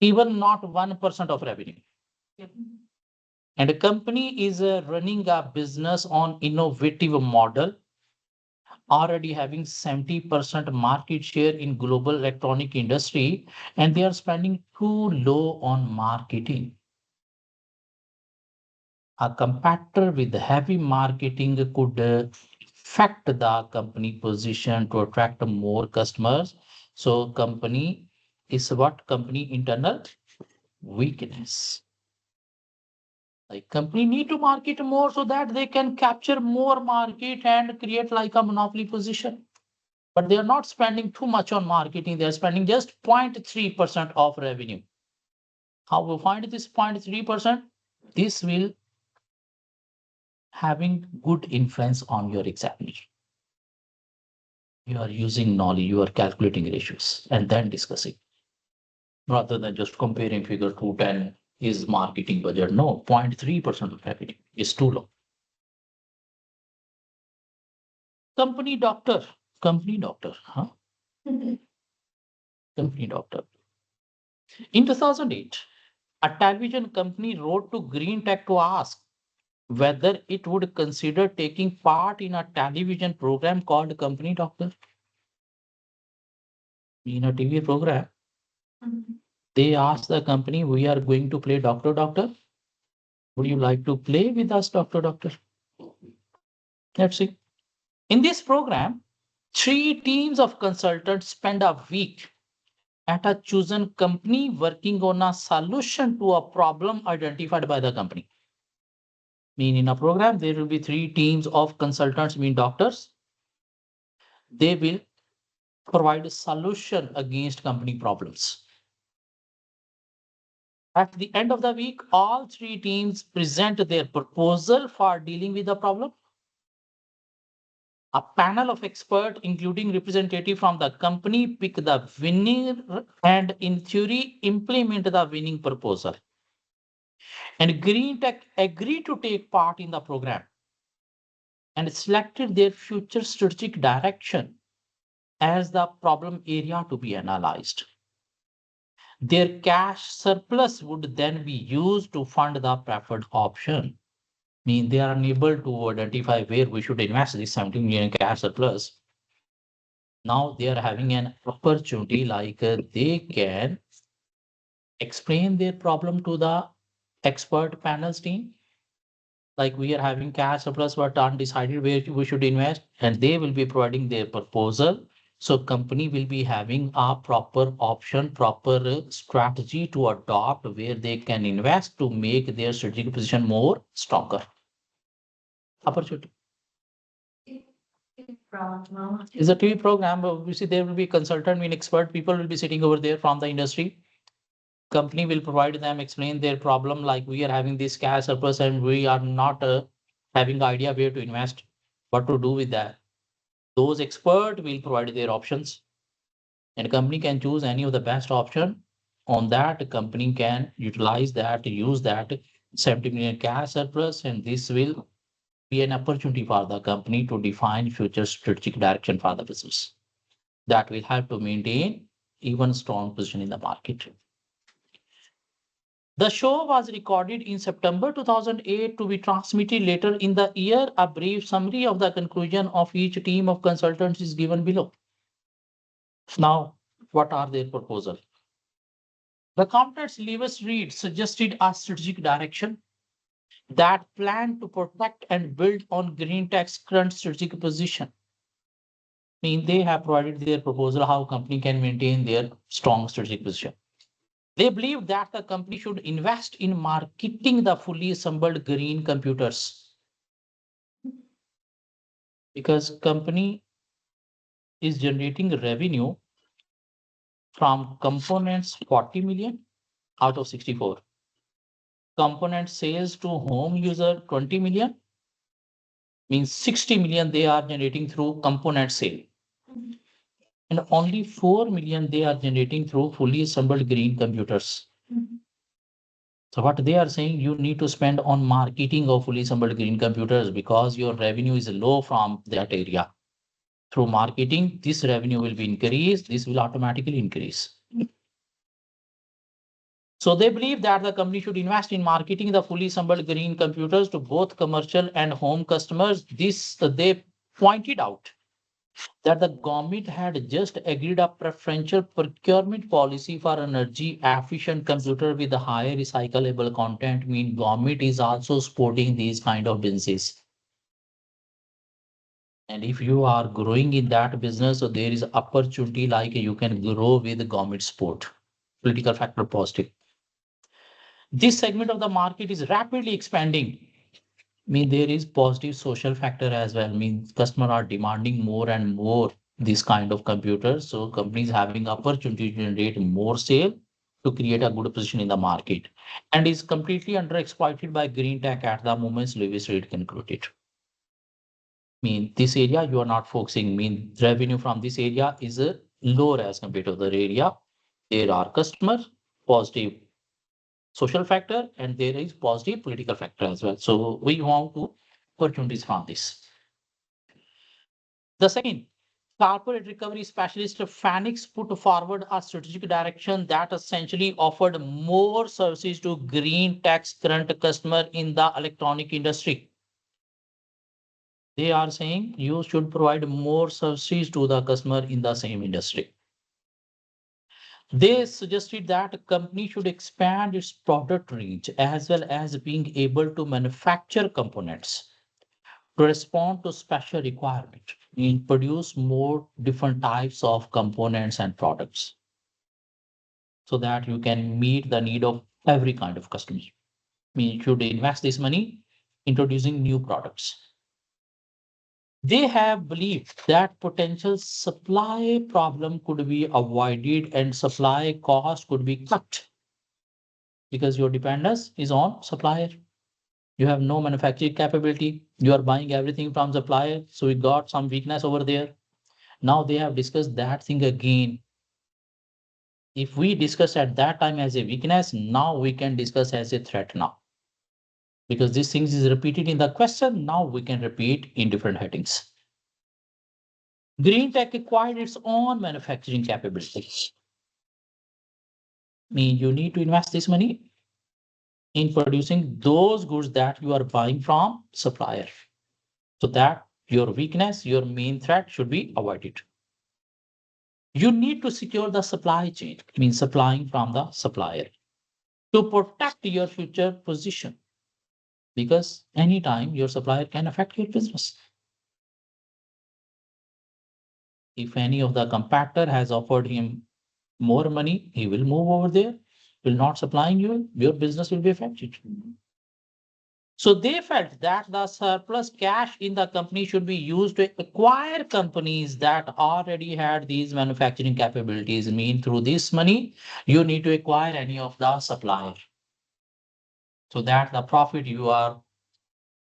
Even not 1% of revenue. And a company is running a business on innovative model, already having 70% market share in global electronic industry, and they are spending too low on marketing. A competitor with heavy marketing could affect the company position to attract more customers. So company is what company internal weakness. Like company need to market more so that they can capture more market and create like a monopoly position. But they are not spending too much on marketing. They are spending just 0.3% of revenue. How we find this 0.3%? This will having good influence on your examination. You are using knowledge, you are calculating ratios and then discussing rather than just comparing figure 210 is marketing budget. No, 0.3% of revenue is too low. Company doctor, huh? Company doctor. In 2008, a television company wrote to Green Tech to ask whether it would consider taking part in a television program called Company Doctor. In a TV program, they asked the company, we are going to play Doctor Doctor. Would you like to play with us, Doctor Doctor? Let's see. In this program, 3 teams of consultants spend a week at a chosen company working on a solution to a problem identified by the company. Mean in a program, there will be 3 teams of consultants, mean doctors. They will provide a solution against company problems. At the end of the week, all 3 teams present their proposal for dealing with the problem. A panel of experts, including representative from the company, pick the winner and in theory implement the winning proposal. And Green Tech agreed to take part in the program and selected their future strategic direction as the problem area to be analyzed. Their cash surplus would then be used to fund the preferred option. Mean they are unable to identify where we should invest this 17 million cash surplus. Now they are having an opportunity like they can explain their problem to the expert panels team. Like we are having cash surplus but undecided where we should invest, and they will be providing their proposal. So company will be having a proper option, proper strategy to adopt where they can invest to make their strategic position more stronger. Opportunity. Is a TV program. You see, there will be consultant, mean expert people will be sitting over there from the industry. Company will provide them, explain their problem, like we are having this cash surplus and we are not having idea where to invest, what to do with that. Those expert will provide their options, and company can choose any of the best option. On that, company can utilize that, use that 70 million cash surplus, and this will be an opportunity for the company to define future strategic direction for the business. That will help to maintain even strong position in the market. The show was recorded in September 2008 to be transmitted later in the year. A brief summary of the conclusion of each team of consultants is given below. Now, what are their proposals? The accountants Lewis Reed suggested a strategic direction that planned to protect and build on Green Tech's current strategic position. Mean they have provided their proposal how company can maintain their strong strategic position. They believe that the company should invest in marketing the fully assembled green computers because company is generating revenue from components 40 million out of 64. Component sales to home user 20 million, means 60 million they are generating through component sale. And only 4 million they are generating through fully assembled green computers. So what they are saying, you need to spend on marketing of fully assembled green computers because your revenue is low from that area. Through marketing, this revenue will be increased. This will automatically increase. So they believe that the company should invest in marketing the fully assembled green computers to both commercial and home customers. This they pointed out that the government had just agreed a preferential procurement policy for energy efficient computer with a higher recyclable content. Mean government is also supporting these kind of businesses. And if you are growing in that business, so there is opportunity like you can grow with government support. Political factor positive. This segment of the market is rapidly expanding. There is positive social factor as well. Customers are demanding more and more this kind of computers. So companies having opportunity to generate more sale to create a good position in the market and is completely underexploited by green tech at the moment. Lewis Reed concluded. This area you are not focusing. Revenue from this area is lower as compared to other area. There are customers, positive social factor, and there is positive political factor as well. So we want to opportunities from this. The second, corporate recovery specialist Phoenix put forward a strategic direction that essentially offered more services to green tech's current customer in the electronic industry. They are saying you should provide more services to the customer in the same industry. They suggested that a company should expand its product range as well as being able to manufacture components to respond to special requirement and produce more different types of components and products so that you can meet the need of every kind of customer. You should invest this money introducing new products. They have believed that potential supply problem could be avoided and supply cost could be cut because your dependence is on supplier. You have no manufacturing capability. You are buying everything from supplier. So we got some weakness over there. Now they have discussed that thing again. If we discussed at that time as a weakness, now we can discuss as a threat now. Because these things is repeated in the question, now we can repeat in different headings. Green Tech acquired its own manufacturing capabilities. You need to invest this money in producing those goods that you are buying from supplier. So that your weakness, your main threat should be avoided. You need to secure the supply chain, supplying from the supplier to protect your future position. Because anytime your supplier can affect your business. If any of the competitor has offered him more money, he will move over there, will not supplying you, your business will be affected. So they felt that the surplus cash in the company should be used to acquire companies that already had these manufacturing capabilities. Through this money, you need to acquire any of the supplier. So that the profit you are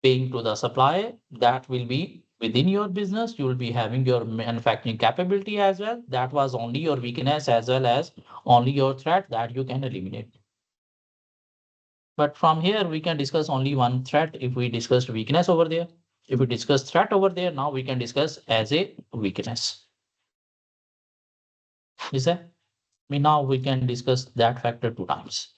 paying to the supplier, that will be within your business. You will be having your manufacturing capability as well. That was only your weakness as well as only your threat that you can eliminate. But from here, we can discuss only one threat if we discussed weakness over there. If we discuss threat over there, now we can discuss as a weakness. Is that? Now we can discuss that factor 2 times.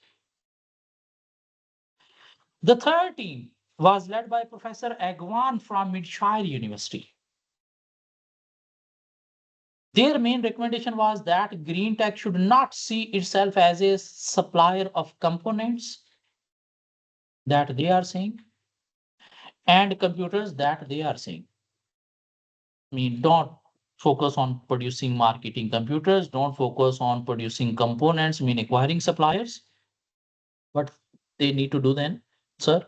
The third team was led by Professor Agwan from Midshire University. Their main recommendation was that green tech should not see itself as a supplier of components that they are saying and computers that they are saying. Don't focus on producing marketing computers, don't focus on producing components, acquiring suppliers. What they need to do then, sir?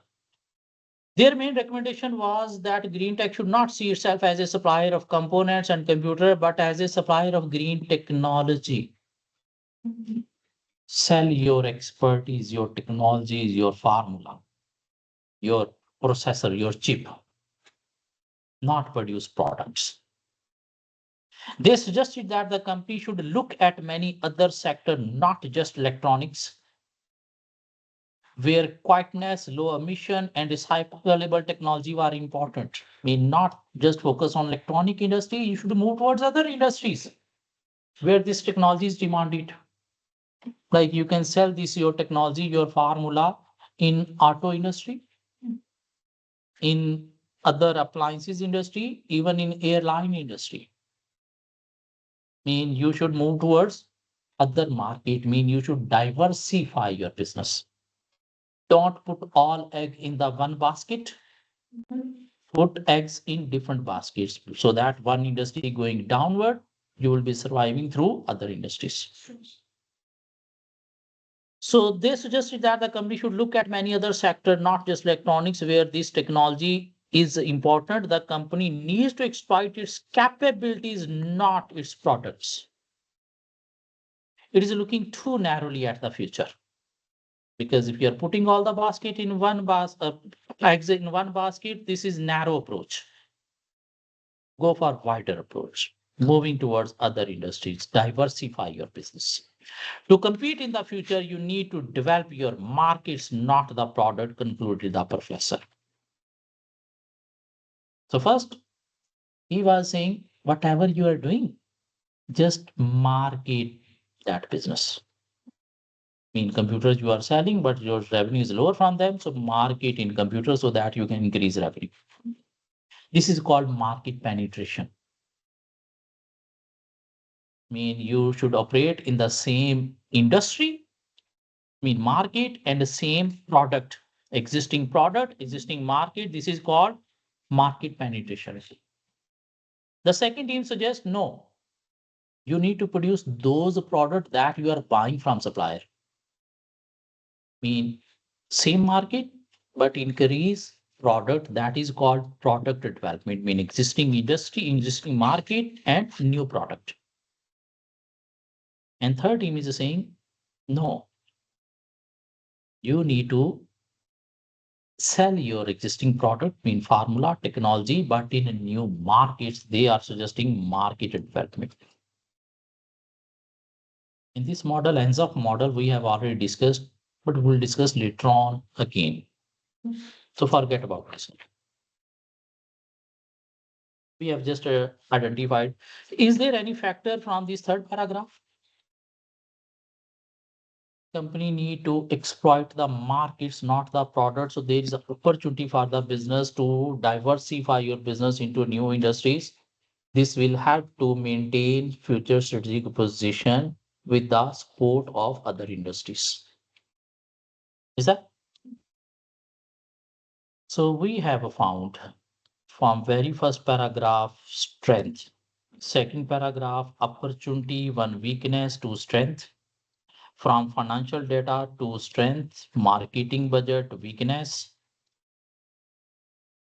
Their main recommendation was that green tech should not see itself as a supplier of components and computer, but as a supplier of green technology. Sell your expertise, your technologies, your formula, your processor, your chip, not produce products. They suggested that the company should look at many other sectors, not just electronics, where quietness, low emission, and recyclable technology are important. Not just focus on electronic industry, you should move towards other industries where this technology is demanded. Like you can sell this, your technology, your formula in auto industry, in other appliances industry, even in airline industry. Mean you should move towards other market, mean you should diversify your business. Don't put all egg in the one basket. Put eggs in different baskets so that one industry going downward, you will be surviving through other industries. So they suggested that the company should look at many other sectors, not just electronics, where this technology is important. The company needs to exploit its capabilities, not its products. It is looking too narrowly at the future. Because if you're putting all the basket in one eggs in one basket, this is narrow approach. Go for wider approach, moving towards other industries, diversify your business. To compete in the future, you need to develop your markets, not the product, concluded the professor. So first, he was saying, whatever you are doing, just market that business. In computers you are selling, but your revenue is lower from them. So market in computers so that you can increase revenue. This is called market penetration. You should operate in the same industry, market and the same product, existing market. This is called market penetration. The second team suggests no, you need to produce those products that you are buying from supplier. Same market, but increase product, that is called product development, existing industry, existing market, and new product. And third team is saying, no, you need to sell your existing product, formula, technology, but in a new markets. They are suggesting market development. In this model, ENSOF model, we have already discussed, but we'll discuss later on again. So forget about this. We have just identified. Is there any factor from this third paragraph? Company need to exploit the markets, not the product. So there is an opportunity for the business to diversify your business into new industries. This will help to maintain future strategic position with the support of other industries. Is that? So we have found from very first paragraph strength, second paragraph opportunity, one weakness, two strength, from financial data to strength, marketing budget, weakness,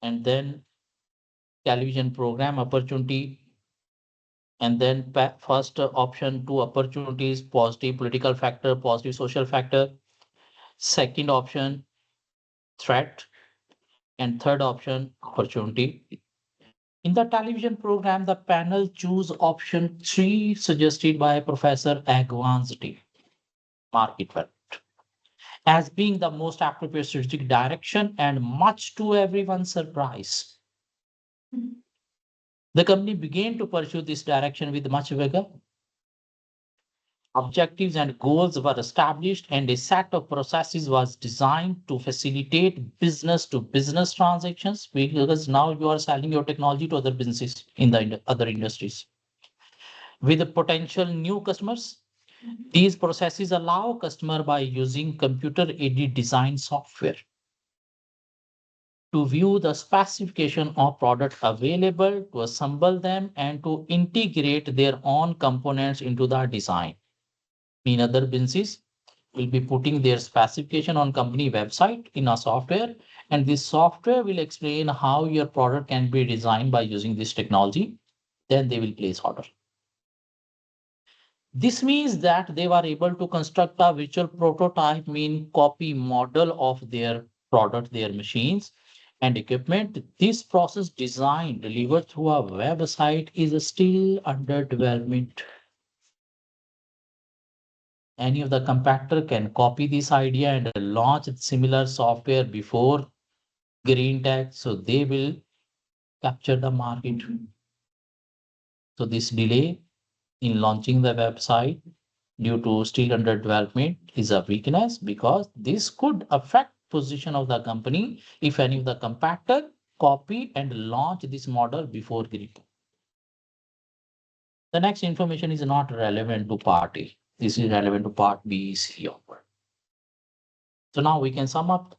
and then television program opportunity, and then first option two opportunities, positive political factor, positive social factor, second option threat, and third option opportunity. In the television program, the panel choose option 3 suggested by Professor Agwanzati, market value, as being the most appropriate strategic direction, and much to everyone's surprise, the company began to pursue this direction with much vigor. Objectives and goals were established, and a set of processes was designed to facilitate business to business transactions, because now you are selling your technology to other businesses in the other industries. With the potential new customers, these processes allow customer by using computer-aided design software to view the specification of product available, to assemble them, and to integrate their own components into the design. Other businesses will be putting their specification on company website in a software, and this software will explain how your product can be designed by using this technology. Then they will place order. This means that they were able to construct a virtual prototype, copy model of their product, their machines and equipment. This process design delivered through a website is still under development. Any of the competitor can copy this idea and launch similar software before green tag, so they will capture the market. So this delay in launching the website due to still under development is a weakness because this could affect position of the company if any of the competitor copy and launch this model before grip. The next information is not relevant to part A. This is relevant to part B, C onward. So now we can sum up.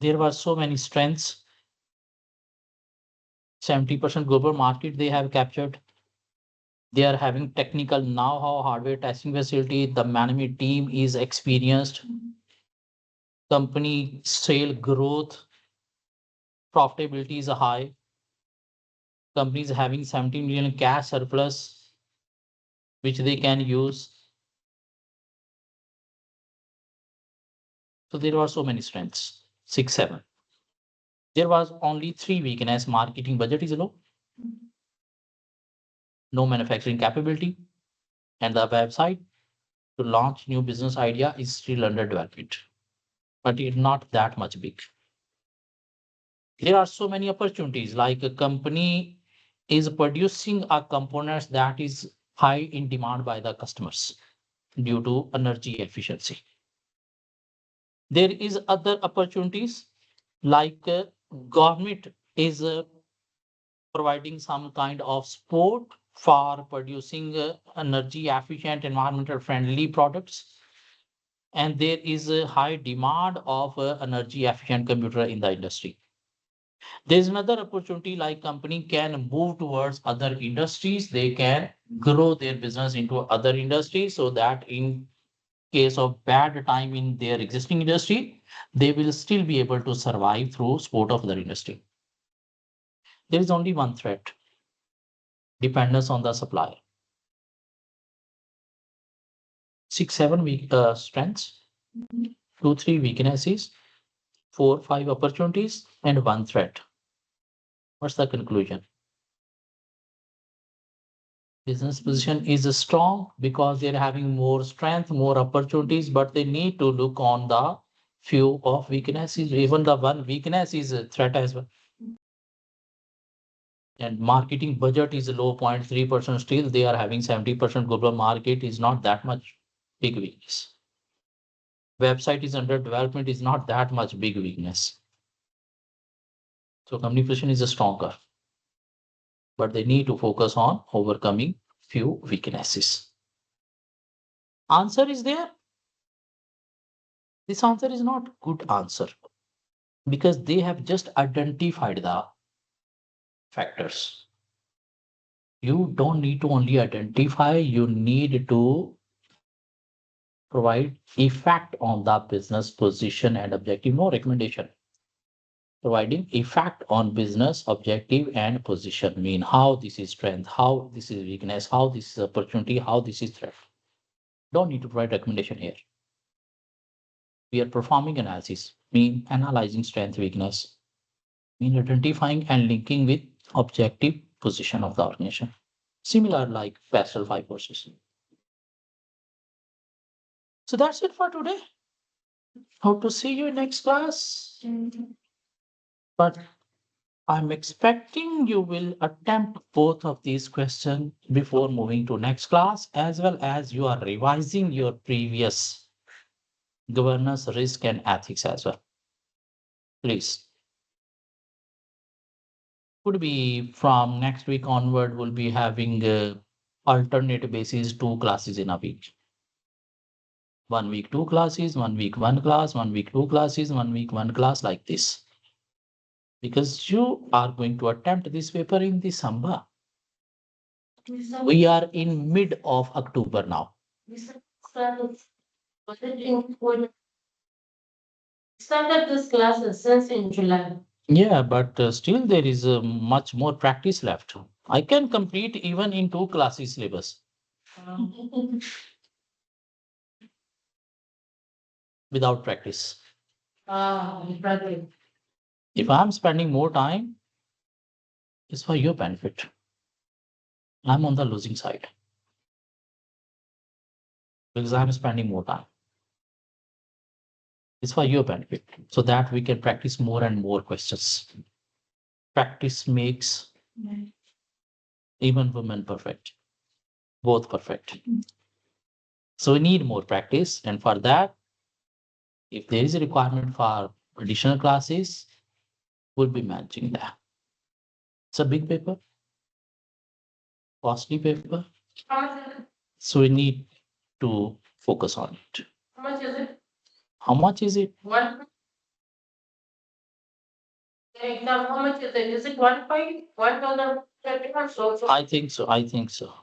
There were so many strengths. 70% global market they have captured. They are having technical know-how, hardware testing facility. The management team is experienced. Company sale growth, profitability is high. Company is having 17 million cash surplus, which they can use. So there were so many strengths, 6, 7. There was only 3 weakness. Marketing budget is low, no manufacturing capability, and the website to launch new business idea is still under development, but it's not that much big. There are so many opportunities, like a company is producing a components that is high in demand by the customers due to energy efficiency. There is other opportunities like government is providing some kind of support for producing energy efficient, environmental friendly products. And there is a high demand of energy efficient computer in the industry. There's another opportunity like company can move towards other industries. They can grow their business into other industries so that in case of bad time in their existing industry, they will still be able to survive through support of their industry. There is only one threat, dependence on the supplier. 6, 7 weak strengths, 2, 3 weaknesses, 4, 5 opportunities, and 1 threat. What's the conclusion? Business position is strong because they're having more strength, more opportunities, but they need to look on the few of weaknesses. Even the one weakness is a threat as well. And marketing budget is low 0.3%. Still, they are having 70% global market is not that much big weakness. Website is under development is not that much big weakness. So company position is stronger, but they need to focus on overcoming few weaknesses. Answer is there. This answer is not good answer because they have just identified the factors. You don't need to only identify, you need to provide effect on the business position and objective, no recommendation. Providing effect on business objective and position mean how this is strength, how this is weakness, how this is opportunity, how this is threat. Don't need to provide recommendation here. We are performing analysis, mean analyzing strength, weakness, mean identifying and linking with objective position of the organization. Similar like Pastel 5 courses. So that's it for today. Hope to see you in next class. But I'm expecting you will attempt both of these questions before moving to next class, as well as you are revising your previous governance, risk, and ethics as well. Please. Could be from next week onward, we'll be having alternate basis 2 classes in a week. 1 week 2 classes, 1 week 1 class, 1 week 2 classes, 1 week 1 class, like this. Because you are going to attempt this paper in December. We are in mid of October now. Started this class since in July. Yeah, but still there is much more practice left. I can complete even in 2 classes syllabus without practice. Brother. If I'm spending more time, it's for your benefit. I'm on the losing side because I'm spending more time. It's for your benefit so that we can practice more and more questions. Practice makes even women perfect. both perfect. So we need more practice, and for that, if there is a requirement for additional classes, we'll be managing that. It's a big paper, costly paper, How much is it? so we need to focus on it. How much is it? How much is it? One. Exam, how much is it? Is it 1.5? 1,000 so? I think so.